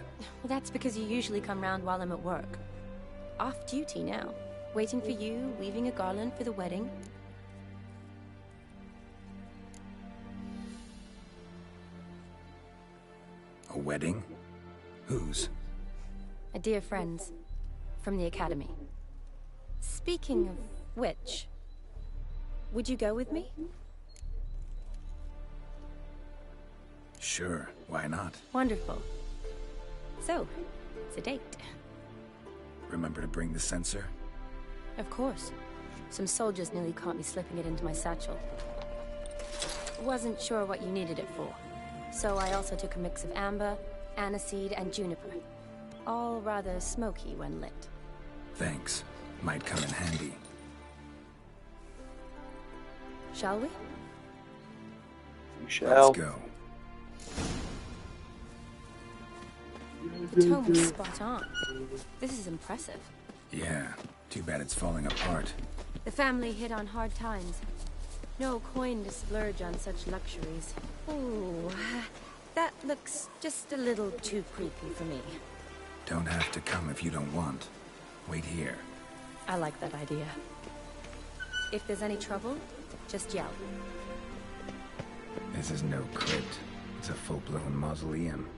Well, that's because you usually come round while I'm at work. Off duty now. Waiting for you, weaving a garland for the wedding. A wedding? Whose? A dear friend's. From the academy. Speaking of which, would you go with me? Sure, why not? Wonderful. So, it's a date. Remember to bring the censer? Of course. Some soldiers nearly caught me slipping it into my satchel. Wasn't sure what you needed it for. So I also took a mix of amber, aniseed, and juniper. All rather smoky when lit. Thanks. Might come in handy. Shall we? We shall. Let's go. The tome was spot on. This is impressive. Yeah, too bad it's falling apart. The family hit on hard times. No coin to splurge on such luxuries. Ooh, that looks just a little too creepy for me. Don't have to come if you don't want. Wait here. I like that idea. If there's any trouble, just yell. This is no crypt. It's a full-blown mausoleum.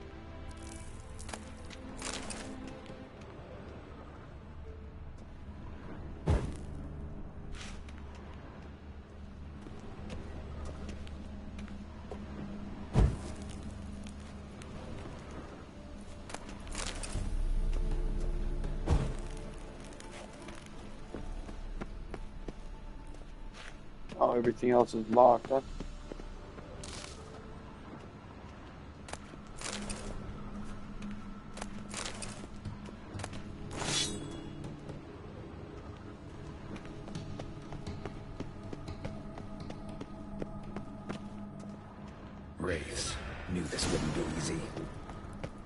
Oh, everything else is locked, huh? Wraiths. Knew this wouldn't be easy.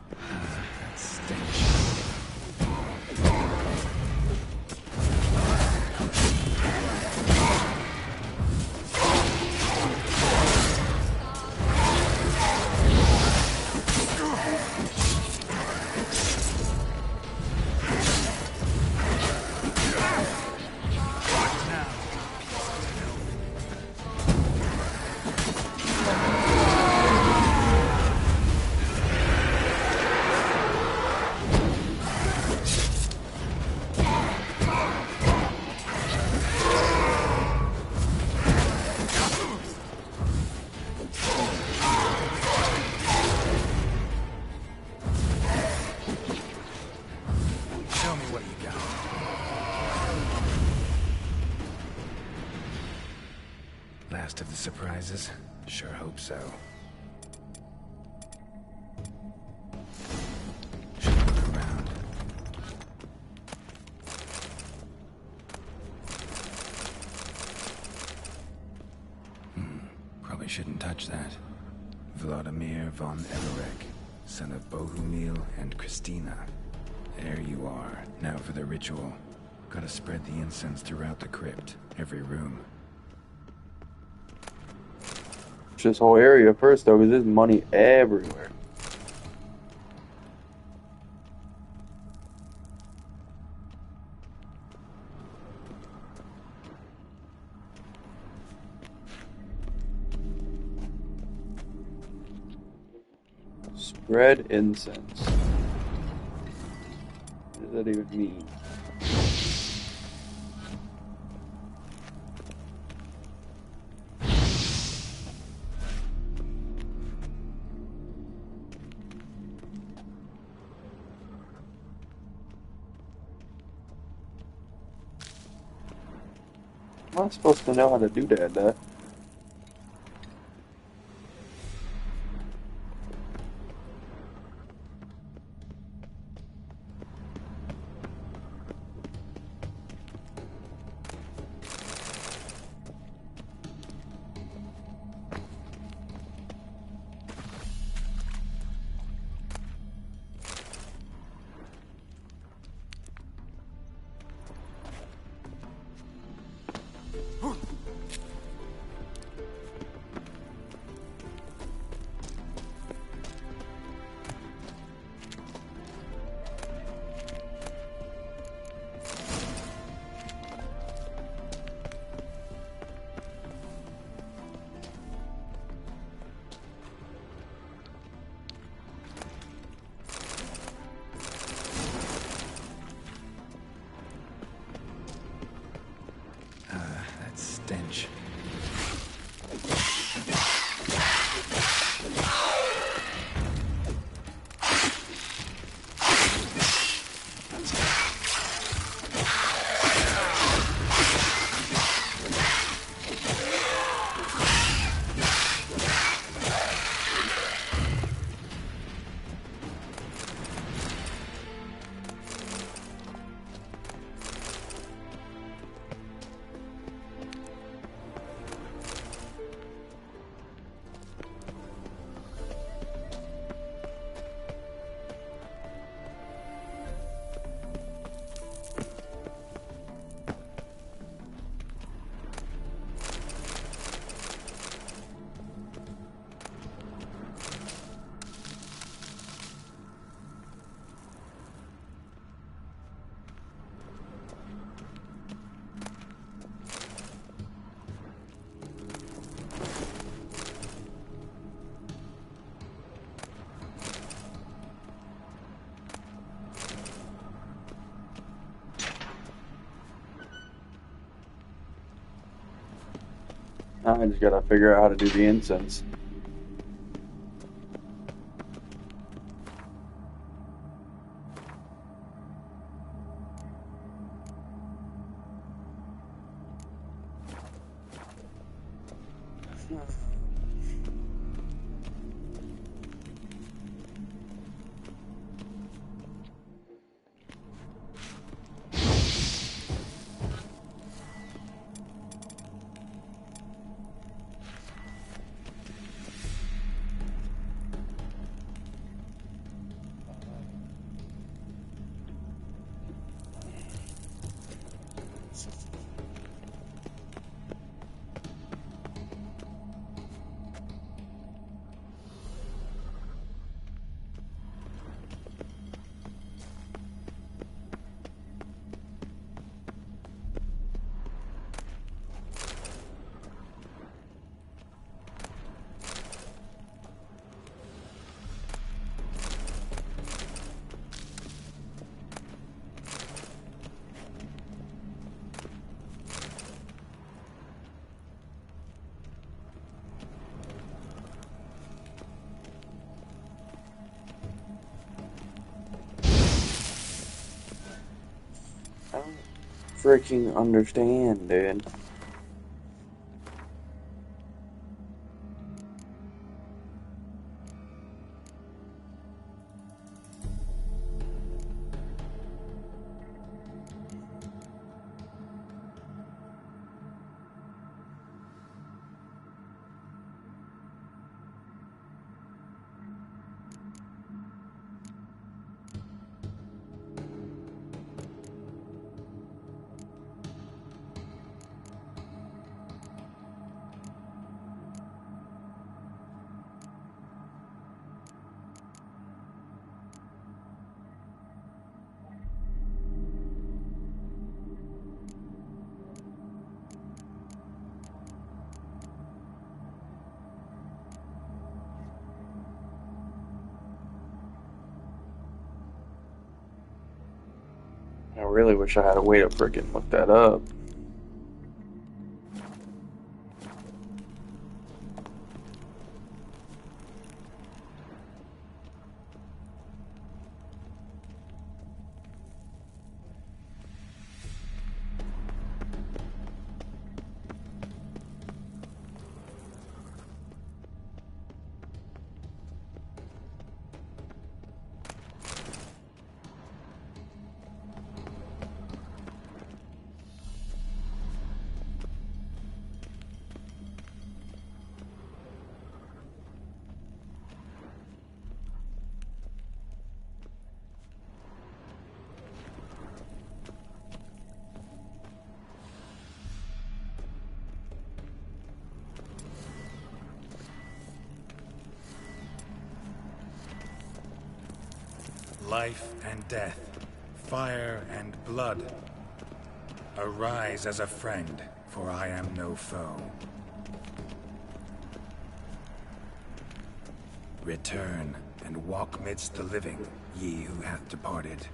That stench. last of the surprises? Sure hope so. Should look around. Probably shouldn't touch that. Vladimir von Everek, son of Bohumil and Christina. There you are. Now for the ritual. Gotta spread the incense throughout the crypt, every room. This whole area first, though, because there's money everywhere. Spread incense. What does that even mean? Am I supposed to know how to do that? Stench. I just gotta figure out how to do the incense. Freaking understand, dude. I really wish I had a way to frickin' look that up. Life and death, fire and blood. Arise as a friend, for I am no foe. Return and walk midst the living, ye who hath departed.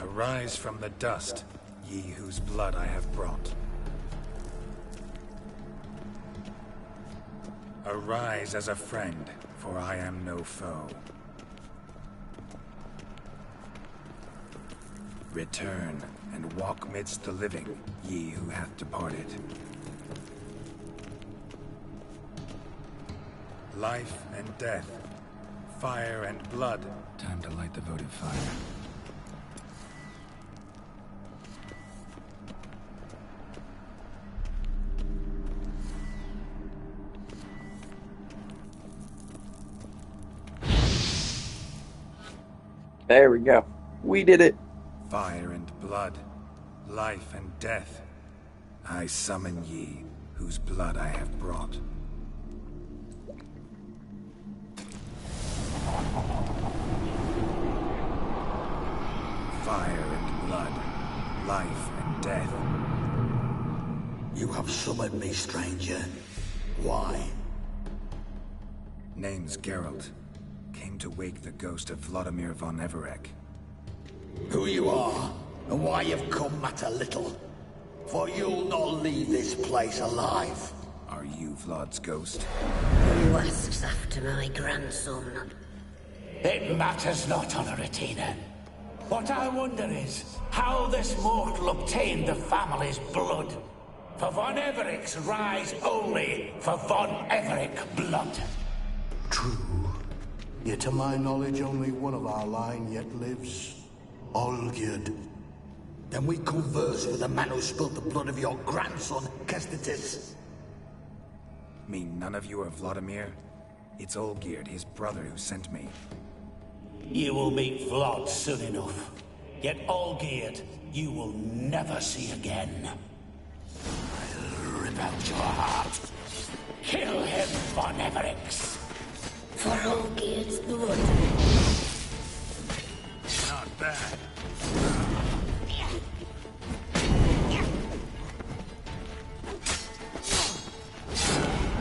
Arise from the dust, ye whose blood I have brought. Arise as a friend, for I am no foe. Return and walk midst the living, ye who hath departed. Life and death, fire and blood. Time to light the votive fire. There we go. We did it. Fire and blood, life and death. I summon ye, whose blood I have brought. Fire and blood, life and death. You have summoned me, stranger. Why? Name's Geralt. Came to wake the ghost of Vladimir von Everec. Who you are, and why you've come matter little. For you'll not leave this place alive. Are you Vlad's ghost? Who asks after my grandson? It matters not, Honoratina. What I wonder is how this mortal obtained the family's blood. For von Everec's rise only for von Everec blood. True. Yet to my knowledge, only one of our line yet lives. Olgierd. Then we converse with the man who spilled the blood of your grandson, Kestitis. Mean none of you are Vladimir? It's Olgierd, his brother, who sent me. You will meet Vlad soon enough. Yet Olgierd, you will never see again. I'll rip out your heart. Kill him, von Everec. For Olgierd's blood. Not bad.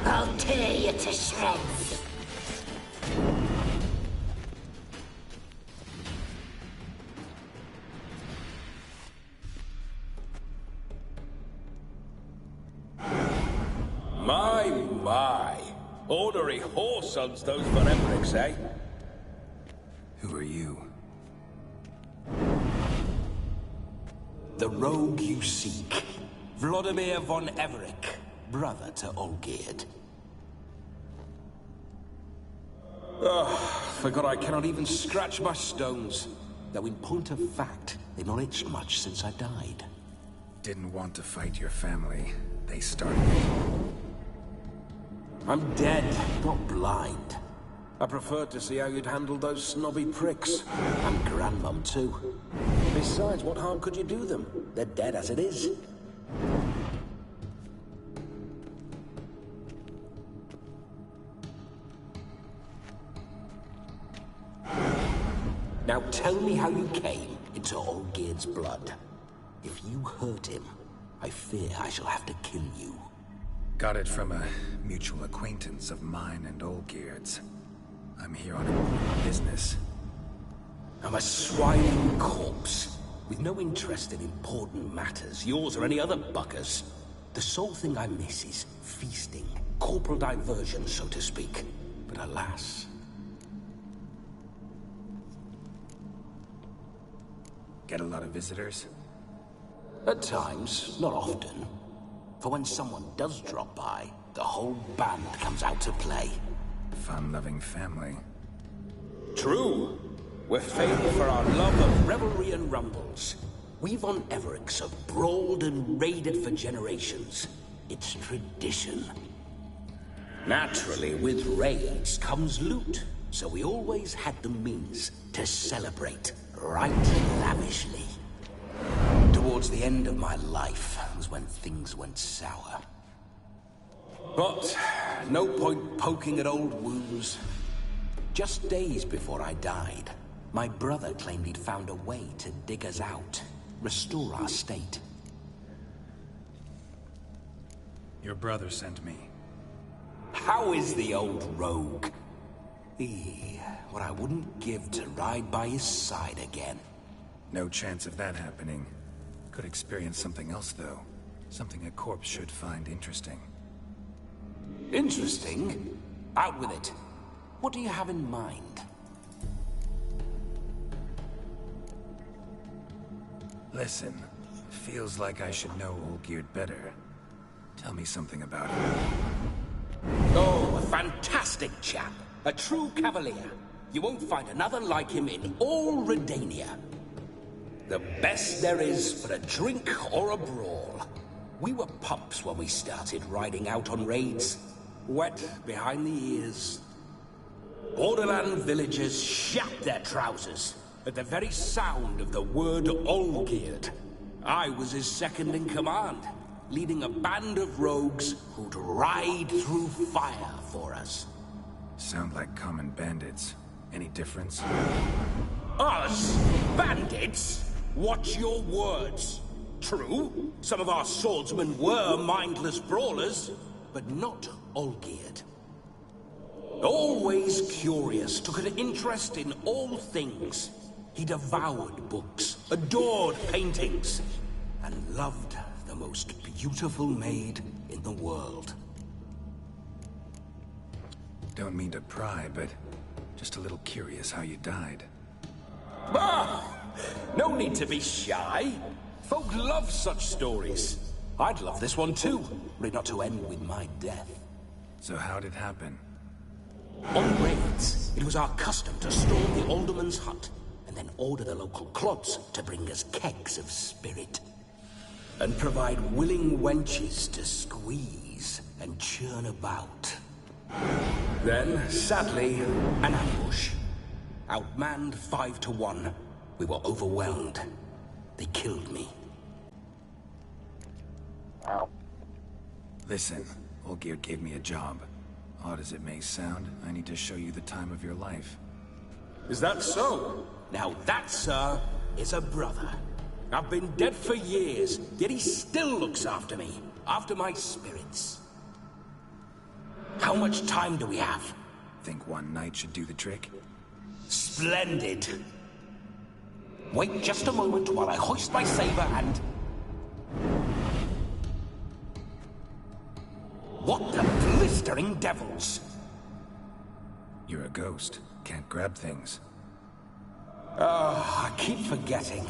I'll tear you to shreds. My. Ornery whoresons those von Everecs, eh? Who are you? The rogue you seek. Vladimir von Everec, brother to Olgierd. Forgot I cannot even scratch my stones. Though in point of fact, they've not itched much since I died. Didn't want to fight your family. They started it. I'm dead, not blind. I preferred to see how you'd handle those snobby pricks. And Grandmum, too. Besides, what harm could you do them? They're dead as it is. Now tell me how you came into Olgierd's blood. If you hurt him, I fear I shall have to kill you. Got it from a mutual acquaintance of mine and Olgierd's. I'm here on important business. I'm a swining corpse, with no interest in important matters, yours or any other buggers. The sole thing I miss is feasting, corporal diversion, so to speak. But alas... Get a lot of visitors? At times, not often. For when someone does drop by, the whole band comes out to play. Fun-loving family. True. We're famed for our love of revelry and rumbles. We von Evericks have brawled and raided for generations. It's tradition. Naturally, with raids comes loot, so we always had the means to celebrate right lavishly. Towards the end of my life was when things went sour. But no point poking at old wounds. Just days before I died, my brother claimed he'd found a way to dig us out, restore our state. Your brother sent me. How is the old rogue? What I wouldn't give to ride by his side again. No chance of that happening. Could experience something else, though. Something a corpse should find interesting. Interesting? Out with it. What do you have in mind? Listen, feels like I should know Olgierd better. Tell me something about him. Oh, a fantastic chap. A true cavalier. You won't find another like him in all Redania. The best there is for a drink or a brawl. We were pups when we started riding out on raids. Wet behind the ears. Borderland villagers shat their trousers at the very sound of the word Olgierd. I was his second in command, leading a band of rogues who'd ride through fire for us. Sound like common bandits. Any difference? Us? Bandits? Watch your words. True, some of our swordsmen were mindless brawlers, but not Olgierd. Always curious, took an interest in all things. He devoured books, adored paintings, and loved the most beautiful maid in the world. Don't mean to pry, but just a little curious how you died. Ah! No need to be shy. Folk love such stories. I'd love this one too, were it not to end with my death. So how'd it happen? On raids, it was our custom to storm the alderman's hut, and then order the local clods to bring us kegs of spirit. And provide willing wenches to squeeze and churn about. Then, sadly, an ambush. Outmanned 5 to 1. We were overwhelmed. They killed me. Wow. Listen, Olgierd gave me a job. Odd as it may sound, I need to show you the time of your life. Is that so? Now that, sir, is a brother. I've been dead for years, yet he still looks after me, after my spirits. How much time do we have? Think one night should do the trick? Splendid. Wait just a moment while I hoist my saber and... What the blistering devils? You're a ghost. Can't grab things. I keep forgetting.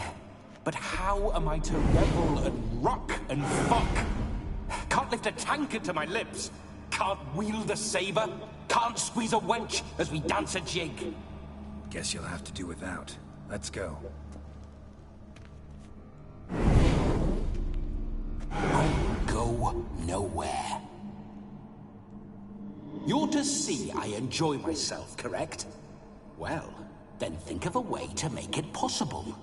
But how am I to revel and rock and fuck? Can't lift a tankard to my lips. Can't wield a saber. Can't squeeze a wench as we dance a jig. Guess you'll have to do without. Let's go. I'll go nowhere. You're to see I enjoy myself, correct? Well, then think of a way to make it possible.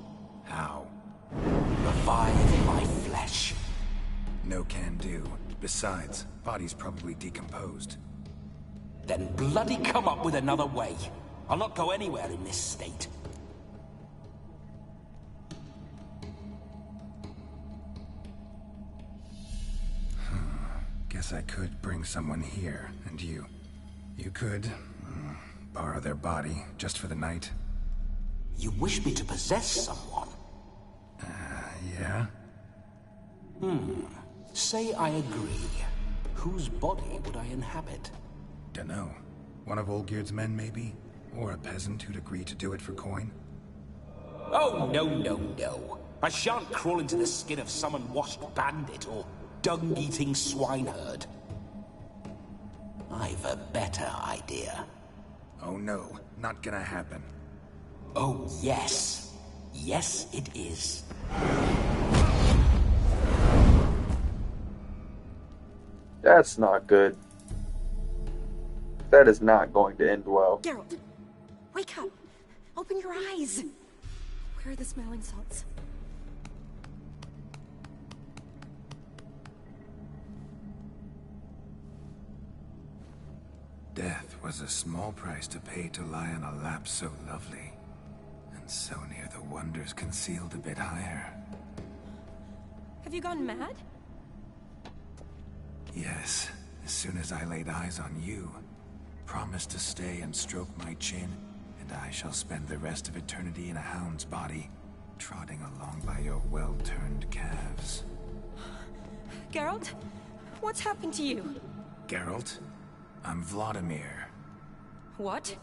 How? Revive my flesh. No can do. Besides, body's probably decomposed. Then bloody come up with another way. I'll not go anywhere in this state. Guess I could bring someone here, and you could borrow their body just for the night. You wish me to possess someone? Yeah? Say I agree. Whose body would I inhabit? Dunno. One of Olgierd's men, maybe? Or a peasant who'd agree to do it for coin? Oh, no. I shan't crawl into the skin of some unwashed bandit or dung-eating swineherd. I've a better idea. Oh no, not gonna happen. Oh, yes. Yes, it is. That's not good. That is not going to end well. Geralt, wake up. Open your eyes. Where are the smelling salts? Death was a small price to pay to lie on a lap so lovely, and so near the wonders concealed a bit higher. Have you gone mad? Yes, as soon as I laid eyes on you, promised to stay and stroke my chin, and I shall spend the rest of eternity in a hound's body, trotting along by your well-turned calves. Geralt, what's happened to you? Geralt, I'm Vladimir. What?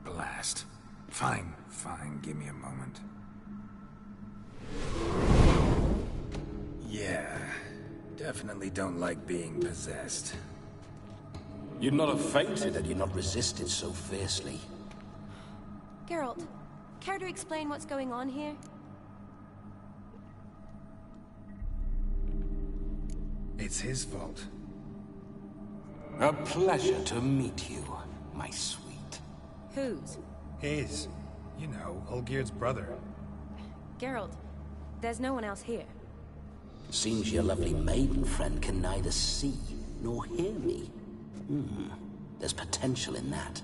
Blast. Fine, give me a moment. Yeah, definitely don't like being possessed. You'd not have fainted had you not resisted so fiercely. Geralt, care to explain what's going on here? It's his fault. A pleasure to meet you, my sweet. Whose? His. You know, Olgierd's brother. Geralt, there's no one else here. Seems your lovely maiden friend can neither see nor hear me. There's potential in that.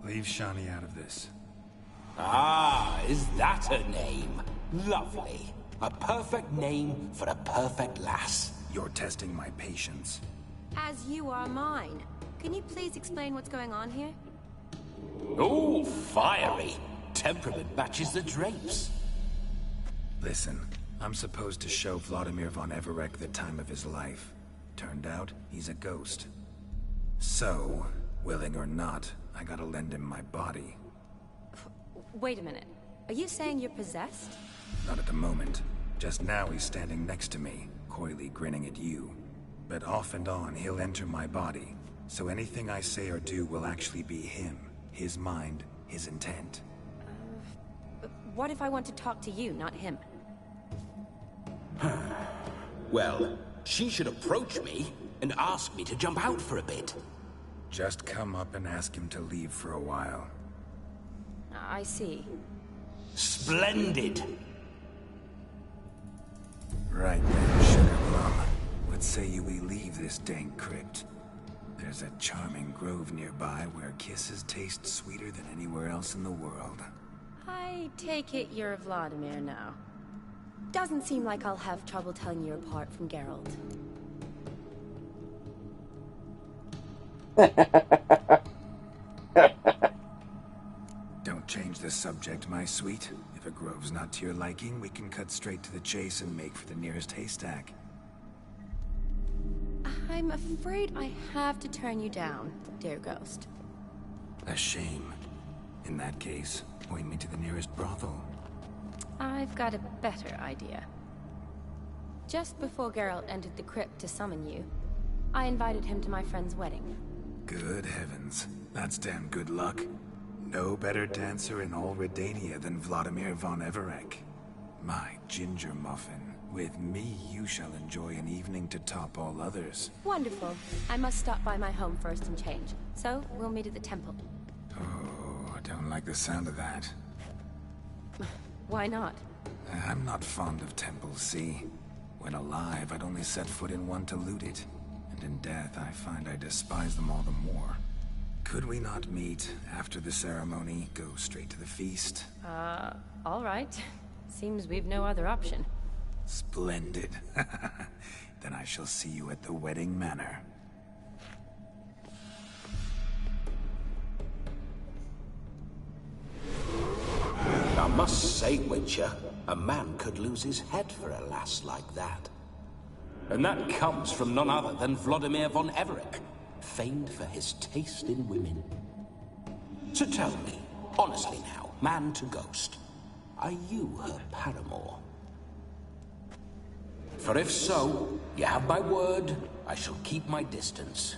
Leave Shani out of this. Ah, is that her name? Lovely. A perfect name for a perfect lass. You're testing my patience. As you are mine. Can you please explain what's going on here? Oh, fiery. Temperament matches the drapes. Listen, I'm supposed to show Vladimir von Everec the time of his life. Turned out, he's a ghost. So, willing or not, I gotta lend him my body. Wait a minute. Are you saying you're possessed? Not at the moment. Just now he's standing next to me, coyly grinning at you. But off and on, he'll enter my body. So anything I say or do will actually be him. His mind, his intent. What if I want to talk to you, not him? Well, she should approach me and ask me to jump out for a bit. Just come up and ask him to leave for a while. I see. Splendid! Right then, Sugar Plum. What say you we leave this dank crypt? There's a charming grove nearby where kisses taste sweeter than anywhere else in the world. I take it you're Vladimir now. Doesn't seem like I'll have trouble telling you apart from Geralt. Don't change the subject, my sweet. If a grove's not to your liking, we can cut straight to the chase and make for the nearest haystack. I'm afraid I have to turn you down, dear ghost. A shame. In that case, point me to the nearest brothel. I've got a better idea. Just before Geralt entered the crypt to summon you, I invited him to my friend's wedding. Good heavens. That's damn good luck. No better dancer in all Redania than Vladimir von Everec. My ginger muffin. With me, you shall enjoy an evening to top all others. Wonderful. I must stop by my home first and change. So, we'll meet at the temple. Oh, I don't like the sound of that. Why not? I'm not fond of temples, see? When alive, I'd only set foot in one to loot it. And in death, I find I despise them all the more. Could we not meet after the ceremony, go straight to the feast? All right. Seems we've no other option. Splendid. Then I shall see you at the wedding manor. say, Witcher, a man could lose his head for a lass like that. And that comes from none other than Vladimir von Everec, famed for his taste in women. So tell me, honestly now, man to ghost, are you her paramour? For if so, you have my word, I shall keep my distance.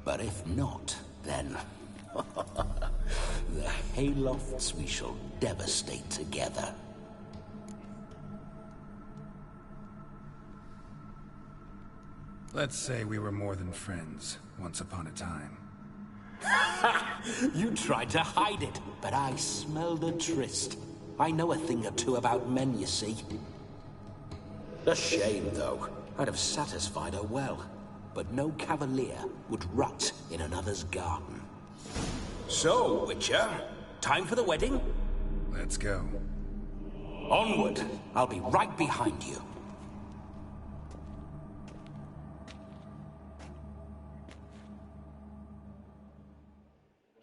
But if not, then the Haylofts we shall devastate together. Let's say we were more than friends, once upon a time. You tried to hide it, but I smelled a tryst. I know a thing or two about men, you see. A shame, though. I'd have satisfied her well. But no cavalier would rot in another's garden. So, Witcher, time for the wedding? Let's go. Onward. I'll be right behind you.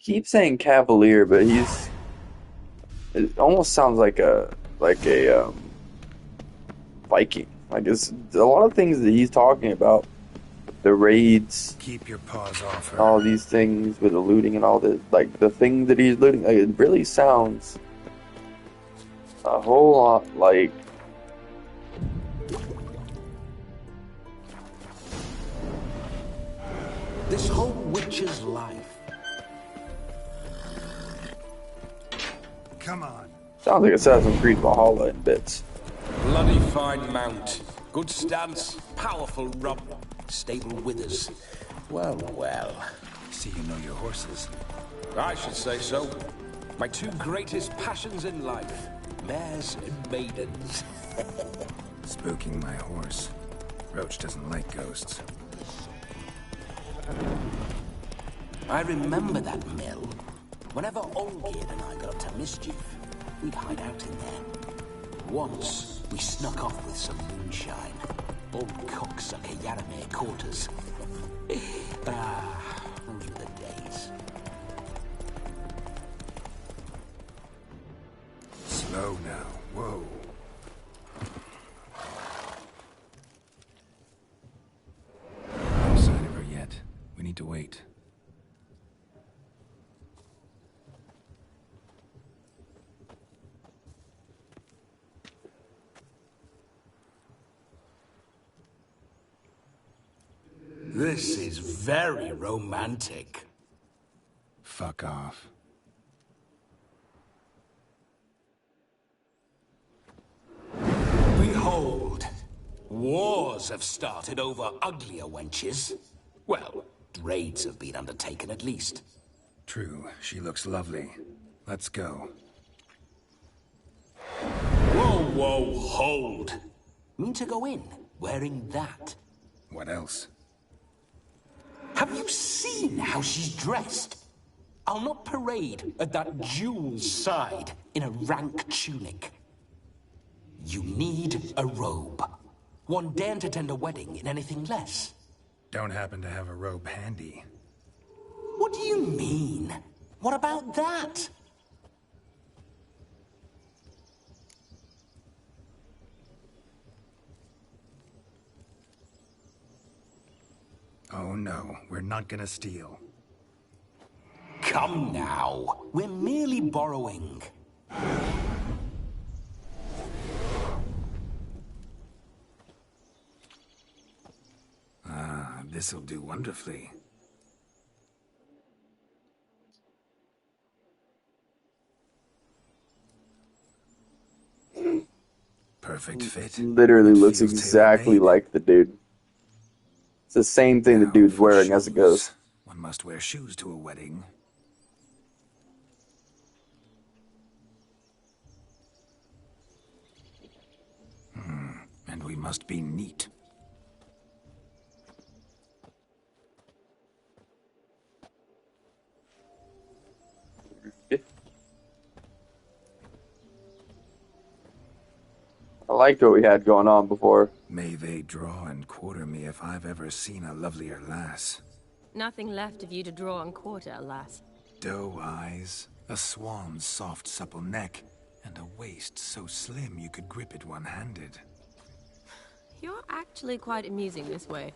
Keep saying cavalier, but it almost sounds like a Viking. Like, it's a lot of things that he's talking about. The raids. Keep your paws off her. All these things with the looting and all this. Like, the thing that he's looting, like, it really sounds a whole lot like... This whole witch's life. Come on. Sounds like Assassin's Creed Valhalla in bits. Bloody fine mount. Good stance. Powerful rump. Stable withers. Well, well. See, you know your horses. I should say so. My two greatest passions in life. Mares and maidens. Spooking my horse. Roach doesn't like ghosts. I remember that mill. Whenever Olgierd and I got up to mischief, we'd hide out in there. Once, we snuck off with some moonshine. Old cocksucker Yaramir quarters. Those were the days. Slow now. Whoa. No sign of her yet. We need to wait. This is very romantic. Fuck off. Behold, wars have started over uglier wenches. Well, raids have been undertaken at least. True, she looks lovely. Let's go. Whoa, whoa, hold. Mean to go in, wearing that? What else? Have you seen how she's dressed? I'll not parade at that jewel's side in a rank tunic. You need a robe. One daren't attend a wedding in anything less. Don't happen to have a robe handy. What do you mean? What about that? Oh no, we're not gonna steal. Come now, we're merely borrowing. Ah, this'll do wonderfully. Perfect fit. Literally looks exactly like the dude. It's the same thing the dude's wearing as it goes. One must wear shoes to a wedding. And we must be neat. I liked what we had going on before. May they draw and quarter me if I've ever seen a lovelier lass. Nothing left of you to draw and quarter, alas. Doe eyes, a swan's soft supple neck, And a waist so slim you could grip it one-handed. You're actually quite amusing this way.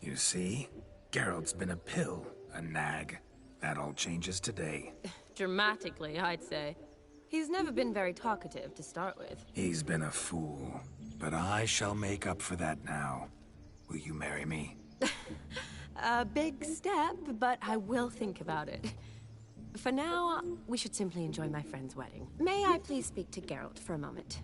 You see? Geralt's been a pill, a nag. That all changes today. Dramatically, I'd say. He's never been very talkative to start with. He's been a fool, but I shall make up for that now. Will you marry me? A big step, but I will think about it. For now, we should simply enjoy my friend's wedding. May I please speak to Geralt for a moment?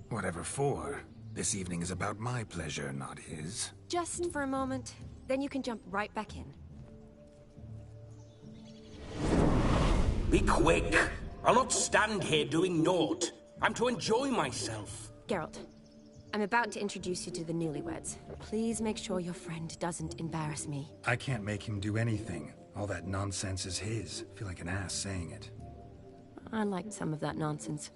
Whatever for. This evening is about my pleasure, not his. Just for a moment, then you can jump right back in. Be quick! I'll not stand here doing naught. I'm to enjoy myself. Geralt, I'm about to introduce you to the newlyweds. Please make sure your friend doesn't embarrass me. I can't make him do anything. All that nonsense is his. I feel like an ass saying it. I liked some of that nonsense.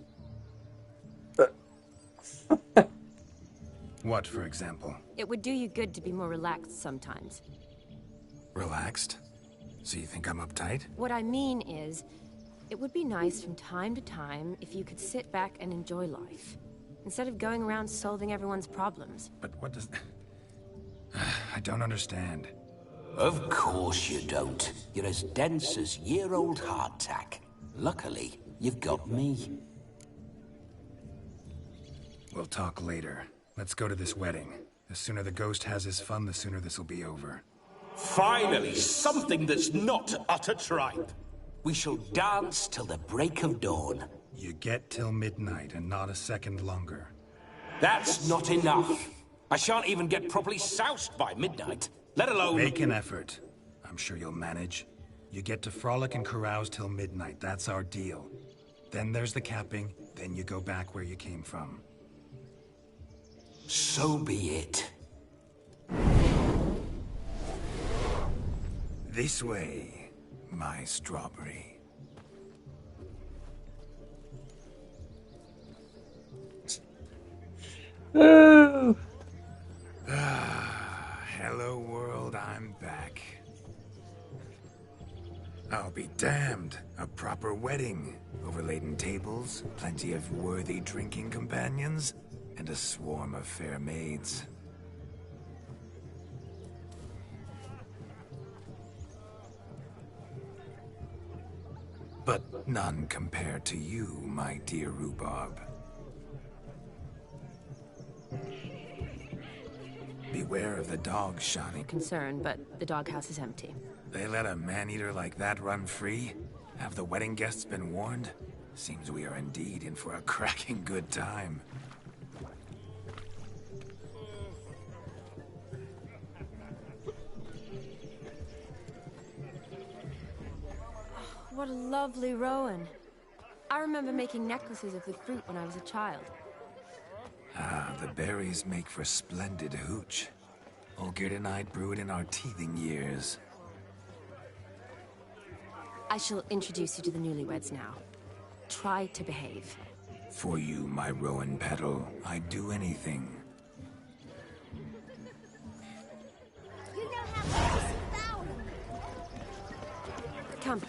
What, for example? It would do you good to be more relaxed sometimes. Relaxed? So you think I'm uptight? What I mean is, it would be nice from time to time if you could sit back and enjoy life, instead of going around solving everyone's problems. But what does... I don't understand. Of course you don't. You're as dense as year-old hardtack. Luckily, you've got me. We'll talk later. Let's go to this wedding. The sooner the ghost has his fun, the sooner this'll be over. Finally, something that's not utter tripe. We shall dance till the break of dawn. You get till midnight and not a second longer. That's not enough. I shan't even get properly soused by midnight, let alone... Make an effort. I'm sure you'll manage. You get to frolic and carouse till midnight. That's our deal. Then there's the capping, then you go back where you came from. So be it. This way, my strawberry. Oh. Hello, world, I'm back. I'll be damned. A proper wedding. Overladen tables, plenty of worthy drinking companions, and a swarm of fair maids. But none compared to you, my dear rhubarb. Beware of the dogs, Shani. Concern, but the doghouse is empty. They let a man-eater like that run free? Have the wedding guests been warned? Seems we are indeed in for a cracking good time. What a lovely rowan. I remember making necklaces of the fruit when I was a child. Ah, the berries make for splendid hooch. Olgierd and I brewed in our teething years. I shall introduce you to the newlyweds now. Try to behave. For you, my rowan petal, I'd do anything. Come.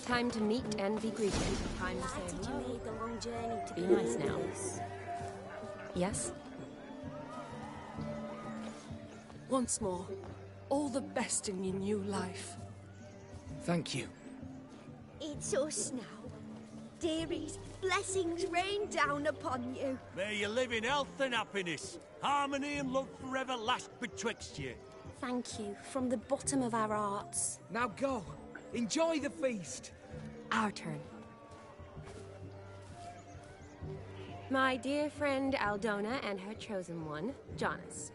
Time to meet and be greeted. Time to say hello. You made the long journey to Be nice now. Yes? Once more, all the best in your new life. Thank you. It's us now. Dearies, blessings rain down upon you. May you live in health and happiness. Harmony and love forever last betwixt you. Thank you from the bottom of our hearts. Now go. Enjoy the feast. Our turn. My dear friend Aldona and her chosen one, Jonas.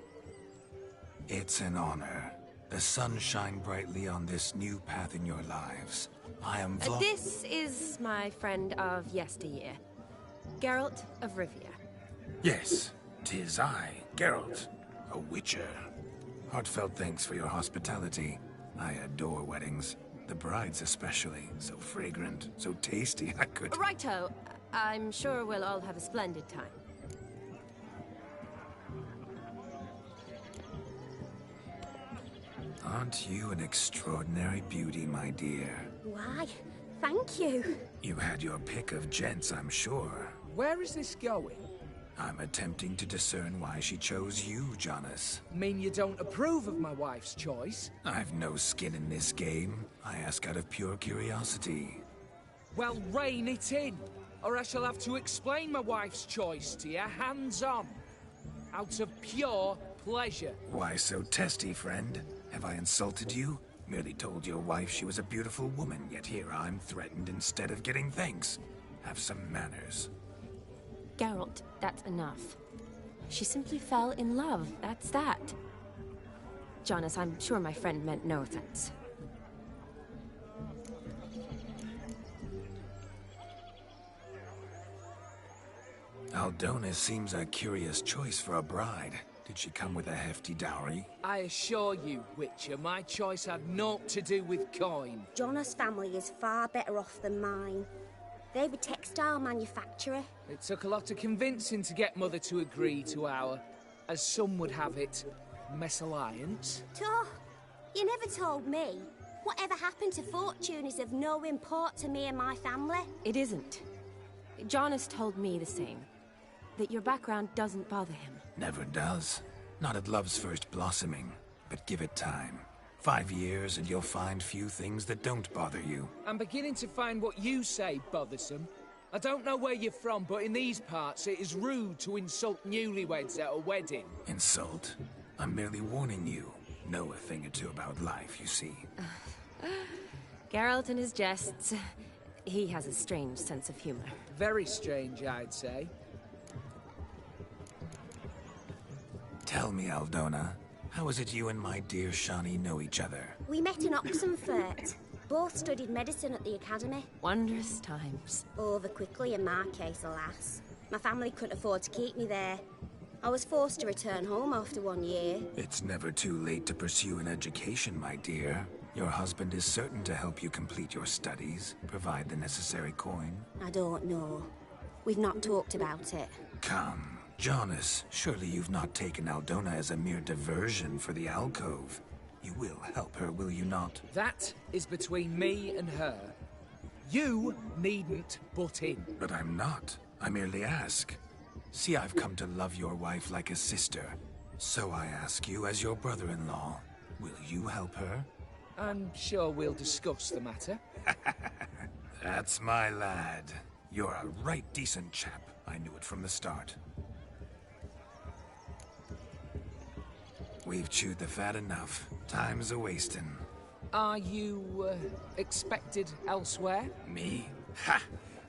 It's an honor. The sun shine brightly on this new path in your lives. I am This is my friend of yesteryear, Geralt of Rivia. Yes, 'tis I, Geralt, a witcher. Heartfelt thanks for your hospitality. I adore weddings. The brides especially. So fragrant, so tasty, I could... Righto. I'm sure we'll all have a splendid time. Aren't you an extraordinary beauty, my dear? Why, thank you. You had your pick of gents, I'm sure. Where is this going? I'm attempting to discern why she chose you, Jonas. Mean you don't approve of my wife's choice? I've no skin in this game. I ask out of pure curiosity. Well, rein it in, or I shall have to explain my wife's choice to you hands-on. Out of pure pleasure. Why so testy, friend? Have I insulted you? Merely told your wife she was a beautiful woman, yet here I'm threatened instead of getting thanks. Have some manners. Geralt, that's enough. She simply fell in love, that's that. Jonas, I'm sure my friend meant no offense. Aldona seems a curious choice for a bride. Did she come with a hefty dowry? I assure you, Witcher, my choice had naught to do with coin. Jonas' family is far better off than mine. They're a textile manufacturer. It took a lot of convincing to get Mother to agree to our, as some would have it, mesalliance. You never told me. Whatever happened to fortune is of no import to me and my family. It isn't. Jonas told me the same. That your background doesn't bother him. Never does. Not at love's first blossoming. But give it time. 5 years and you'll find few things that don't bother you. I'm beginning to find what you say bothersome. I don't know where you're from, but in these parts it is rude to insult newlyweds at a wedding. Insult? I'm merely warning you. Know a thing or two about life, you see. Geralt and his jests. He has a strange sense of humor. Very strange, I'd say. Tell me, Aldona, how is it you and my dear Shani know each other? We met in Oxenfurt. Both studied medicine at the academy. Wondrous times. Over quickly in my case, alas. My family couldn't afford to keep me there. I was forced to return home after 1 year. It's never too late to pursue an education, my dear. Your husband is certain to help you complete your studies, provide the necessary coin. I don't know. We've not talked about it. Come. Jonas, surely you've not taken Aldona as a mere diversion for the alcove. You will help her, will you not? That is between me and her. You needn't butt in. But I'm not. I merely ask. See, I've come to love your wife like a sister. So I ask you as your brother-in-law, will you help her? I'm sure we'll discuss the matter. That's my lad. You're a right decent chap. I knew it from the start. We've chewed the fat enough. Time's a-wasting. Are you, expected elsewhere? Me? Ha!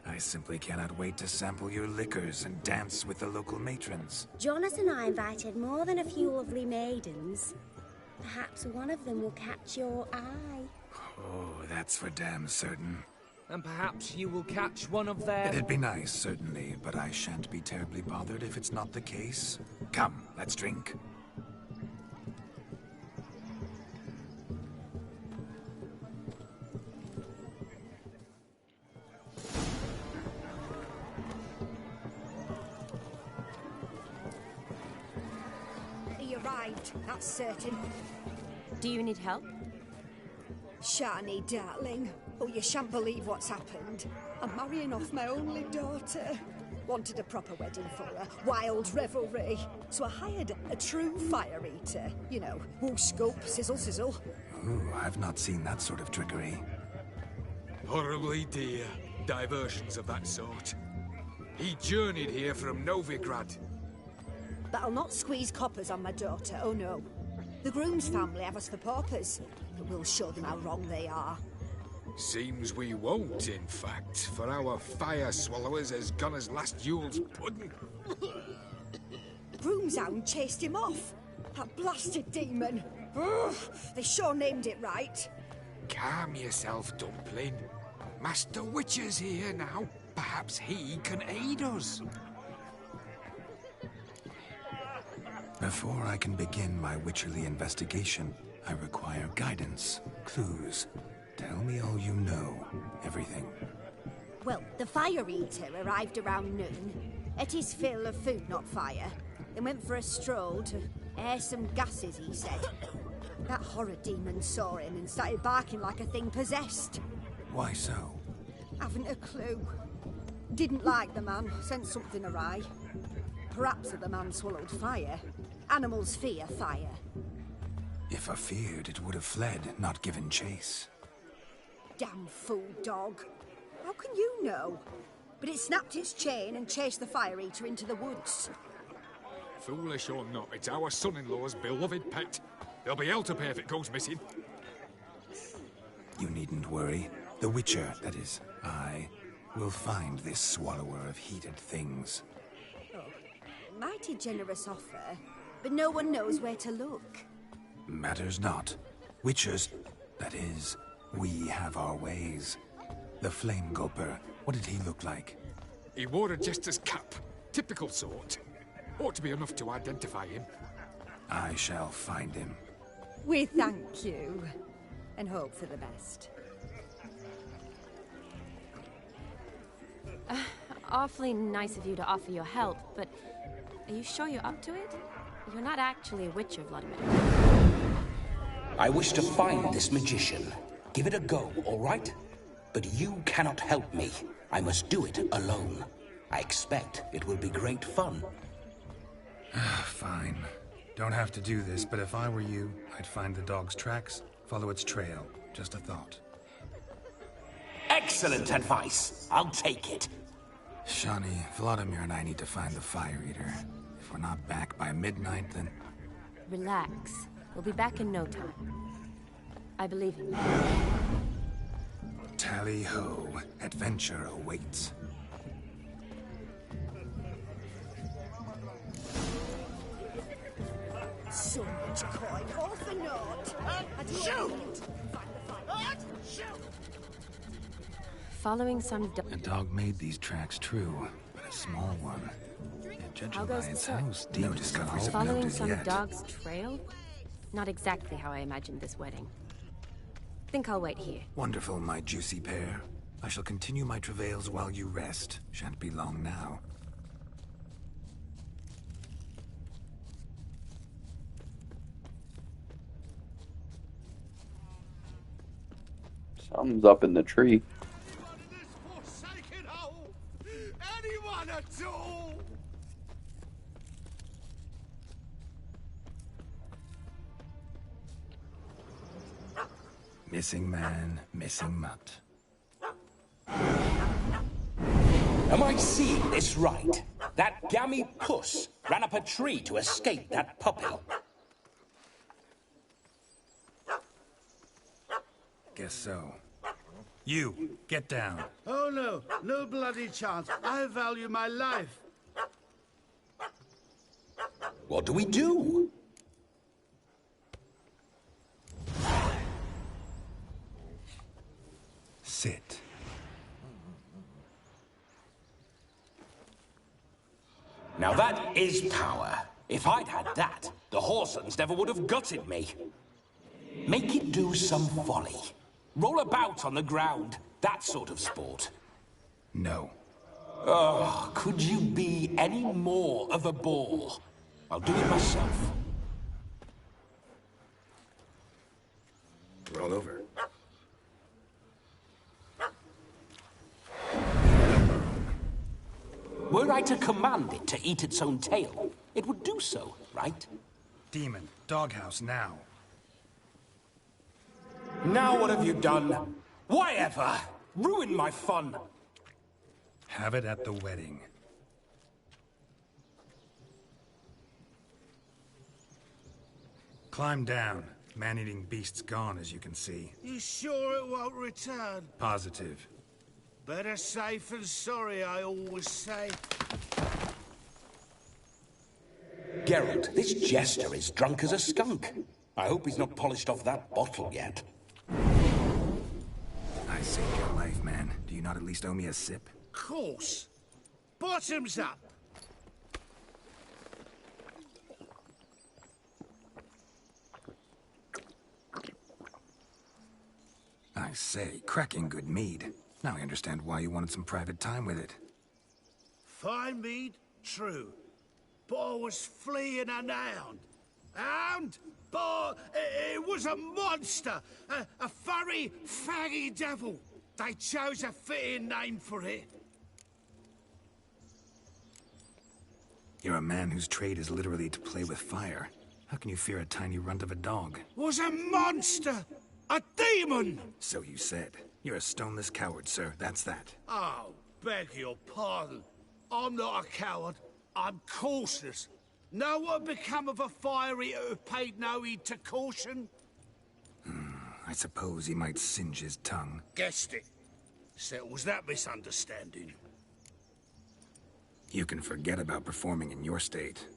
I simply cannot wait to sample your liquors and dance with the local matrons. Jonas and I invited more than a few lovely maidens. Perhaps one of them will catch your eye. Oh, that's for damn certain. And perhaps you will catch one of their... It'd be nice, certainly, but I shan't be terribly bothered if it's not the case. Come, let's drink. He arrived, that's certain. Do you need help? Shani, darling. Oh, you shan't believe what's happened. I'm marrying off my only daughter. Wanted a proper wedding for her. Wild revelry. So I hired a true fire eater. You know, whoosh, scope, sizzle, sizzle. Ooh, I've not seen that sort of trickery. Horribly dear diversions of that sort. He journeyed here from Novigrad. But I'll not squeeze coppers on my daughter, oh no. The groom's family have us for paupers, but we'll show them how wrong they are. Seems we won't, in fact, for our fire swallowers has gone as last Yule's pudding. Broomshound chased him off. That blasted demon. Ugh, they sure named it right. Calm yourself, Dumpling. Master Witcher's here now. Perhaps he can aid us. Before I can begin my witcherly investigation, I require guidance, clues. Tell me all you know, everything. Well, the fire eater arrived around noon. Ate his fill of food, not fire. Then went for a stroll to air some gases, he said. That horror demon saw him and started barking like a thing possessed. Why so? Haven't a clue. Didn't like the man, sent something awry. Perhaps the man swallowed fire. Animals fear fire. If I feared, it would have fled, not given chase. Damn fool dog. How can you know? But it snapped its chain and chased the fire eater into the woods. Foolish or not, it's our son-in-law's beloved pet. There'll be hell to pay if it goes missing. You needn't worry. The Witcher, that is, I, will find this swallower of heated things. Oh, mighty generous offer, but no one knows where to look. Matters not. Witchers, that is, we have our ways. The Flame Gulper, what did he look like? He wore a jester's cap. Typical sort. Ought to be enough to identify him. I shall find him. We thank you, and hope for the best. Awfully nice of you to offer your help, but are you sure you're up to it? You're not actually a Witcher, Vladimir. I wish to find this magician. Give it a go, all right? But you cannot help me. I must do it alone. I expect it will be great fun. Fine. Don't have to do this, but if I were you, I'd find the dog's tracks, follow its trail. Just a thought. Excellent advice. I'll take it. Shani, Vladimir and I need to find the Fire Eater. If we're not back by midnight, then... Relax. We'll be back in no time. I believe in you. Tally-ho. Adventure awaits. So much coin, all for naught. Shoot! Following some A dog made these tracks true, but a small one. Judging How by goes the its search? house, no discoveries of Following note as some yet. dog's trail? Not exactly how I imagined this wedding. Think I'll wait here. Wonderful, my juicy pair. I shall continue my travails while you rest. Shan't be long now. Something's up in the tree. Anyone at all? Missing man, missing mutt. Am I seeing this right? That gammy puss ran up a tree to escape that puppy. Guess so. You, get down. Oh no, no bloody chance. I value my life. What do we do? Sit. Now that is power. If I'd had that, the Horsons never would have gutted me. Make it do some folly. Roll about on the ground. That sort of sport. No. Oh, could you be any more of a bore? I'll do it myself. Roll over. Were I to command it to eat its own tail, it would do so, right? Demon, doghouse now. Now what have you done? Why ever? Ruin my fun. Have it at the wedding. Climb down. Man-eating beast's gone, as you can see. You sure it won't return? Positive. Better safe than sorry, I always say. Geralt, this jester is drunk as a skunk. I hope he's not polished off that bottle yet. I saved your life, man. Do you not at least owe me a sip? Course. Bottoms up. I say, cracking good mead. Now I understand why you wanted some private time with it. Fine mead, true. But I was fleeing an hound. Hound? but it was a monster. A furry, faggy devil. They chose a fitting name for it. You're a man whose trade is literally to play with fire. How can you fear a tiny runt of a dog? Was a monster! A demon! So you said. You're a stoneless coward, sir. That's that. Oh, beg your pardon. I'm not a coward. I'm cautious. Know what become of a fire eater who paid no heed to caution? I suppose he might singe his tongue. Guessed it. Settles that misunderstanding. You can forget about performing in your state.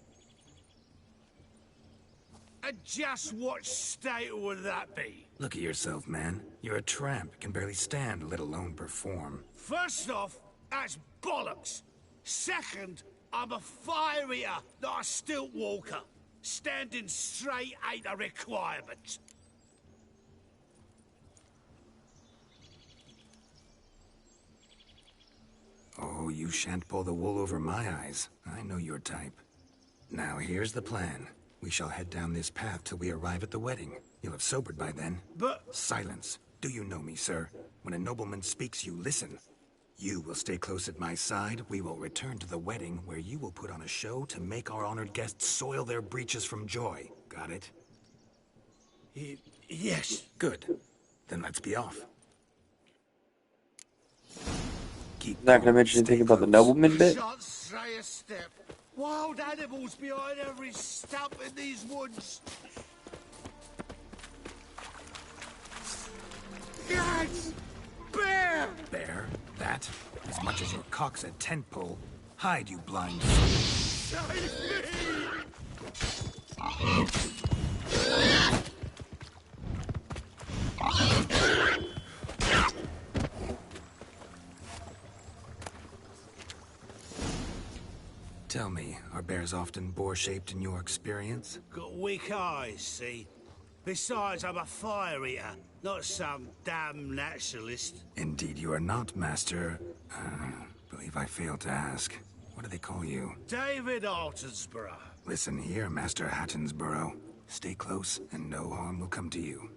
And just what state would that be? Look at yourself, man. You're a tramp, can barely stand, let alone perform. First off, that's bollocks. Second, I'm a fire eater, not a stilt walker. Standing straight ain't a requirement. Oh, you shan't pull the wool over my eyes. I know your type. Now, here's the plan. We shall head down this path till we arrive at the wedding. You'll have sobered by then. But... Silence. Do you know me, sir? When a nobleman speaks, you listen. You will stay close at my side. We will return to the wedding, where you will put on a show to make our honored guests soil their breeches from joy. Got it? Yes. Good. Then let's be off. Not gonna mention anything about the nobleman bit. Shan't stray a step. Wild animals behind every stump in these woods. Yes! Bear! Bear? That? As much as your cock's a tent pole. Hide, you blind. Save Tell me, are bears often boar-shaped in your experience? Got weak eyes, see? Besides, I'm a fire eater, not some damn naturalist. Indeed you are not, Master. Believe I failed to ask. What do they call you? David Altonsborough. Listen here, Master Hattonsborough. Stay close, and no harm will come to you.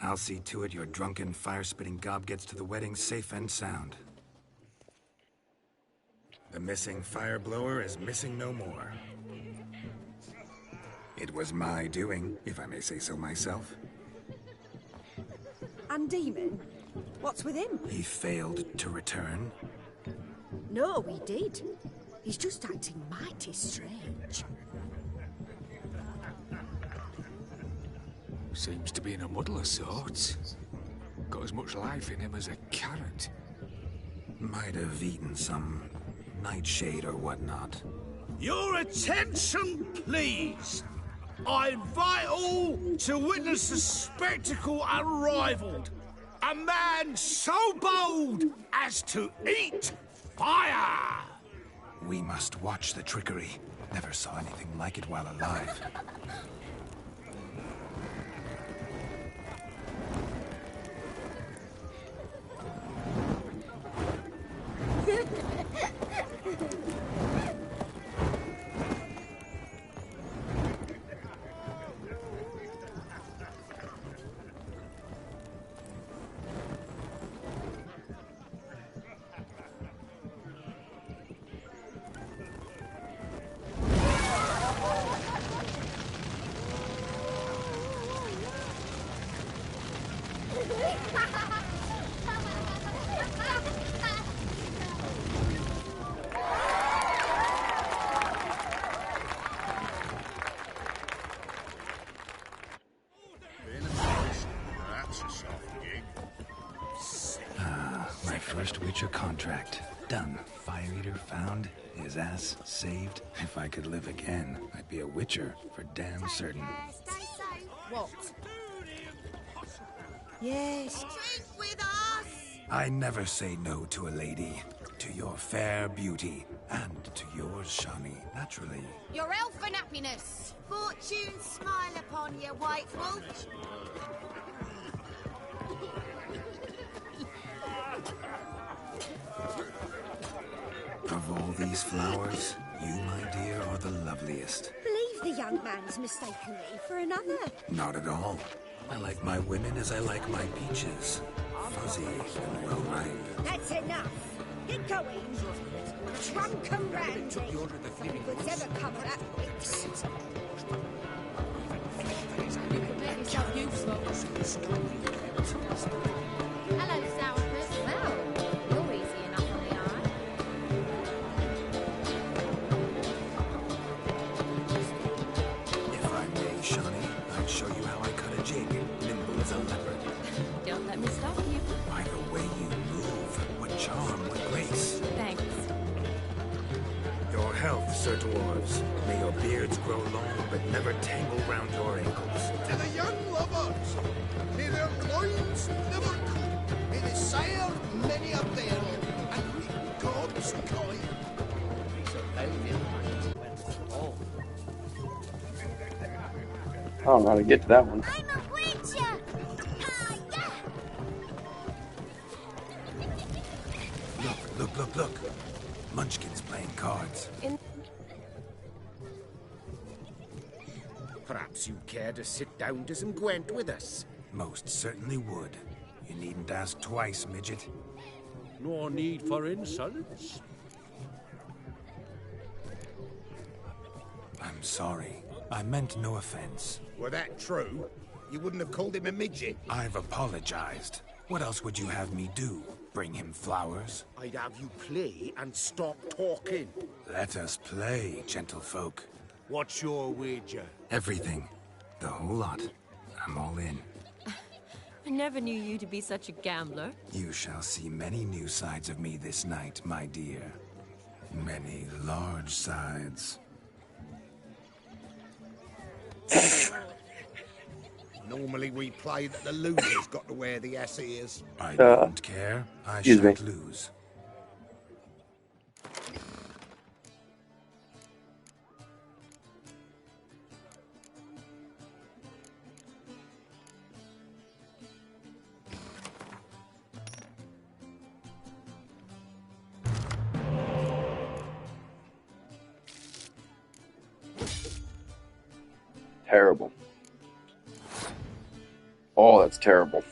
I'll see to it your drunken, fire-spitting gob gets to the wedding safe and sound. The missing fire blower is missing no more. It was my doing, if I may say so myself. And Demon? What's with him? He failed to return. No, he did. He's just acting mighty strange. Seems to be in a muddle of sorts. Got as much life in him as a carrot. Might have eaten some nightshade or whatnot. Your attention, please. I invite all to witness a spectacle unrivaled. A man so bold as to eat fire! We must watch the trickery. Never saw anything like it while alive. My first Witcher contract. Done. Fire Eater found. His ass saved. If I could live again, I'd be a Witcher for damn certain. What? Yes. Drink with us! I never say no to a lady. To your fair beauty. And to yours, Shani, naturally. Your elfin happiness. Fortune smile upon you, White Wolf. Of all these flowers, you, my dear, are the loveliest. Believe The young man's mistaken me for another. Not at all. I like my women as I like my peaches. Fuzzy and well-ripe. That's enough. Get going. Drunk and randy. Nothing good's ever come of that mix. You can make yourself useful. Hello, Sourpuss. Well, you're easy enough on the eye. If I may, Shawnee, I'd show you how I cut a jig, nimble as a leopard. Don't let me stop you. By the way you move, what charm, what grace. Thanks. Your health, Sir Dwarves. May your beards grow long, but never tangle round your ankles. To the young lovers, may their loins never cool. May they sire many a barrel and reap God's coin. I don't know how to get to that one. I'm a witcher! Look. Munchkin's playing cards. Perhaps you'd care to sit down to some Gwent with us. Most certainly would. You needn't ask twice, midget. No need for insolence. I'm sorry. I meant no offense. Were that true, you wouldn't have called him a midget. I've apologized. What else would you have me do? Bring him flowers? I'd have you play and stop talking. Let us play, gentlefolk. What's your wager? Everything. The whole lot. I'm all in. I never knew you to be such a gambler. You shall see many new sides of me this night, my dear. Many large sides. Normally we play that the loser's got to wear the ass ears. I don't care. I shan't lose. Terrible. Oh, that's terrible.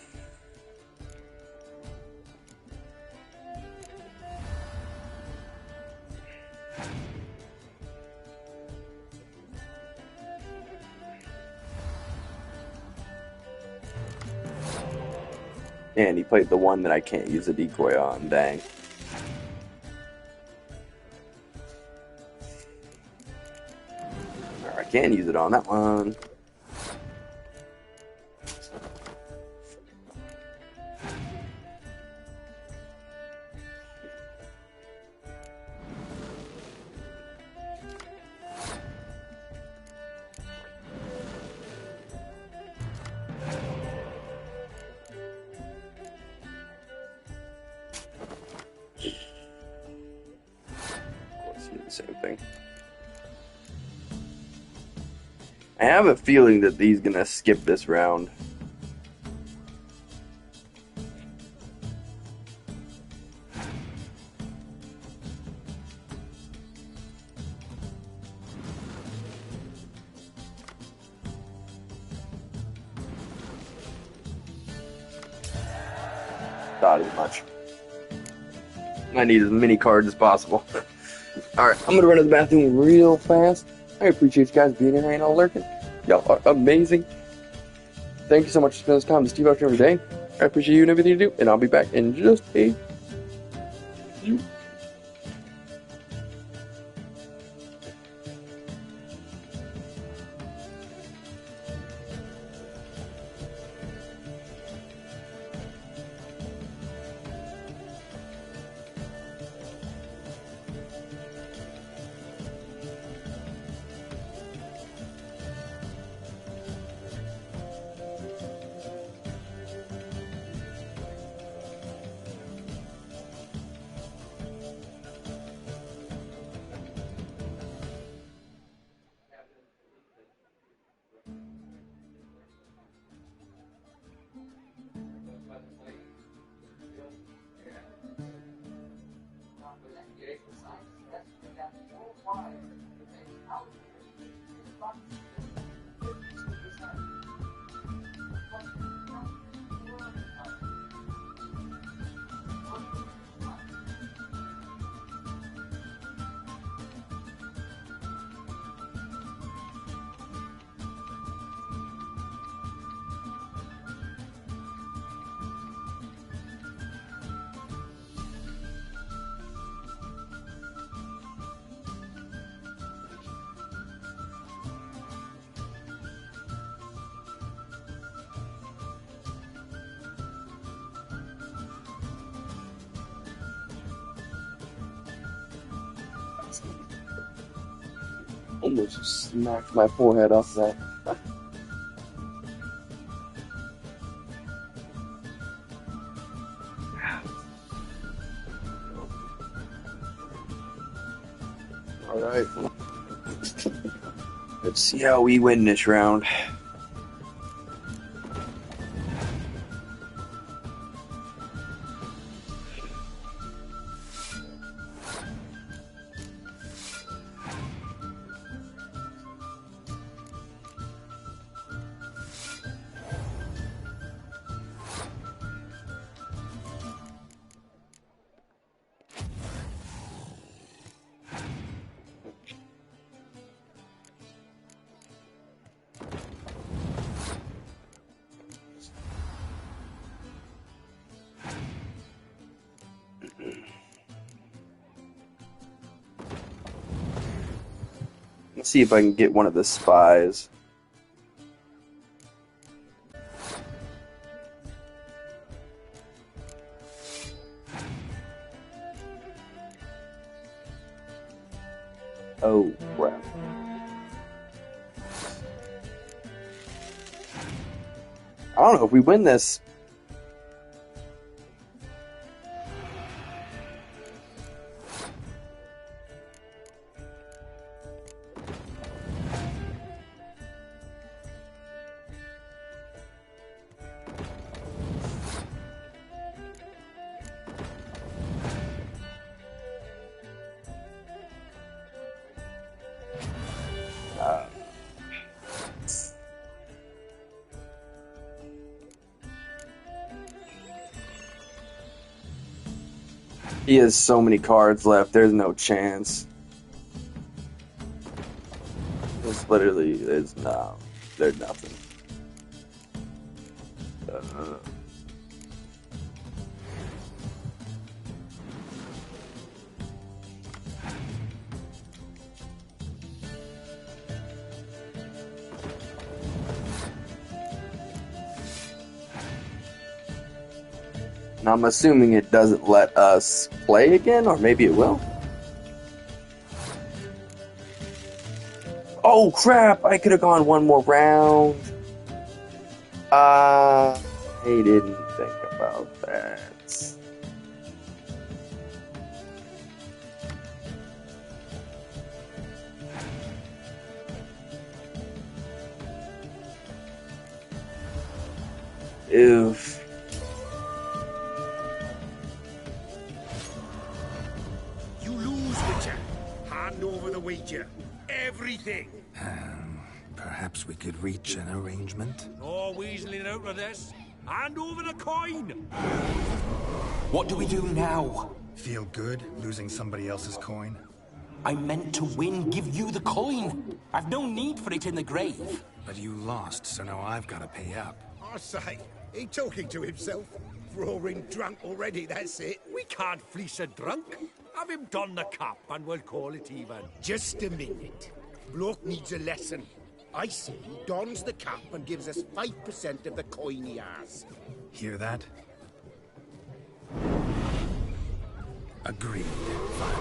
And he played the one that I can't use a decoy on, dang. Or I can use it on that one. Same thing. I have a feeling that he's gonna skip this round. Thought as much. I need as many cards as possible. Alright, I'm gonna run to the bathroom real fast. I appreciate you guys being here and all lurking. Y'all are amazing. Thank you so much for spending this time with Steve out here every day. I appreciate you and everything you do, and I'll be back in just a few. almost smacked my forehead off that. Alright. Let's see how we win this round. Let's see if I can get one of the spies. Oh, crap. I don't know if we win this. He has so many cards left, there's no chance. This literally is no, there's nothing. And I'm assuming it doesn't let us play again, or maybe it will. Oh crap, I could have gone one more round. I didn't think about that. Oof. Wager. Everything. Perhaps we could reach an arrangement. Oh, weaseling out of this. Hand over the coin. What do we do now? Feel good losing somebody else's coin? I meant to win, give you the coin. I've no need for it in the grave. But you lost, so now I've got to pay up. I say, he talking to himself. Roaring drunk already, that's it. We can't fleece a drunk. Have him don the cap and we'll call it even. Just a minute. Bloke needs a lesson. I say he dons the cap and gives us 5% of the coin he has. Hear that? Agreed.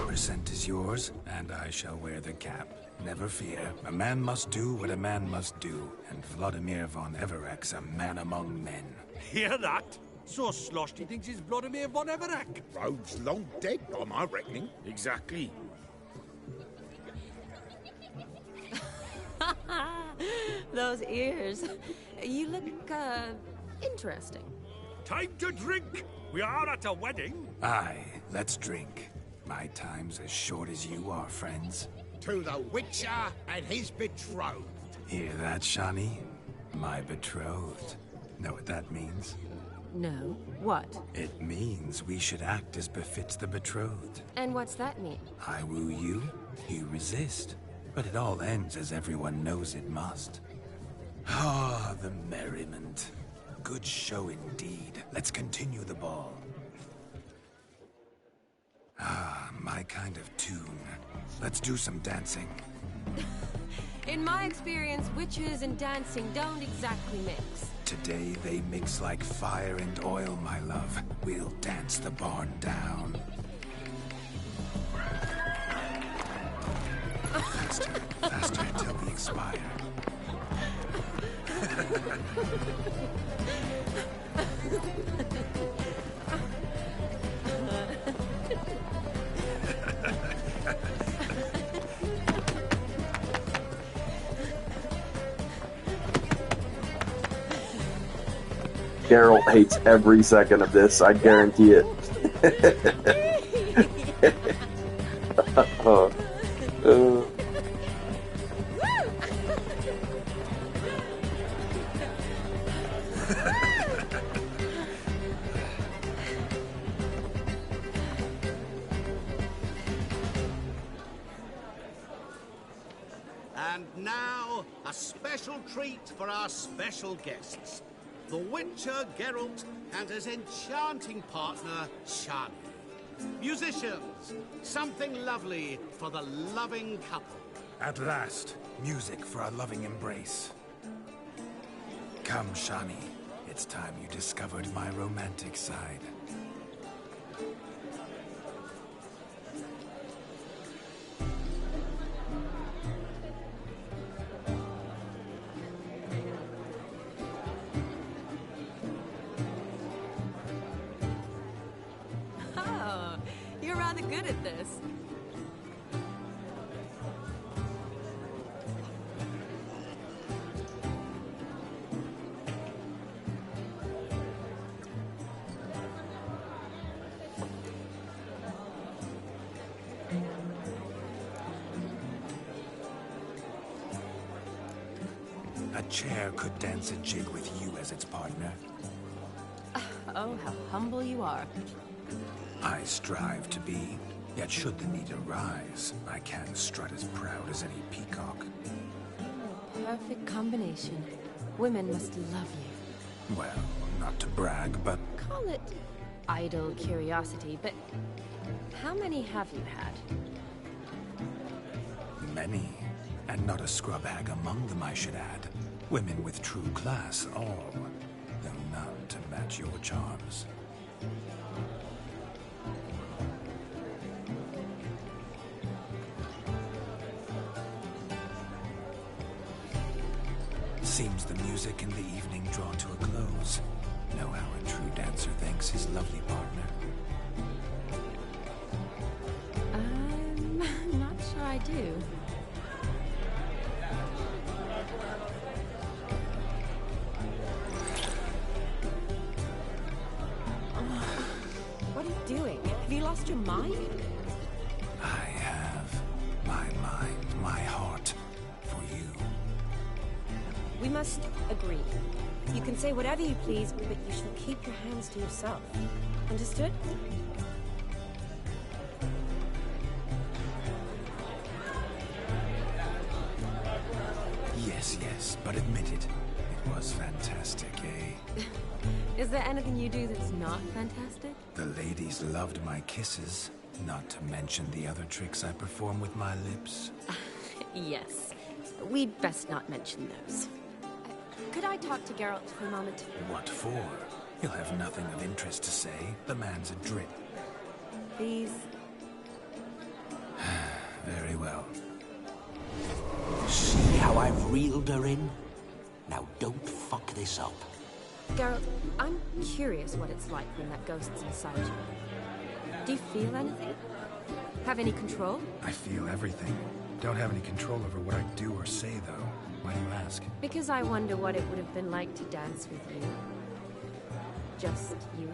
5% is yours, and I shall wear the cap. Never fear. A man must do what a man must do, and Vladimir von Everek's a man among men. Hear that? So sloshed he thinks he's Vladimir von Everek. Rhodes long dead, by my reckoning. Exactly. Those ears. You look, interesting. Time to drink. We are at a wedding. Aye, let's drink. My time's as short as you are, friends. To the Witcher and his betrothed. Hear that, Shani? My betrothed. Know what that means? No. What? It means we should act as befits the betrothed. And what's that mean? I woo you, you resist. But it all ends as everyone knows it must. Ah, the merriment. Good show indeed. Let's continue the ball. Ah, my kind of tune. Let's do some dancing. In my experience, witches and dancing don't exactly mix. Today they mix like fire and oil, my love. We'll dance the barn down. Faster, faster. Geralt hates every second of this, I guarantee it. And now, a special treat for our special guests. The Witcher Geralt and his enchanting partner, Shani. Musicians, something lovely for the loving couple. At last, music for our loving embrace. Come, Shani. It's time you discovered my romantic side. Oh, you're rather good at this. A chair could dance a jig with you as its partner. Oh, how humble you are. I strive to be, yet should the need arise, I can strut as proud as any peacock. Perfect combination. Women must love you. Well, not to brag, but Call it idle curiosity, but how many have you had? many. And not a scrub hag among them, I should add. Women with true class, all. Though none to match your charms. Seems the music in the evening drawn to a close. Know how a true dancer thanks his lovely partner. I'm not sure I do. What are you doing? Have you lost your mind? I have my mind, my heart for you. We must agree. You can say whatever you please, but you shall keep your hands to yourself. Understood? Yes, yes, but admit it. It was fantastic, eh? Is there anything you do that's not fantastic? The ladies loved my kisses, not to mention the other tricks I perform with my lips. Yes. We'd best not mention those. Could I talk to Geralt for a moment? What for? He'll have nothing of interest to say. The man's a drip. Please. Very well. See how I've reeled her in? Now don't fuck this up. Geralt, I'm curious what it's like when that ghost's inside you. Do you feel anything? Have any control? I feel everything. Don't have any control over what I do or say, though. Why do you ask? Because I wonder what it would have been like to dance with you. Just you.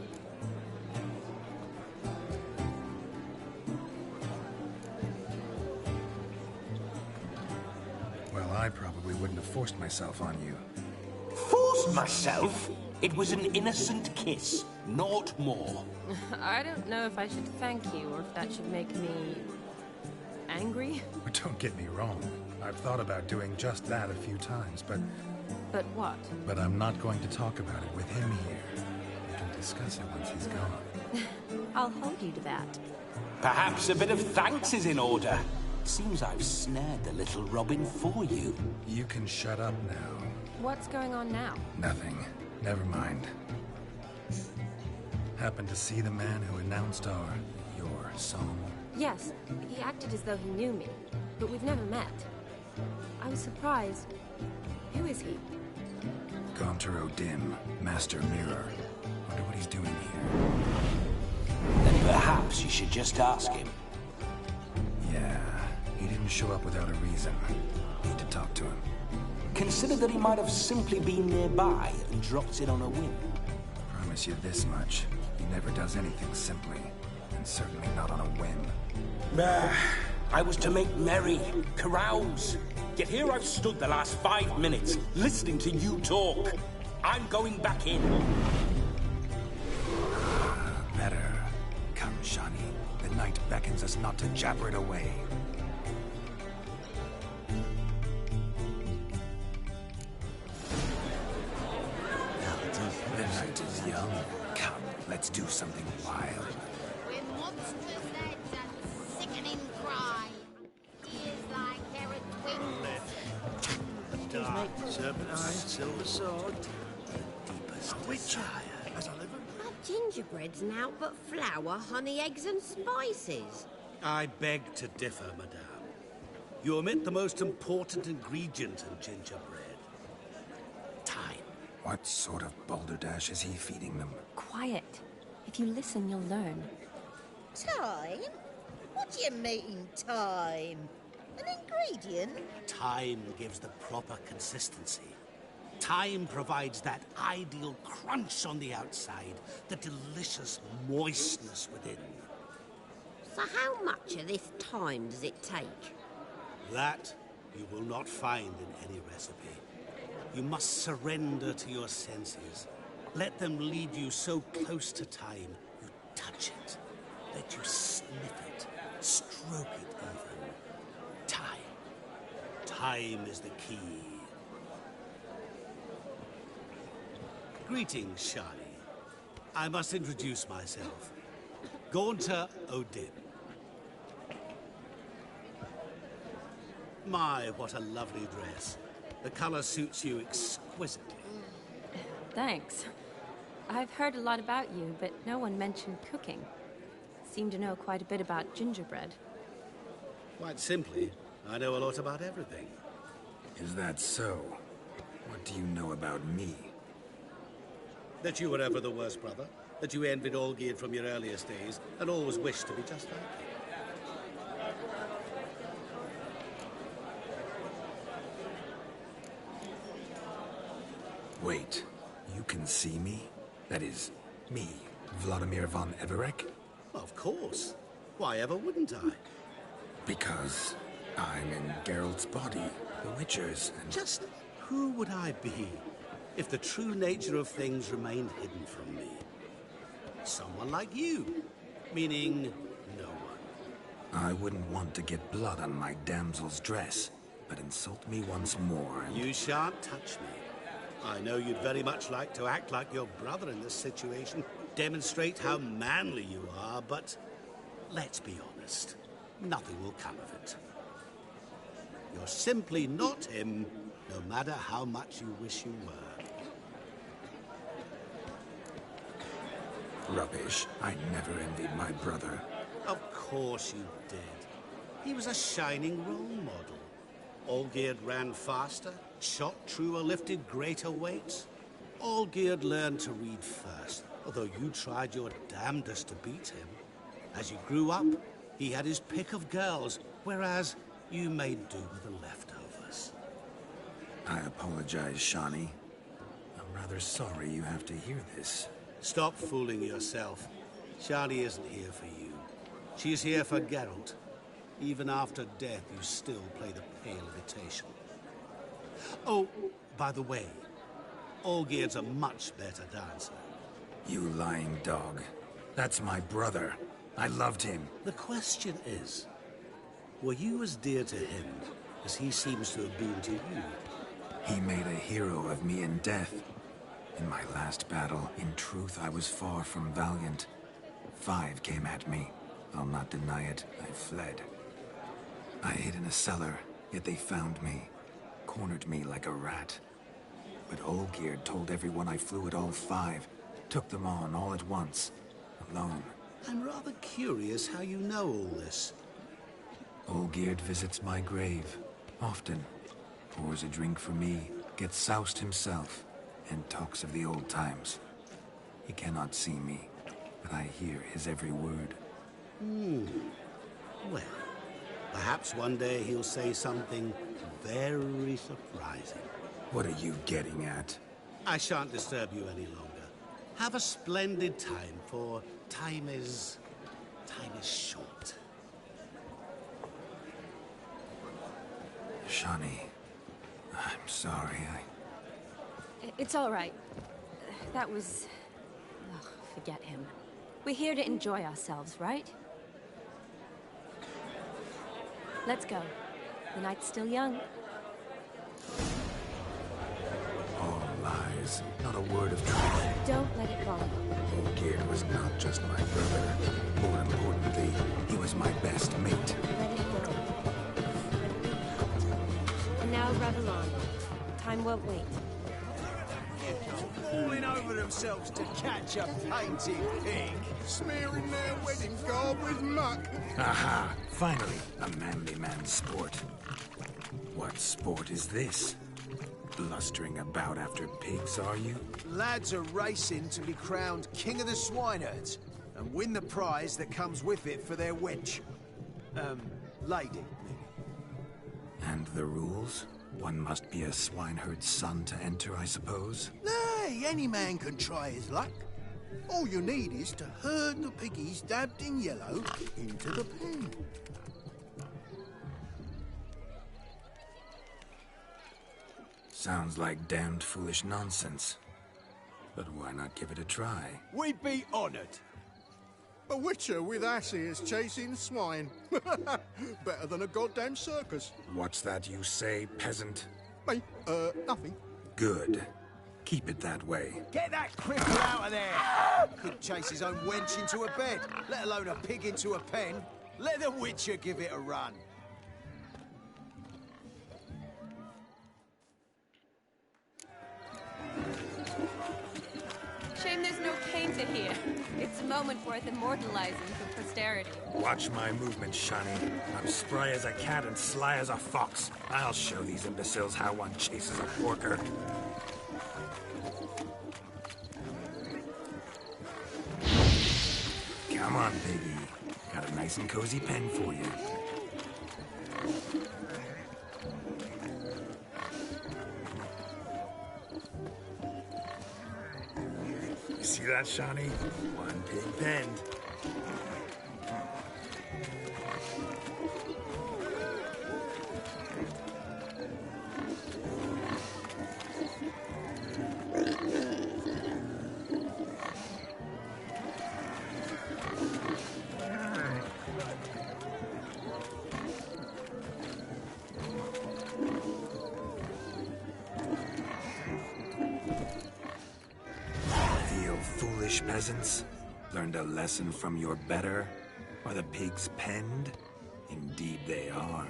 Well, I probably wouldn't have forced myself on you. Forced myself? It was an innocent kiss, naught more. I don't know if I should thank you or if that should make me... angry? But don't get me wrong. I've thought about doing just that a few times, but... But what? But I'm not going to talk about it with him here. We can discuss it once he's gone. I'll hold you to that. Perhaps a bit of thanks is in order. Seems I've snared the little Robin for you. You can shut up now. What's going on now? Nothing. Never mind. Happened to see the man who announced your song? Yes, he acted as though he knew me, but we've never met. I was surprised. Who is he? Gaunter O'Dim, Master Mirror. Wonder what he's doing here. Then perhaps you should just ask him. Yeah, he didn't show up without a reason. Need to talk to him. Consider that he might have simply been nearby and dropped in on a whim. promise you this much. He never does anything simply, and certainly not on a whim. I was to make merry, carouse. Yet here I've stood the last 5 minutes, listening to you talk. I'm going back in. Better. Come, Shani. The night beckons us not to jabber it away. The night is young. Come, let's do something wild. With monsters' heads and sickening cry, ears like herod wings. Dark serpent eye, silver sword, the deepest desire. As I live Are gingerbreads now but flour, honey, eggs and spices? I beg to differ, madame. You omit the most important ingredient in gingerbread. Time. What sort of balderdash is he feeding them? Quiet. If you listen, you'll learn. Time? What do you mean, time? An ingredient? Time gives the proper consistency. Time provides that ideal crunch on the outside, the delicious moistness within. So how much of this time does it take? That you will not find in any recipe. You must surrender to your senses. Let them lead you so close to time, you touch it. Let you sniff it, stroke it even. Time. Time is the key. Greetings, Shani. I must introduce myself. Gaunter O'Dib. My, what a lovely dress. The color suits you exquisitely. Thanks. I've heard a lot about you, but no one mentioned cooking. Seem to know quite a bit about gingerbread. Quite simply, I know a lot about everything. Is that so? What do you know about me? That you were ever the worst brother, that you envied Olgierd from your earliest days, and always wished to be just like him. Wait, you can see me? That is, me, Vladimir von Everec? Of course. Why ever wouldn't I? Because I'm in Geralt's body, the Witcher's, and... Just who would I be if the true nature of things remained hidden from me? Someone like you, meaning no one. I wouldn't want to get blood on my damsel's dress, but insult me once more and... You shan't touch me. I know you'd very much like to act like your brother in this situation, demonstrate how manly you are, but let's be honest, nothing will come of it. You're simply not him, no matter how much you wish you were. Rubbish. I never envied my brother. Of course you did. He was a shining role model. Olgierd ran faster, shot truer, lifted greater weights. Olgierd learned to read first, although you tried your damnedest to beat him. As you grew up, he had his pick of girls, whereas you made do with the leftovers. I apologize, Shani. I'm rather sorry you have to hear this. Stop fooling yourself. Shani isn't here for you. She's here for Geralt. Even after death, you still play the pale imitation. Oh, by the way, Olgierd's a much better dancer. You lying dog. That's my brother. I loved him. The question is, were you as dear to him as he seems to have been to you? He made a hero of me in death. In my last battle, in truth, I was far from valiant. 5 came at me. I'll not deny it. I fled. I hid in a cellar, yet they found me. Cornered me like a rat. But Olgierd told everyone I flew at all 5. Took them on all at once. Alone. I'm rather curious how you know all this. Olgierd visits my grave. Often. Pours a drink for me. Gets soused himself. And talks of the old times. He cannot see me. But I hear his every word. Well, perhaps one day he'll say something very surprising. What are you getting at? I shan't disturb you any longer. Have a splendid time, for time is short. Shani, I'm sorry, It's all right. That was... Ugh, forget him. We're here to enjoy ourselves, right? Let's go. The night's still young. All lies, not a word of truth. Don't let it bother you. Olgierd was not just my brother. More importantly, he was my best mate. Let it go. And now revel on. Time won't wait. Falling over themselves to catch a painted pig. Smearing their wedding garb with muck. Aha! Finally, a manly man's sport. What sport is this? Blustering about after pigs, are you? Lads are racing to be crowned King of the Swineherds and win the prize that comes with it for their wench. Lady. And the rules? One must be a swineherd's son to enter, I suppose? Nay, any man can try his luck. All you need is to herd the piggies dabbed in yellow into the pen. Sounds like damned foolish nonsense. But why not give it a try? We'd be honoured. A witcher with ass ears chasing swine. Better than a goddamn circus. What's that you say, peasant? Me? Nothing. Good. Keep it that way. Get that cripple out of there! Could chase his own wench into a bed, let alone a pig into a pen. Let the witcher give it a run. Shame there's no painter here. It's a moment worth immortalizing for posterity. Watch my movements, Shani. I'm spry as a cat and sly as a fox. I'll show these imbeciles how one chases a porker. Come on, piggy. Got a nice and cozy pen for you. You see that, Shani? One pig penned. Peasants? Learned a lesson from your better? Are the pigs penned? Indeed they are.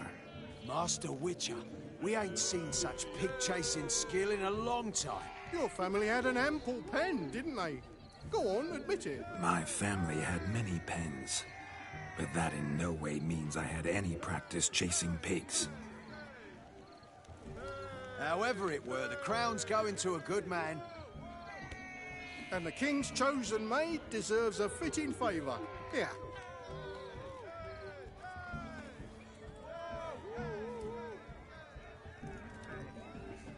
Master Witcher, we ain't seen such pig-chasing skill in a long time. Your family had an ample pen, didn't they? Go on, admit it. My family had many pens, but that in no way means I had any practice chasing pigs. However it were, the crown's going to a good man. And the king's chosen maid deserves a fitting favour. Here.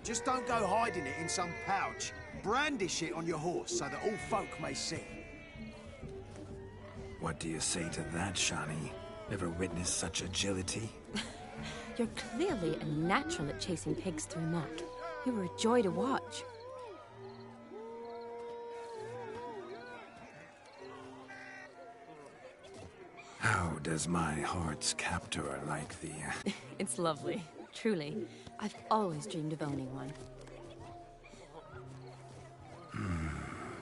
Just don't go hiding it in some pouch. Brandish it on your horse so that all folk may see. What do you say to that, Shani? Ever witnessed such agility? You're clearly a natural at chasing pigs through muck. You were a joy to watch. How does my heart's captor like the... It's lovely. Truly. I've always dreamed of owning one.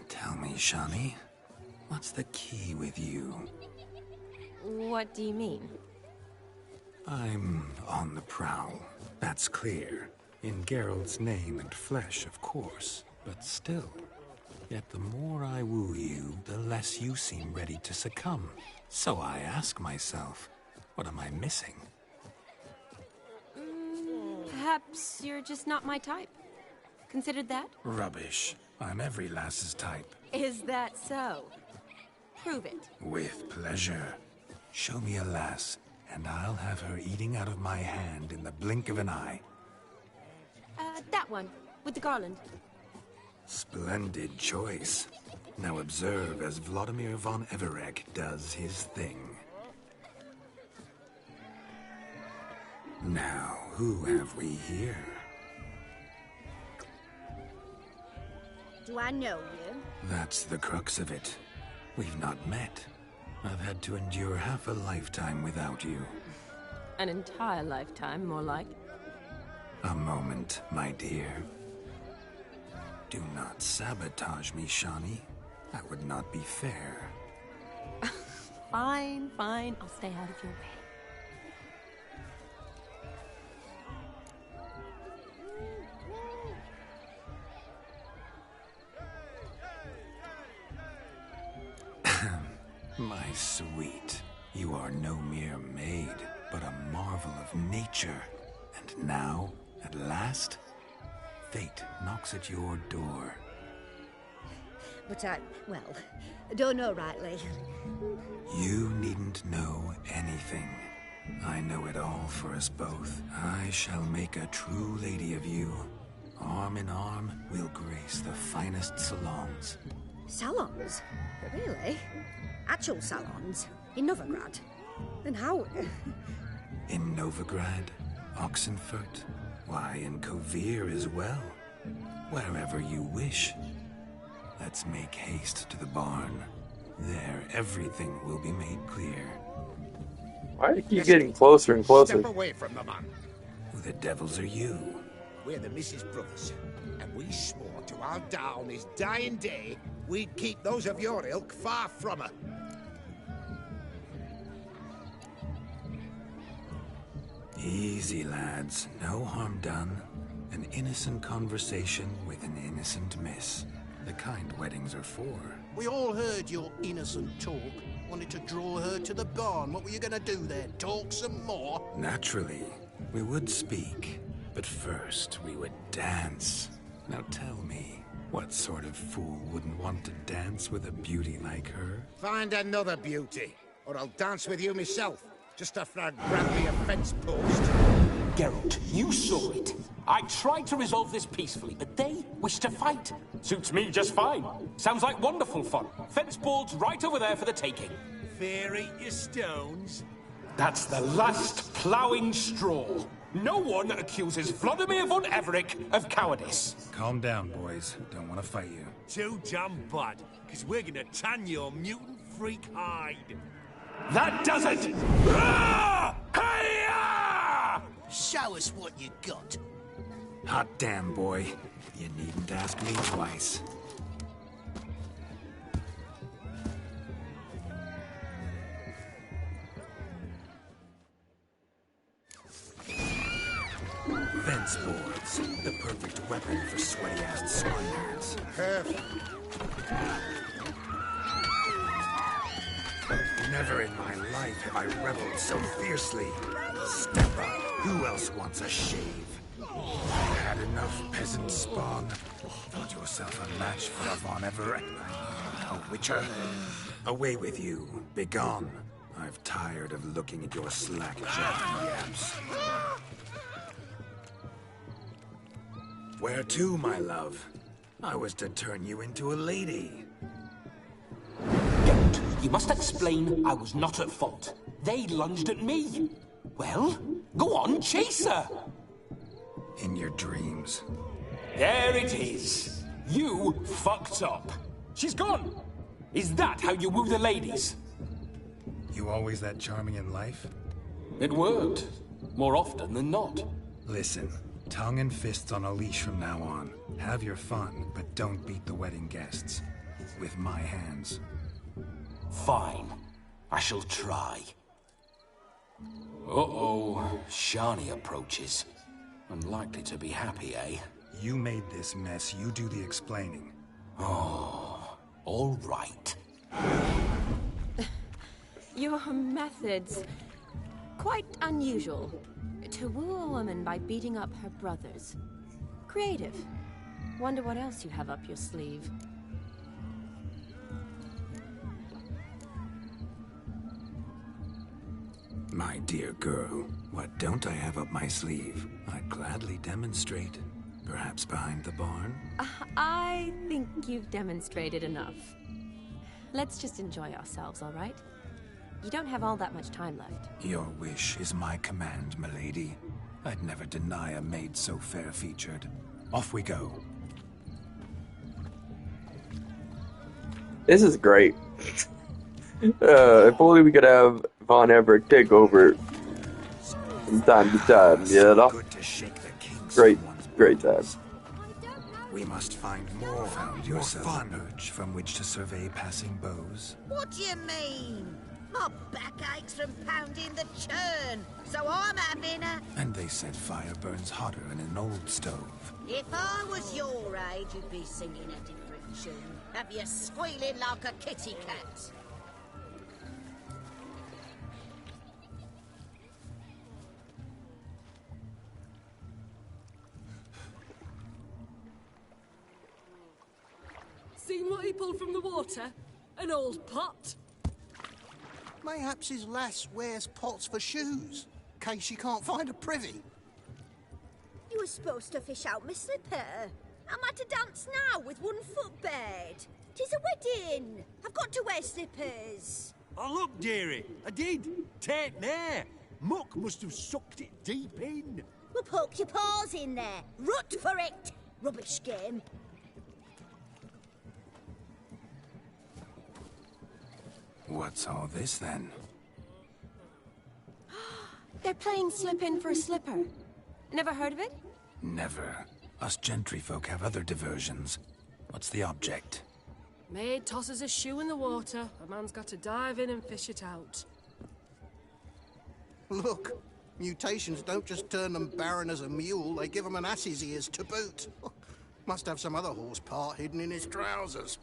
Tell me, Shani, what's the key with you? What do you mean? I'm on the prowl. That's clear. In Geralt's name and flesh, of course. But still. Yet the more I woo you, the less you seem ready to succumb. So I ask myself, what am I missing? Perhaps you're just not my type. Considered that? Rubbish. I'm every lass's type. Is that so? Prove it. With pleasure. Show me a lass, and I'll have her eating out of my hand in the blink of an eye. That one, with the garland. Splendid choice. Now observe as Vladimir von Everec does his thing. Now, who have we here? Do I know you? That's the crux of it. We've not met. I've had to endure half a lifetime without you. An entire lifetime, more like. A moment, my dear. Do not sabotage me, Shani. That would not be fair. Fine, fine. I'll stay out of your way. My sweet, you are no mere maid, but a marvel of nature. And now, at last, fate knocks at your door. But well, don't know rightly. You needn't know anything. I know it all for us both. I shall make a true lady of you. Arm in arm, we'll grace the finest salons. Salons? Really? Actual salons? In Novigrad? And how? In Novigrad, Oxenfurt, why, in Kovir as well. Wherever you wish. Let's make haste to the barn. There, everything will be made clear. Why do you keep getting closer and closer? Step away from the man. Who the devils are you? We're the Mrs. Brothers, and we swore to our da on his dying day we'd keep those of your ilk far from her. Easy, lads. No harm done. An innocent conversation with an innocent miss. The kind weddings are for. We all heard your innocent talk. Wanted to draw her to the barn. What were you gonna do there? Talk some more? Naturally. We would speak. But first, we would dance. Now tell me, what sort of fool wouldn't want to dance with a beauty like her? Find another beauty, or I'll dance with you myself. Just after I grab me a fence post. Geralt, you saw it. I tried to resolve this peacefully, but they wish to fight. Suits me just fine. Sounds like wonderful fun. Fence boards right over there for the taking. Fear eat your stones. That's the last ploughing straw. No one accuses Vladimir von Everec of cowardice. Calm down, boys. Don't want to fight you. Too damn bad, because we're gonna tan your mutant freak hide. That does it! Ah! Hi-ya! Show us what you got. Hot damn, boy. You needn't ask me twice. Fence boards. The perfect weapon for sweaty-ass swinehorns. Perfect. Never in my life have I reveled so fiercely. Step up. Who else wants a shave? Had enough, peasant spawn. Thought yourself a match for a Von Everett. A witcher. Away with you. Begone. I've tired of looking at your slack-jawed yaps. Where to, my love? I was to turn you into a lady. Geralt, you must explain I was not at fault. They lunged at me. Well, go on, chase her. In your dreams. There it is. You fucked up. She's gone. Is that how you woo the ladies? You always that charming in life? It worked. More often than not. Listen, tongue and fists on a leash from now on. Have your fun, but don't beat the wedding guests. With my hands. Fine. I shall try. Uh-oh. Shani approaches. Unlikely to be happy, eh? You made this mess. You do the explaining. Oh, all right. Your methods... quite unusual. To woo a woman by beating up her brothers. Creative. Wonder what else you have up your sleeve. My dear girl, what don't I have up my sleeve? I'd gladly demonstrate. Perhaps behind the barn? I think you've demonstrated enough. Let's just enjoy ourselves, all right? You don't have all that much time left. Your wish is my command, milady. I'd never deny a maid so fair-featured. Off we go. This is great. If only we could have Von Everett take over from time to time, you know? Great time. We must find more. Found yourself a perch from which to survey passing bows. What do you mean? My back aches from pounding the churn, so I'm having a... And they said fire burns hotter in an old stove. If I was your age, you'd be singing a different tune. Have you squealing like a kitty cat? Seen what he pulled from the water? An old pot. Mayhaps his lass wears pots for shoes, in case she can't find a privy. You were supposed to fish out my slipper. I'm at a dance now with one foot bared. 'Tis a wedding. I've got to wear slippers. Oh, look, dearie. I did. Take there. Muck must have sucked it deep in. Well, poke your paws in there. Rut for it. Rubbish game. What's all this, then? They're playing slip-in for a slipper. Never heard of it? Never. Us gentry folk have other diversions. What's the object? Maid tosses a shoe in the water. A man's got to dive in and fish it out. Look, mutations don't just turn them barren as a mule, they give them an ass's ears to boot. Must have some other horse part hidden in his trousers.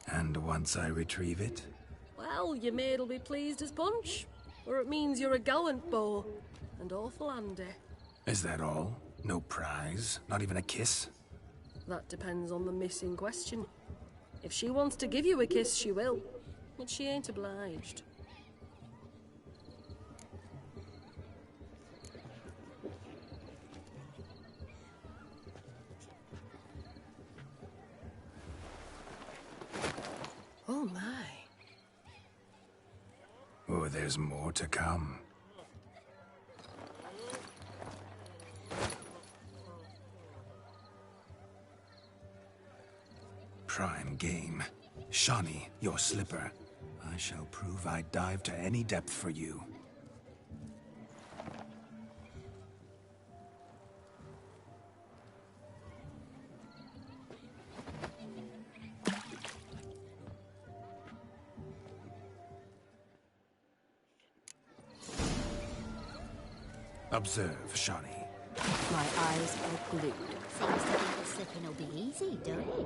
And once I retrieve it? Well, your maid'll be pleased as punch. Or it means you're a gallant beau. And awful handy. Is that all? No prize? Not even a kiss? That depends on the miss in question. If she wants to give you a kiss, she will. But she ain't obliged. Oh my. Oh, there's more to come. Prime game. Shawnee, your slipper. I shall prove I'd dive to any depth for you. Observe, Shawnee. My eyes are glued. Seems to think the slipping will be easy, don't it?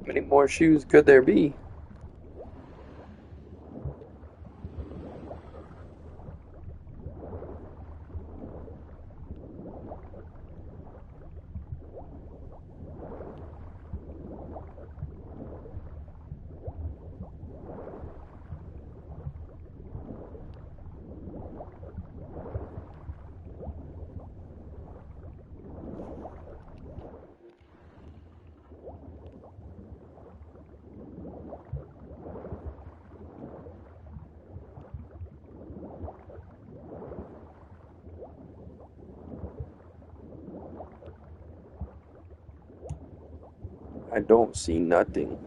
How many more shoes could there be? I don't see nothing.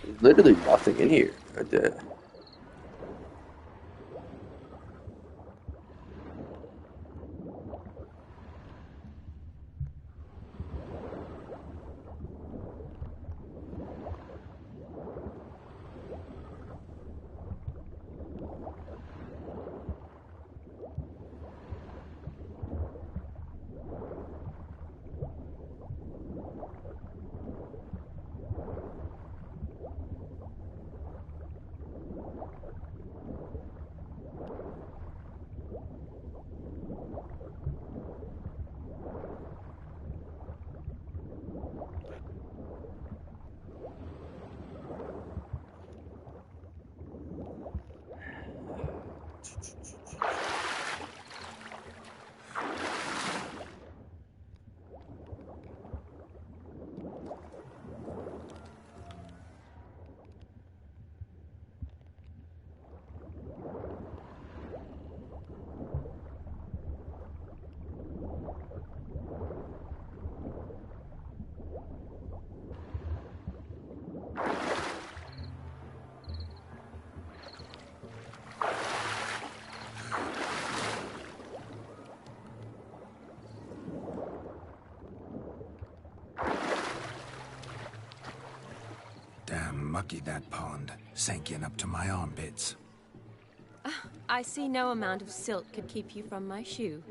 There's literally nothing in here. Right there. Mucky, that pond. Sank in up to my armpits. I see no amount of silt could keep you from my shoe.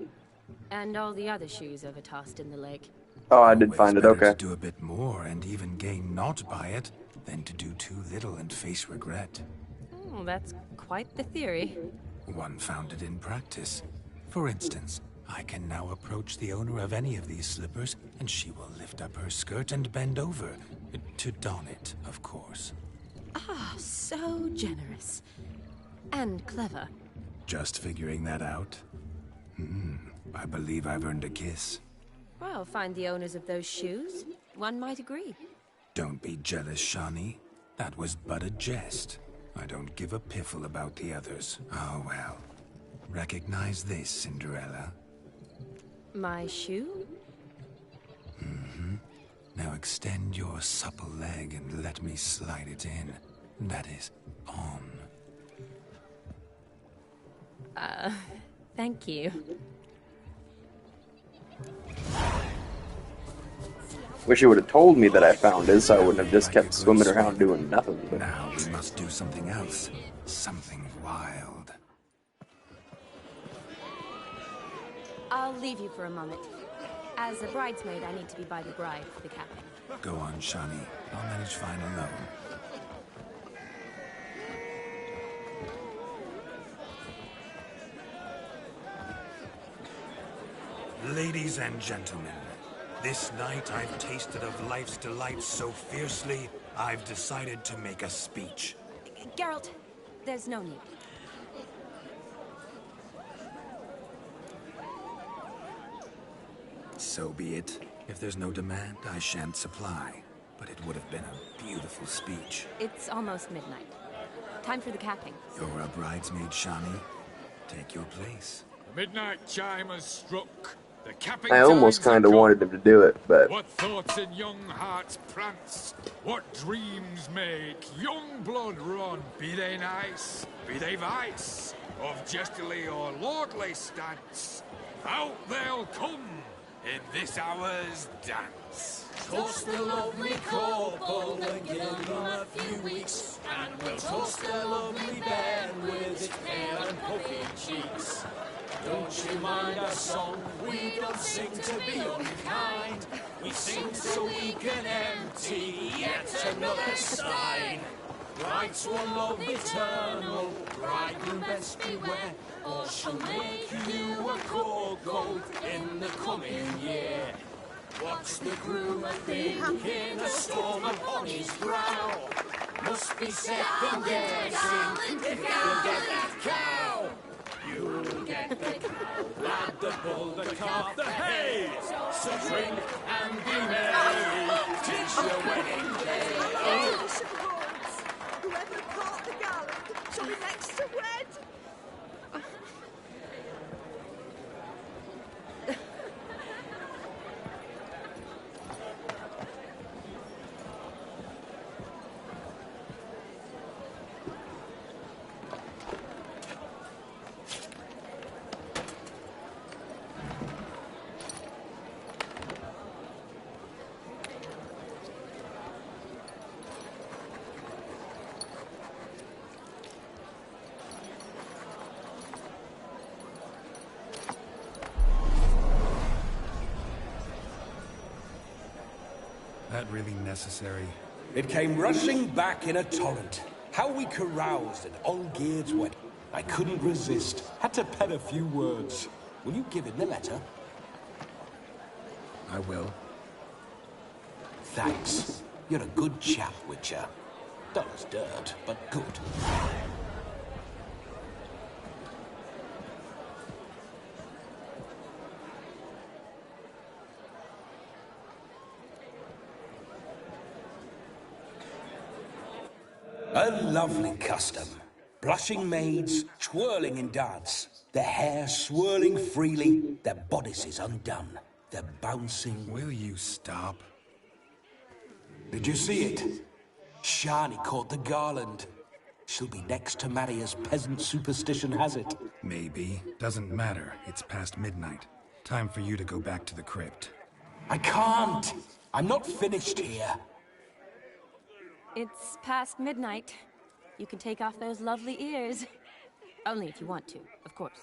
And all the other shoes ever tossed in the lake. Oh, I did find it, okay. To do a bit more and even gain naught by it than to do too little and face regret. Oh, that's quite the theory. One founded in practice. For instance, I can now approach the owner of any of these slippers, and she will lift up her skirt and bend over. To don it, of course. Ah, so generous. And clever. Just figuring that out? I believe I've earned a kiss. Well, find the owners of those shoes. One might agree. Don't be jealous, Shani. That was but a jest. I don't give a piffle about the others. Oh, well. Recognize this, Cinderella. My shoe? Now extend your supple leg and let me slide it in. That is, on. Thank you. Wish you would have told me that I found it, so I wouldn't have just kept swimming around doing nothing. But now we must do something else. Something wild. I'll leave you for a moment. As a bridesmaid, I need to be by the bride for the capping. Go on, Shani. I'll manage fine alone. Ladies and gentlemen, this night I've tasted of life's delights so fiercely, I've decided to make a speech. Geralt, there's no need. So be it. If there's no demand, I shan't supply. But it would have been a beautiful speech. It's almost midnight. Time for the capping. You're a bridesmaid, Shani. Take your place. The midnight chime has struck. The capping I almost kind of wanted him to do it, but... What thoughts in young hearts prance? What dreams make young blood run? Be they nice, be they vice, of jestily or lordly stance, out they'll come in this hour's dance. Toast the lovely couple and give them a few weeks, and we'll toast the lovely bed with its pale and puffy cheeks. Don't you mind our song? We don't sing to be unkind. We sing so we can empty yet another stein. Bride's one love eternal, bridegroom best beware, or she'll make you a cold gold in the coming year. What's the groom a-thinking? A storm upon his brow. Must be second guessing if you'll get that cow. You'll get the cow, lad, the bull, the calf, the hay. So drink and be merry, 'tis your wedding day. Whoever caught the garland shall be next to wed. That really necessary? It came rushing back in a torrent. How we caroused at Olgierd's wedding. I couldn't resist. Had to pen a few words. Will you give him the letter? I will. Thanks. You're a good chap, Witcher. Dull as dirt, but good. A lovely custom. Blushing maids, twirling in dance. Their hair swirling freely, their bodices undone. They're bouncing... Will you stop? Did you see it? Shani caught the garland. She'll be next to marry as peasant superstition has it. Maybe. Doesn't matter. It's past midnight. Time for you to go back to the crypt. I can't! I'm not finished here. It's past midnight. You can take off those lovely ears. Only if you want to, of course.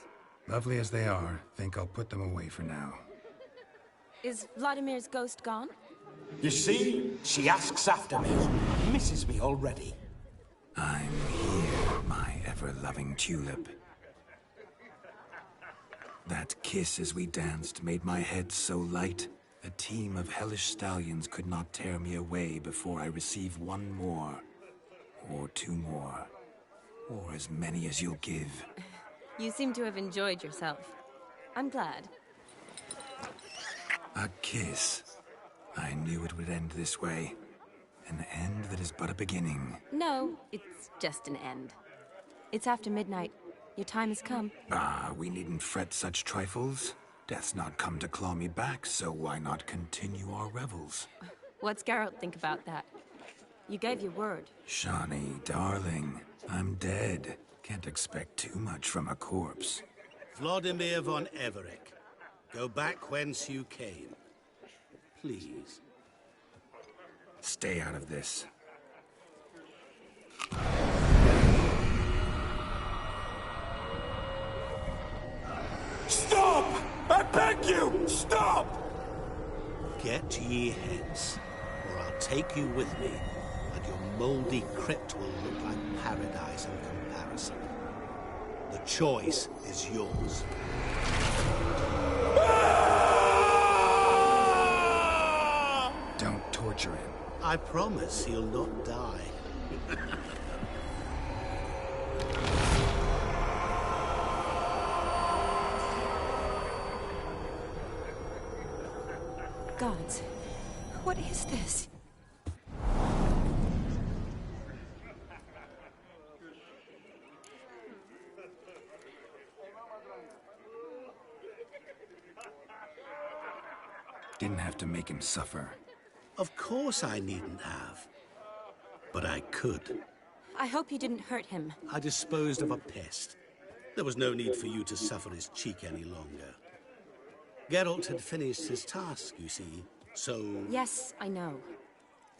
Lovely as they are, think I'll put them away for now. Is Vladimir's ghost gone? You see? She asks after me. Misses me already. I'm here, my ever-loving tulip. That kiss as we danced made my head so light. A team of hellish stallions could not tear me away before I receive one more. Or two more. Or as many as you'll give. You seem to have enjoyed yourself. I'm glad. A kiss. I knew it would end this way. An end that is but a beginning. No, it's just an end. It's after midnight. Your time has come. Ah, we needn't fret such trifles. Death's not come to claw me back, so why not continue our revels? What's Geralt think about that? You gave your word. Shani, darling, I'm dead. Can't expect too much from a corpse. Vladimir von Everec, go back whence you came. Please. Stay out of this. Stop! I beg you! Stop! Get ye hence, or I'll take you with me, and your mouldy crypt will look like paradise in comparison. The choice is yours. Don't torture him. I promise he'll not die. Gods, what is this? Didn't have to make him suffer. Of course I needn't have. But I could. I hope you didn't hurt him. I disposed of a pest. There was no need for you to suffer his cheek any longer. Geralt had finished his task, you see, so... Yes, I know.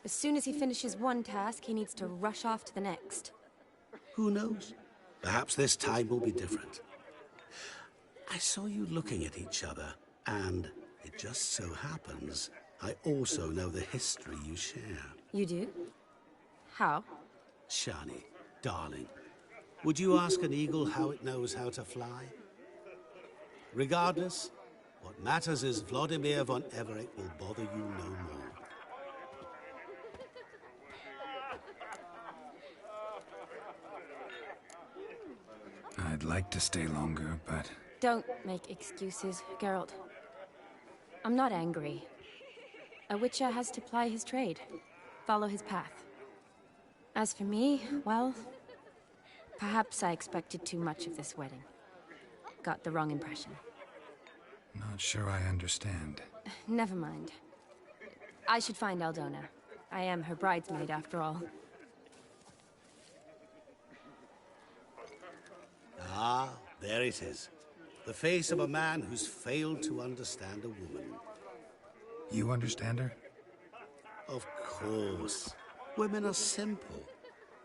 As soon as he finishes one task, he needs to rush off to the next. Who knows? Perhaps this time will be different. I saw you looking at each other, and it just so happens I also know the history you share. You do? How? Shani, darling, would you ask an eagle how it knows how to fly? Regardless, What matters is Vladimir von Everett will bother you no more. I'd like to stay longer, but... Don't make excuses, Geralt. I'm not angry. A Witcher has to ply his trade, follow his path. As for me, well... Perhaps I expected too much of this wedding. Got the wrong impression. Not sure I understand. Never mind. I should find Aldona. I am her bridesmaid, after all. Ah, there it is. The face of a man who's failed to understand a woman. You understand her? Of course. Women are simple.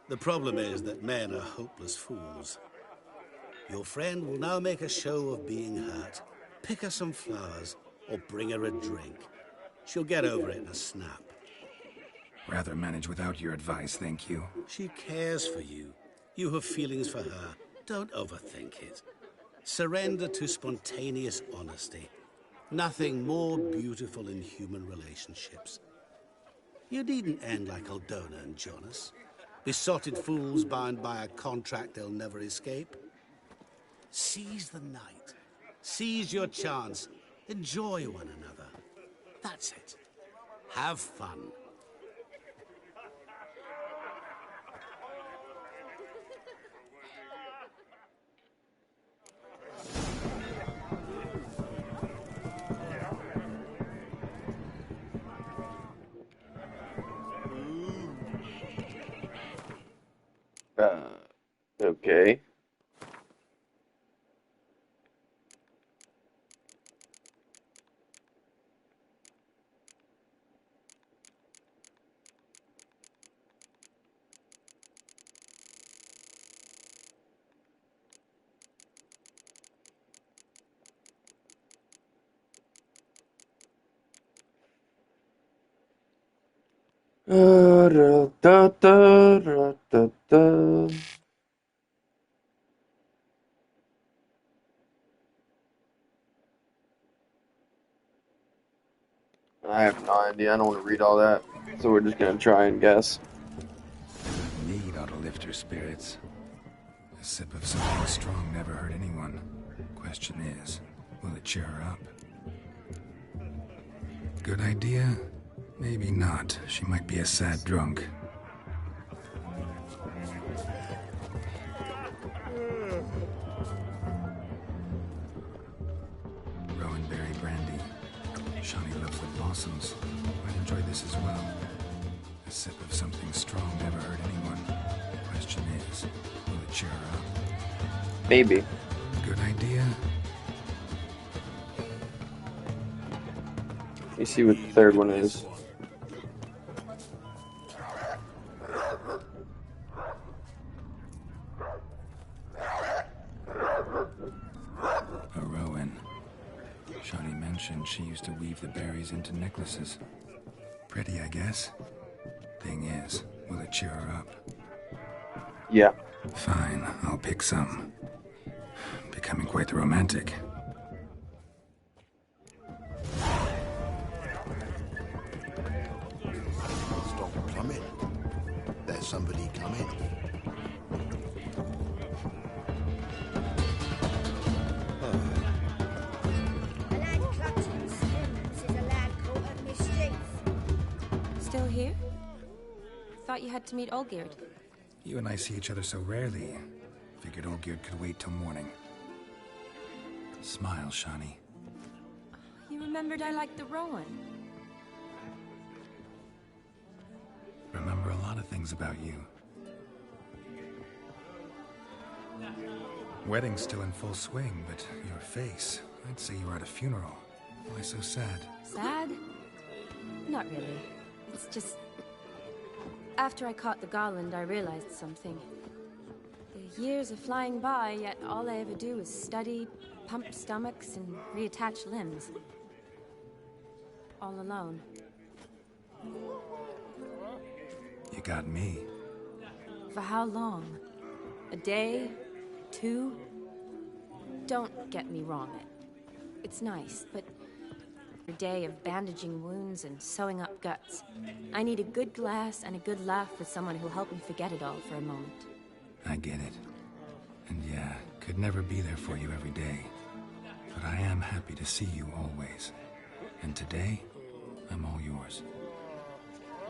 The problem is that men are hopeless fools. Your friend will now make a show of being hurt, pick her some flowers, or bring her a drink. She'll get over it in a snap. Rather manage without your advice, thank you. She cares for you. You have feelings for her. Don't overthink it. Surrender to spontaneous honesty. Nothing more beautiful in human relationships. You needn't end like Aldona and Jonas. Besotted fools bound by a contract they'll never escape. Seize the night. Seize your chance. Enjoy one another. That's it. Have fun. Okay. Da, da, da, da, da, da. I have no idea. I don't want to read all that, so we're just gonna try and guess. Need ought to lift her spirits. A sip of something strong never hurt anyone. Question is, will it cheer her up? Good idea? Maybe not. She might be a sad drunk. Rowanberry brandy. Shani loves the blossoms. Might enjoy this as well. A sip of something strong never hurt anyone. Question is, will it cheer her up? Maybe. Good idea? Let me see what the third one is. A Rowan. Shani mentioned she used to weave the berries into necklaces. Pretty, I guess. Thing is, will it cheer her up? Yeah. Fine, I'll pick some. Becoming quite the romantic. Stop plumbing. There's somebody coming. Still here? Thought you had to meet Olgierd. You and I see each other so rarely. Figured Olgierd could wait till morning. Smile, Shani. You remembered I liked the Rowan. Remember a lot of things about you. Wedding's still in full swing, but your face, I'd say you were at a funeral. Why so sad? Sad? Not really. It's just... After I caught the Garland, I realized something. The years are flying by, yet all I ever do is study, pump stomachs, and reattach limbs. All alone. You got me. For how long? A day? 2? Don't get me wrong. It's nice, but a day of bandaging wounds and sewing up guts. I need a good glass and a good laugh with someone who'll help me forget it all for a moment. I get it. And yeah, could never be there for you every day. But I am happy to see you always. And today, I'm all yours.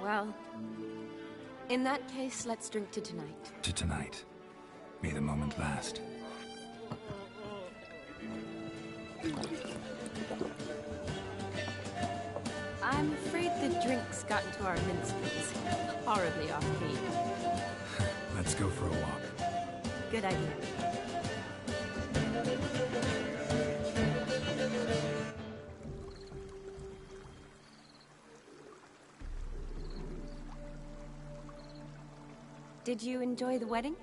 Well, in that case, let's drink to tonight. To tonight. May the moment last. I'm afraid the drinks got into our minstrels. Horribly off-key. Let's go for a walk. Good idea. Did you enjoy the wedding?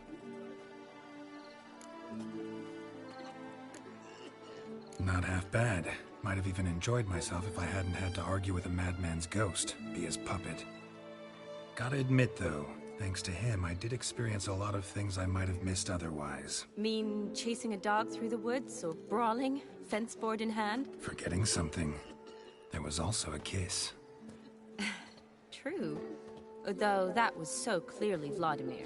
Not half bad. Might have even enjoyed myself if I hadn't had to argue with a madman's ghost, be his puppet. Gotta admit, though, thanks to him, I did experience a lot of things I might have missed otherwise. Mean chasing a dog through the woods, or brawling, fence board in hand? Forgetting something. There was also a kiss. True. Though that was so clearly Vladimir.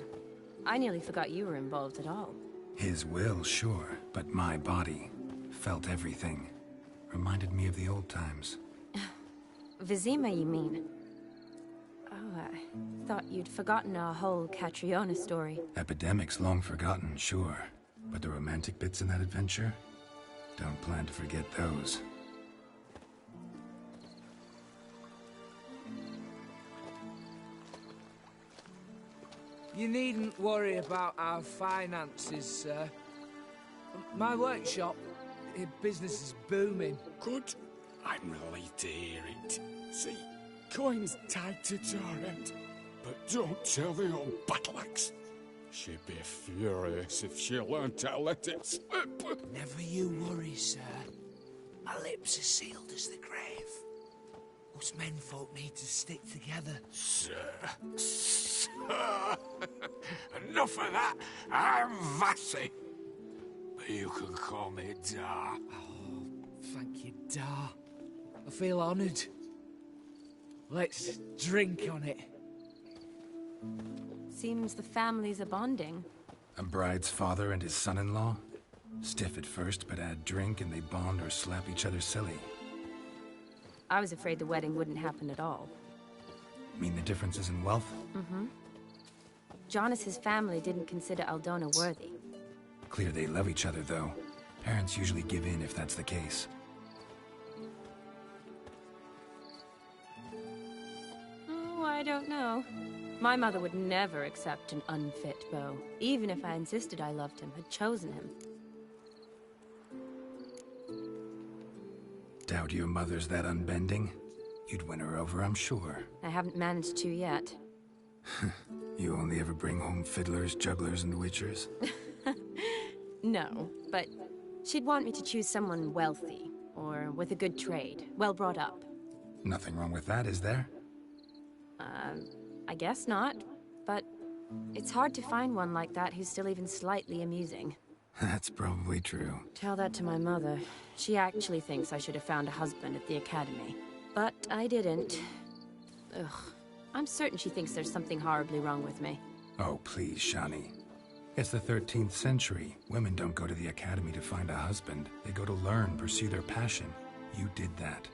I nearly forgot you were involved at all. His will, sure, but my body felt everything. Reminded me of the old times. Vizima, you mean? Oh, I thought you'd forgotten our whole Catriona story. Epidemics long forgotten, sure. But the romantic bits in that adventure? Don't plan to forget those. You needn't worry about our finances, sir. My workshop, business is booming. Good. I'm relieved to hear it. See, coin's tied to Torrent. But don't tell the old battle-axe. She'd be furious if she learned to let it slip. Never you worry, sir. My lips are sealed as the grave. Us menfolk need to stick together. Sir. Enough of that. I'm Vassy. But you can call me Dar. Oh, thank you, Dar. I feel honoured. Let's drink on it. Seems the families are bonding. A bride's father and his son-in-law? Stiff at first, but add drink and they bond or slap each other silly. I was afraid the wedding wouldn't happen at all. Mean the differences in wealth? Mm-hmm. Jonas's family didn't consider Aldona worthy. Clear they love each other, though. Parents usually give in if that's the case. Oh, I don't know. My mother would never accept an unfit beau, even if I insisted I loved him, had chosen him. Doubt your mother's that unbending? You'd win her over, I'm sure. I haven't managed to yet. You only ever bring home fiddlers, jugglers, and witchers? No, but she'd want me to choose someone wealthy, or with a good trade, well brought up. Nothing wrong with that, is there? I guess not, but it's hard to find one like that who's still even slightly amusing. That's probably true. Tell that to my mother. She actually thinks I should have found a husband at the academy. But I didn't. Ugh. I'm certain she thinks there's something horribly wrong with me. Oh, please, Shani. It's the 13th century. Women don't go to the academy to find a husband. They go to learn, pursue their passion. You did that.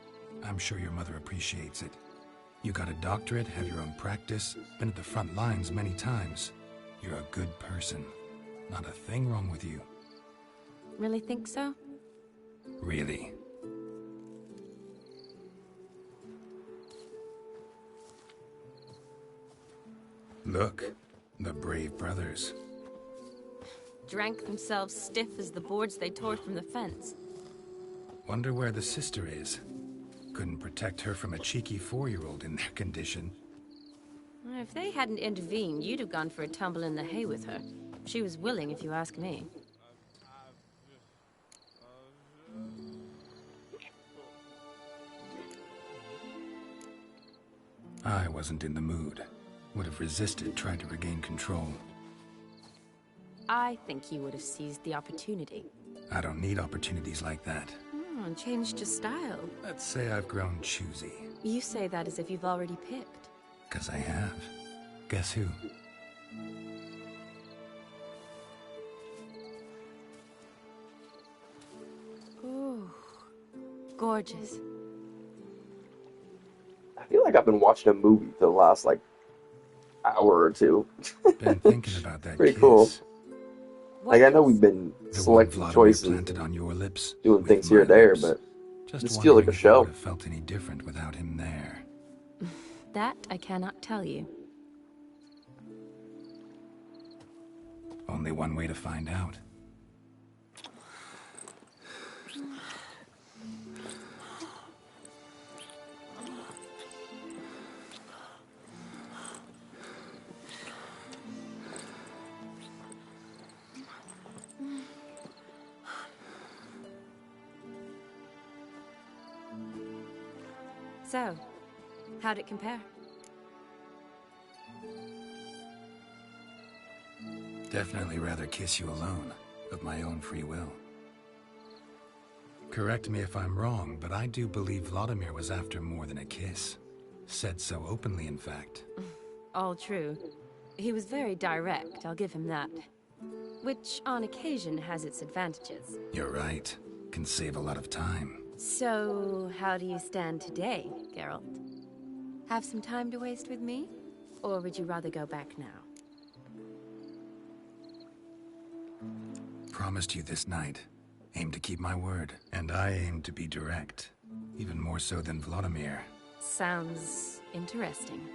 I'm sure your mother appreciates it. You got a doctorate, have your own practice, been at the front lines many times. You're a good person. Not a thing wrong with you. Really think so? Really. Look, the brave brothers. Drank themselves stiff as the boards they tore from the fence. Wonder where the sister is. Couldn't protect her from a cheeky 4-year-old in their condition. If they hadn't intervened, you'd have gone for a tumble in the hay with her. She was willing, if you ask me. I wasn't in the mood. Would have resisted, tried to regain control. I think you would have seized the opportunity. I don't need opportunities like that. on, changed your style. Let's say I've grown choosy. You say that as if you've already picked. 'Cause I have. Guess who? Ooh, gorgeous. I feel like I've been watching a movie for the last, like, hour or two. Been thinking about that Pretty kiss. cool. Like, I know we've been The one selecting Vladimir choices, planted on your lips, doing with things my here and there, lips. but Just this feels like a wondering if I show. would have felt any different without him there. That I cannot tell you. Only one way to find out. So, how'd it compare? Definitely rather kiss you alone, of my own free will. Correct me if I'm wrong, but I do believe Vladimir was after more than a kiss. Said so openly, in fact. All true. He was very direct, I'll give him that. Which, on occasion, has its advantages. You're right. Can save a lot of time. So, how do you stand today, Geralt? Have some time to waste with me? Or would you rather go back now? Promised you this night. Aim to keep my word. And I aim to be direct. Even more so than Vladimir. Sounds interesting.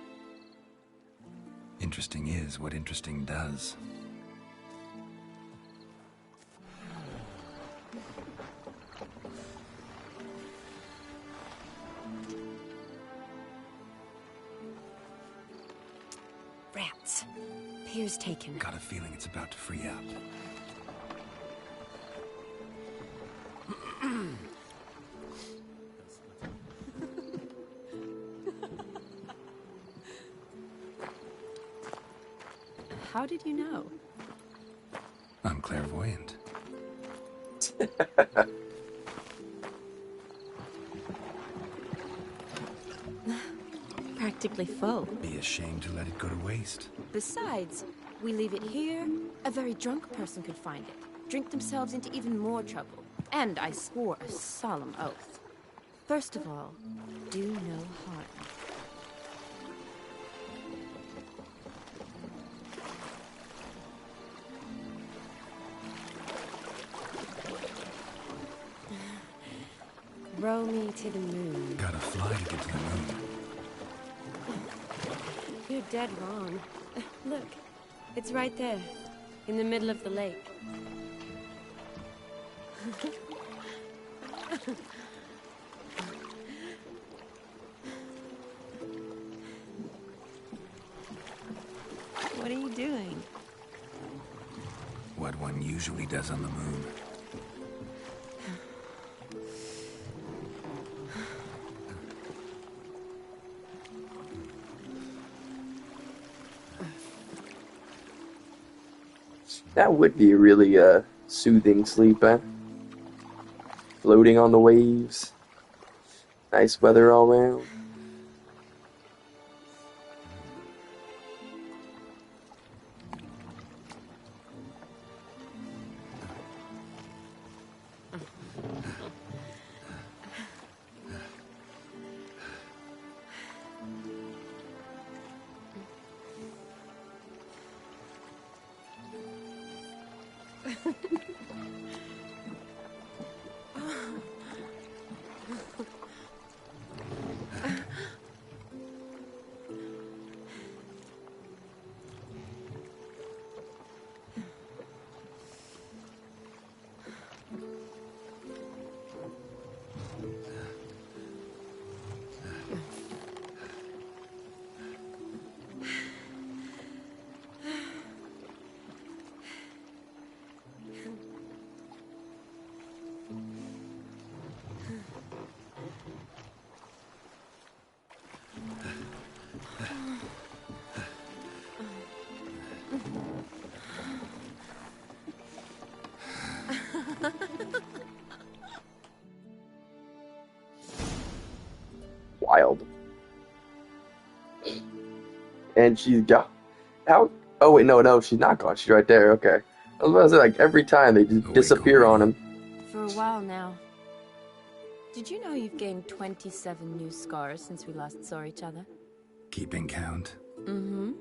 Interesting is what interesting does. Rats. Pier's taken. Got a feeling it's about to free up. How did you know? I'm clairvoyant. Practically full. Be ashamed to let it go to waste. Besides, we leave it here, a very drunk person could find it, drink themselves into even more trouble. And I swore a solemn oath. First of all, do no harm. Row me to the moon. Gotta fly to get to the moon. You're dead wrong. Look, it's right there, in the middle of the lake. What are you doing? What one usually does on the moon. That would be a really soothing sleep, eh? Floating on the waves. Nice weather all around. child. And she's got out. Oh wait, no, she's not gone. She's right there. Okay. I was about to say, like, every time they just disappear on him. For a while now. Did you know you've gained 27 new scars since we last saw each other? Keeping count? Mm-hmm.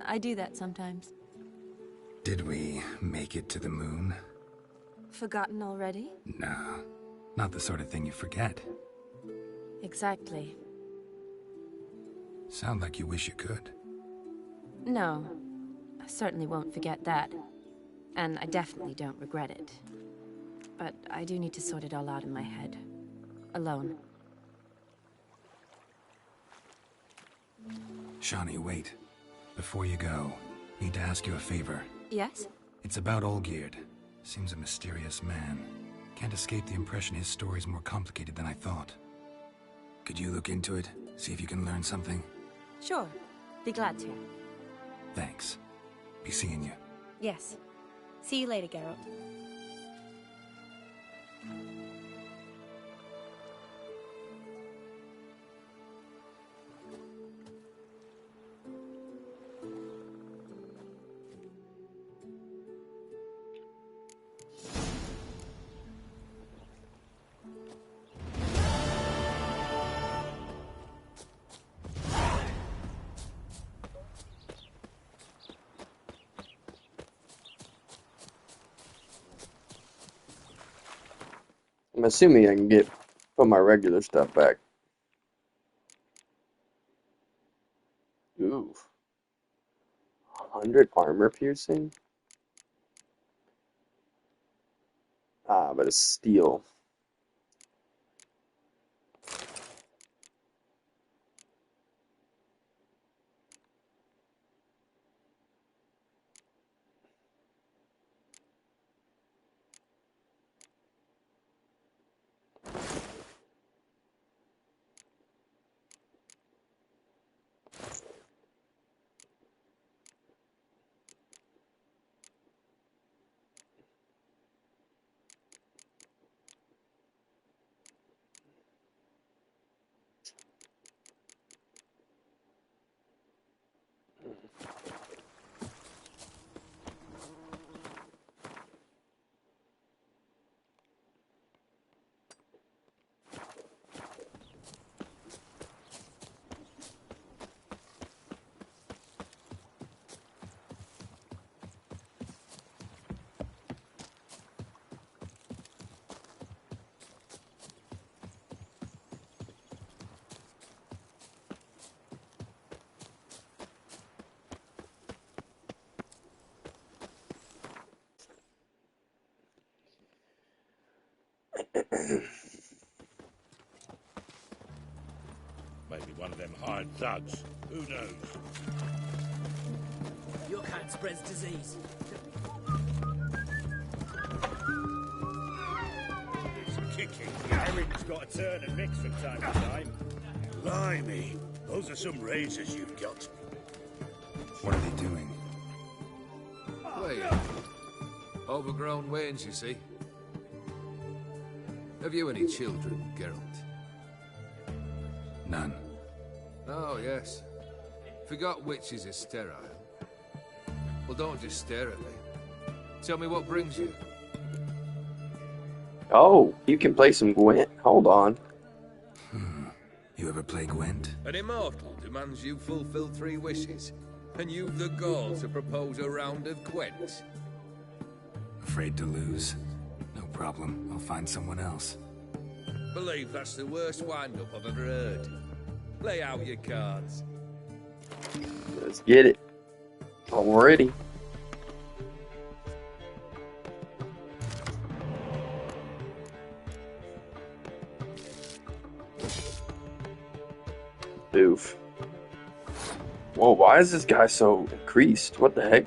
I do that sometimes. Did we make it to the moon? Forgotten already? No, not the sort of thing you forget. Exactly. Sound like you wish you could. No, I certainly won't forget that. And I definitely don't regret it. But I do need to sort it all out in my head. Alone. Shani, wait. Before you go, need to ask you a favor. Yes? It's about Olgierd. Seems a mysterious man. Can't escape the impression his story's more complicated than I thought. Could you look into it? See if you can learn something? Sure. Be glad to. Thanks. Be seeing you. Yes. See you later, Geralt. I'm assuming I can put my regular stuff back. Ooh. 100 armor piercing? Ah, but it's steel. Maybe one of them hired thugs. Who knows? Your kind spreads disease. It's kicking. Everything's got to turn and mix from time to time. Blimey, those are some razors you've got. What are they doing? Wait. Overgrown wains, you see. Have you any children, Geralt? None. Oh, yes. Forgot witches are sterile. Well, don't just stare at me. Tell me what brings you. Oh, you can play some Gwent. Hold on. You ever play Gwent? An immortal demands you fulfill 3 wishes, and you've the gall to propose a round of Gwent. Afraid to lose? No problem. I'll find someone else. Believe that's the worst wind-up I've ever heard. Lay out your cards. Let's get it. Already. Oof. Whoa, why is this guy so increased? What the heck?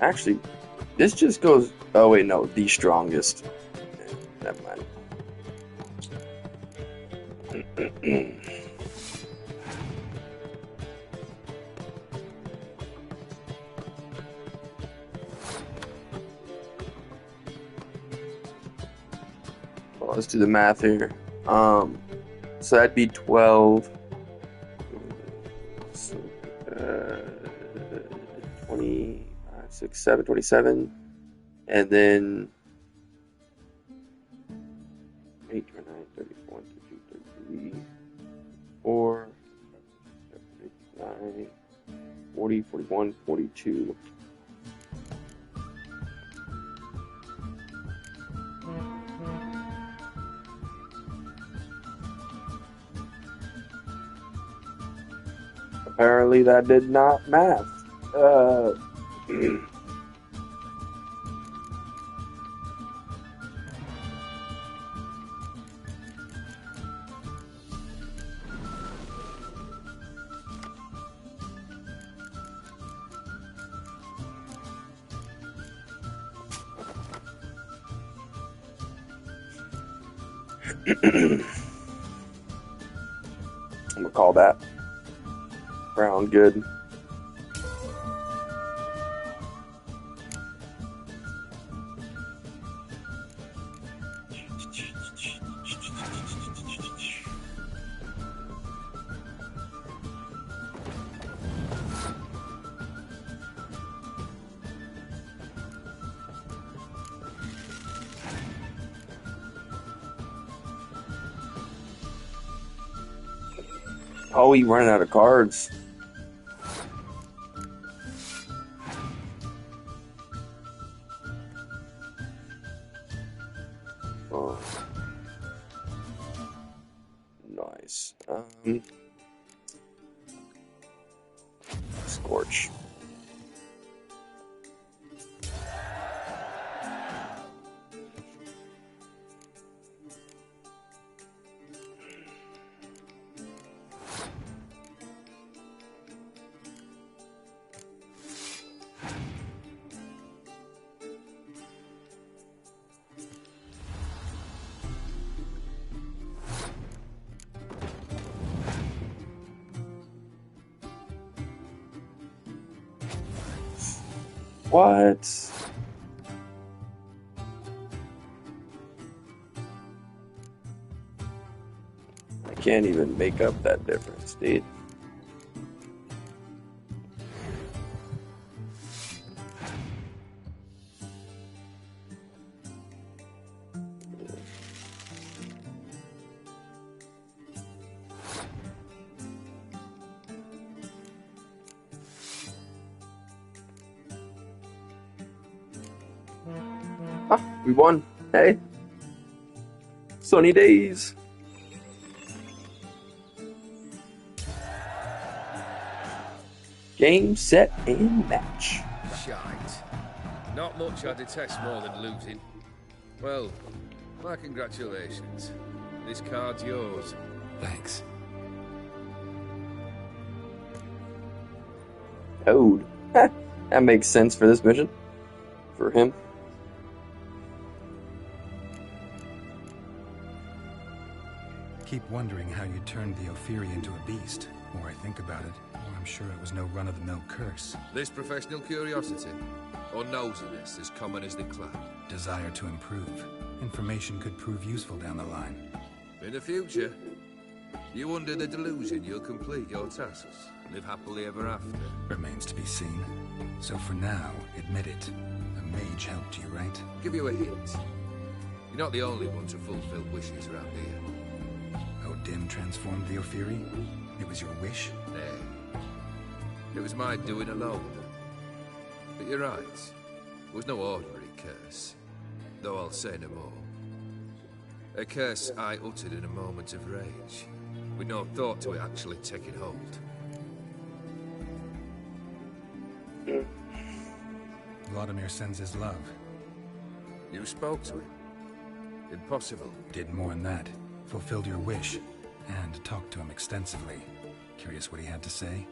Actually, this just goes... Oh, wait, no. The strongest. Never mind. Well, let's do the math here. So that'd be 12... 6, 7, 27, and then 8, 29, 31, 32, 33, 4, 39, 40, 41, 42. Apparently that did not math. I'm gonna call that round good. Oh, he running out of cards. Oh. Nice. Scorch. What? I can't even make up that difference, dude. We won. Hey. Sunny days. Game, set, and match. Shite. Not much I detest more than losing. Well, my congratulations. This card's yours. Thanks. Toad. That makes sense for this mission. For him. Keep wondering how you turned the Ophiri into a beast. The more I think about it, the more I'm sure it was no run-of-the-mill curse. This professional curiosity, or nosiness as common as the clan. Desire to improve. Information could prove useful down the line. In the future, you under the delusion you'll complete your tasks, live happily ever after. Remains to be seen. So for now, admit it. The mage helped you, right? Give you a hint. You're not the only one to fulfill wishes around here. Odin transformed the Ophiri? It was your wish? Nay. It was my doing alone. But you're right. It was no ordinary curse. Though I'll say no more. A curse I uttered in a moment of rage, with no thought to it actually taking hold. Vladimir sends his love. You spoke to him? Impossible. Did more than that. Fulfilled your wish, and talked to him extensively. Curious what he had to say?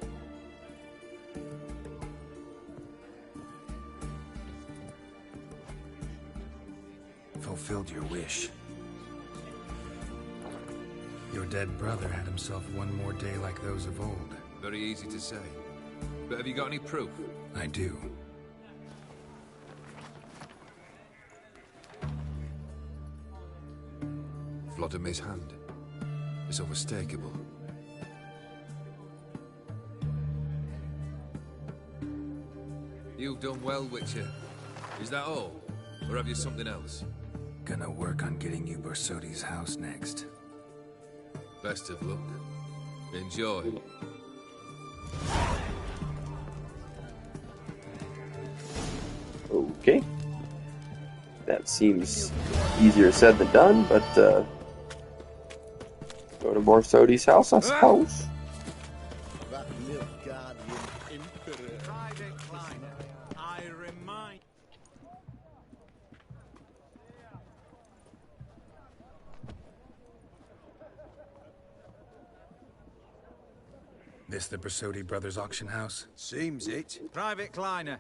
fulfilled your wish. Your dead brother had himself one more day like those of old. Very easy to say. But have you got any proof? I do. Vlodimir's hand. It's unmistakable. You've done well, Witcher. Is that all? Or have you something else? Gonna work on getting you Borsodi's house next. Best of luck. Enjoy. Okay. That seems easier said than done, but go to Borsodi's house, I suppose. That Nilfgaardian Emperor. Private Kleiner, I remind... This the Borsodi Brothers auction house? Seems it. Private Kleiner,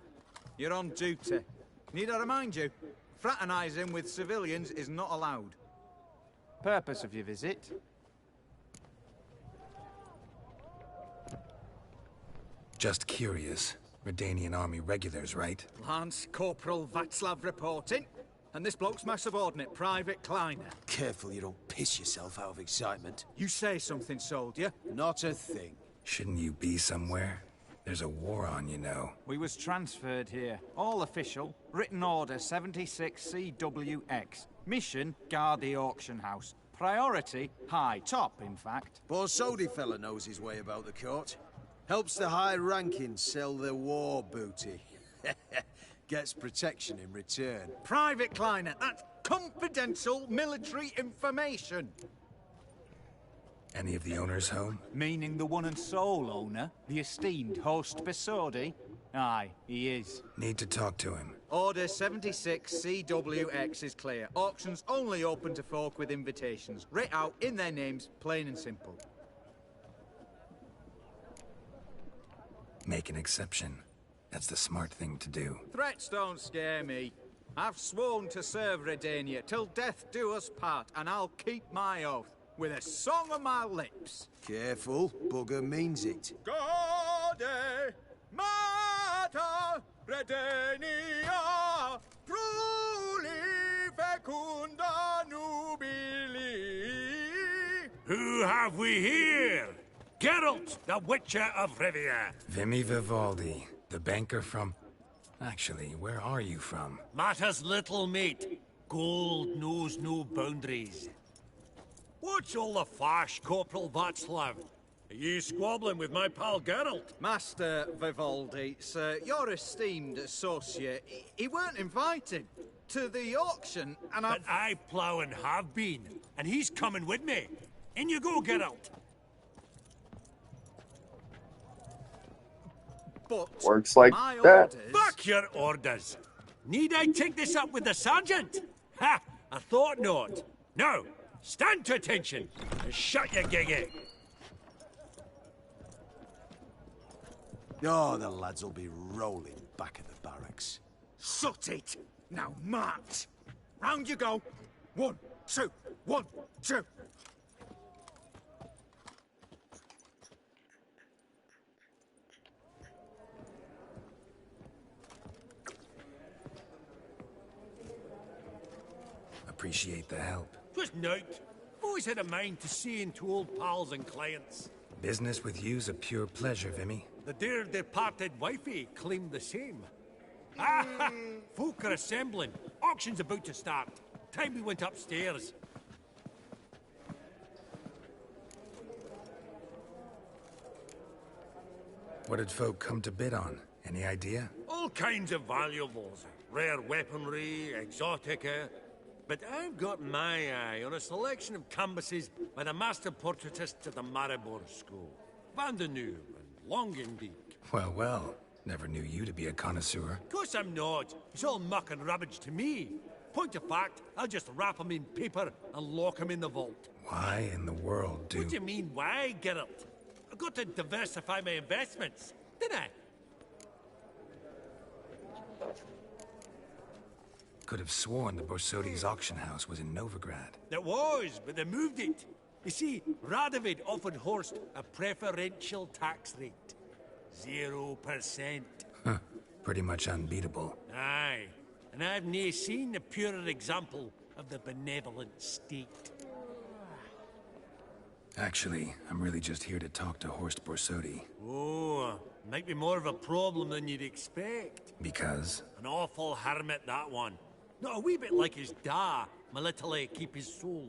you're on duty. Need I remind you, fraternizing with civilians is not allowed. Purpose of your visit? Just curious. Redanian army regulars, right? Lance Corporal Václav reporting. And this bloke's my subordinate, Private Kleiner. Careful you don't piss yourself out of excitement. You say something, soldier? Not a thing. Shouldn't you be somewhere? There's a war on, you know. We was transferred here. All official. Written order 76 CWX. Mission, guard the auction house. Priority, high. Top, in fact. Borsodi fella knows his way about the court. Helps the high-rankings sell their war booty. Gets protection in return. Private Kleiner, that's confidential military information. Any of the owners home? Meaning the one and sole owner, the esteemed host Borsodi? Aye, he is. Need to talk to him. Order 76 CWX is clear. Auctions only open to folk with invitations. Writ out in their names, plain and simple. Make an exception. That's the smart thing to do. Threats don't scare me. I've sworn to serve Redania till death do us part, and I'll keep my oath. With a song on my lips. Careful, bugger means it. Gaude, Mater, Redania, truly fecunda nubili. Who have we here? Geralt, the Witcher of Rivia. Vimy Vivaldi, the banker from... Actually, where are you from? Matters little, mate. Gold knows no boundaries. What's all the fash, Corporal Václav? Are you squabbling with my pal Geralt? Master Vivaldi, sir, your esteemed associate, he weren't invited to the auction, and But I plough and have been, and he's coming with me. In you go, Geralt. But works like my that. orders... Fuck your orders. Need I take this up with the sergeant? Ha! I thought not. No. Stand to attention and shut your giggy. Oh, the lads will be rolling back at the barracks. Shut it! Now march! Round you go! 1, 2, 1, 2. Appreciate the help. Just note, I've always had a mind to seeing to old pals and clients. Business with you's a pure pleasure, Vimy. The dear departed wifey claimed the same. Ah, folk are assembling. Auction's about to start. Time we went upstairs. What did folk come to bid on? Any idea? All kinds of valuables. Rare weaponry, exotica. But I've got my eye on a selection of canvases by the master portraitists at the Maribor School. Van de Nieuw and Longendijk. Well, well. Never knew you to be a connoisseur. Of course I'm not. It's all muck and rubbish to me. Point of fact, I'll just wrap 'em in paper and lock 'em in the vault. Why in the world do... What do you mean, why, Geralt? I've got to diversify my investments, didn't I? could have sworn the Borsodi's auction house was in Novigrad. It was, but they moved it. You see, Radovid offered Horst a preferential tax rate. 0%. Huh. Pretty much unbeatable. Aye. And I've nae seen a purer example of the benevolent state. Actually, I'm really just here to talk to Horst Borsodi. Oh, might be more of a problem than you'd expect. Because? An awful hermit, that one. Not a wee bit like his da, my little keep his soul.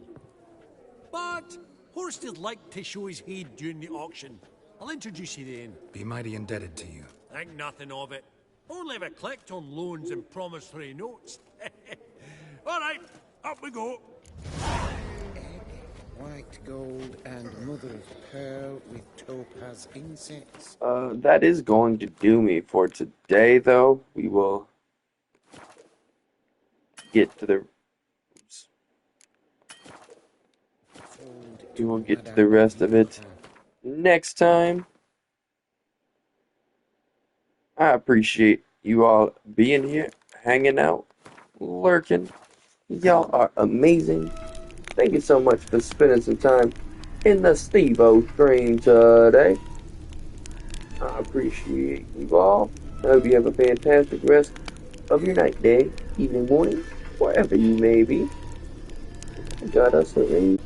But Horst would like to show his head during the auction. I'll introduce you then. Be mighty indebted to you. Think nothing of it. Only ever collect on loans and promissory notes. All right, up we go. White gold and mother of pearl with topaz insets. That is going to do me for today, though. We will get to the... We will get to the rest of it next time. I appreciate you all being here, hanging out, lurking. Y'all are amazing. Thank you so much for spending some time in the Steve-O stream today. I appreciate you all. I hope you have a fantastic rest of your night, day, evening, morning, wherever you may be. Got us a ring.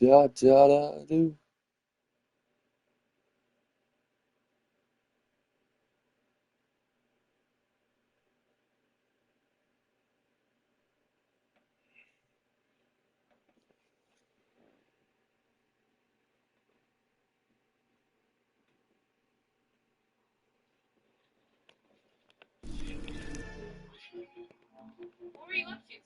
Da da da da do. What were you up to?